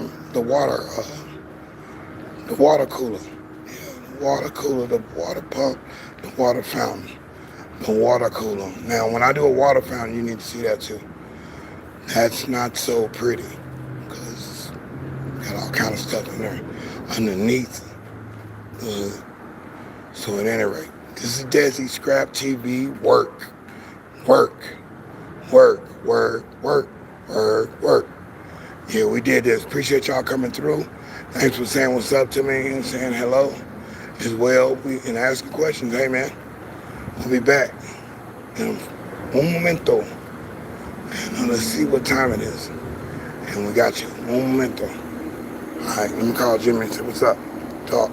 cooler. Yeah, the water cooler, the water pump, the water fountain, the water cooler. Now, when I do a water fountain, you need to see that too. That's not so pretty because got all kind of stuff in there underneath. So at any rate, this is deSz'e ScrAp TV. woRk. Yeah, we did this. Appreciate y'all coming through. Thanks for saying what's up to me and saying hello as well and asking questions. Hey man, we'll be back in un momento. And let's see what time it is. And we got you. Un momento. All right, let me call Jimmy and say what's up. Talk.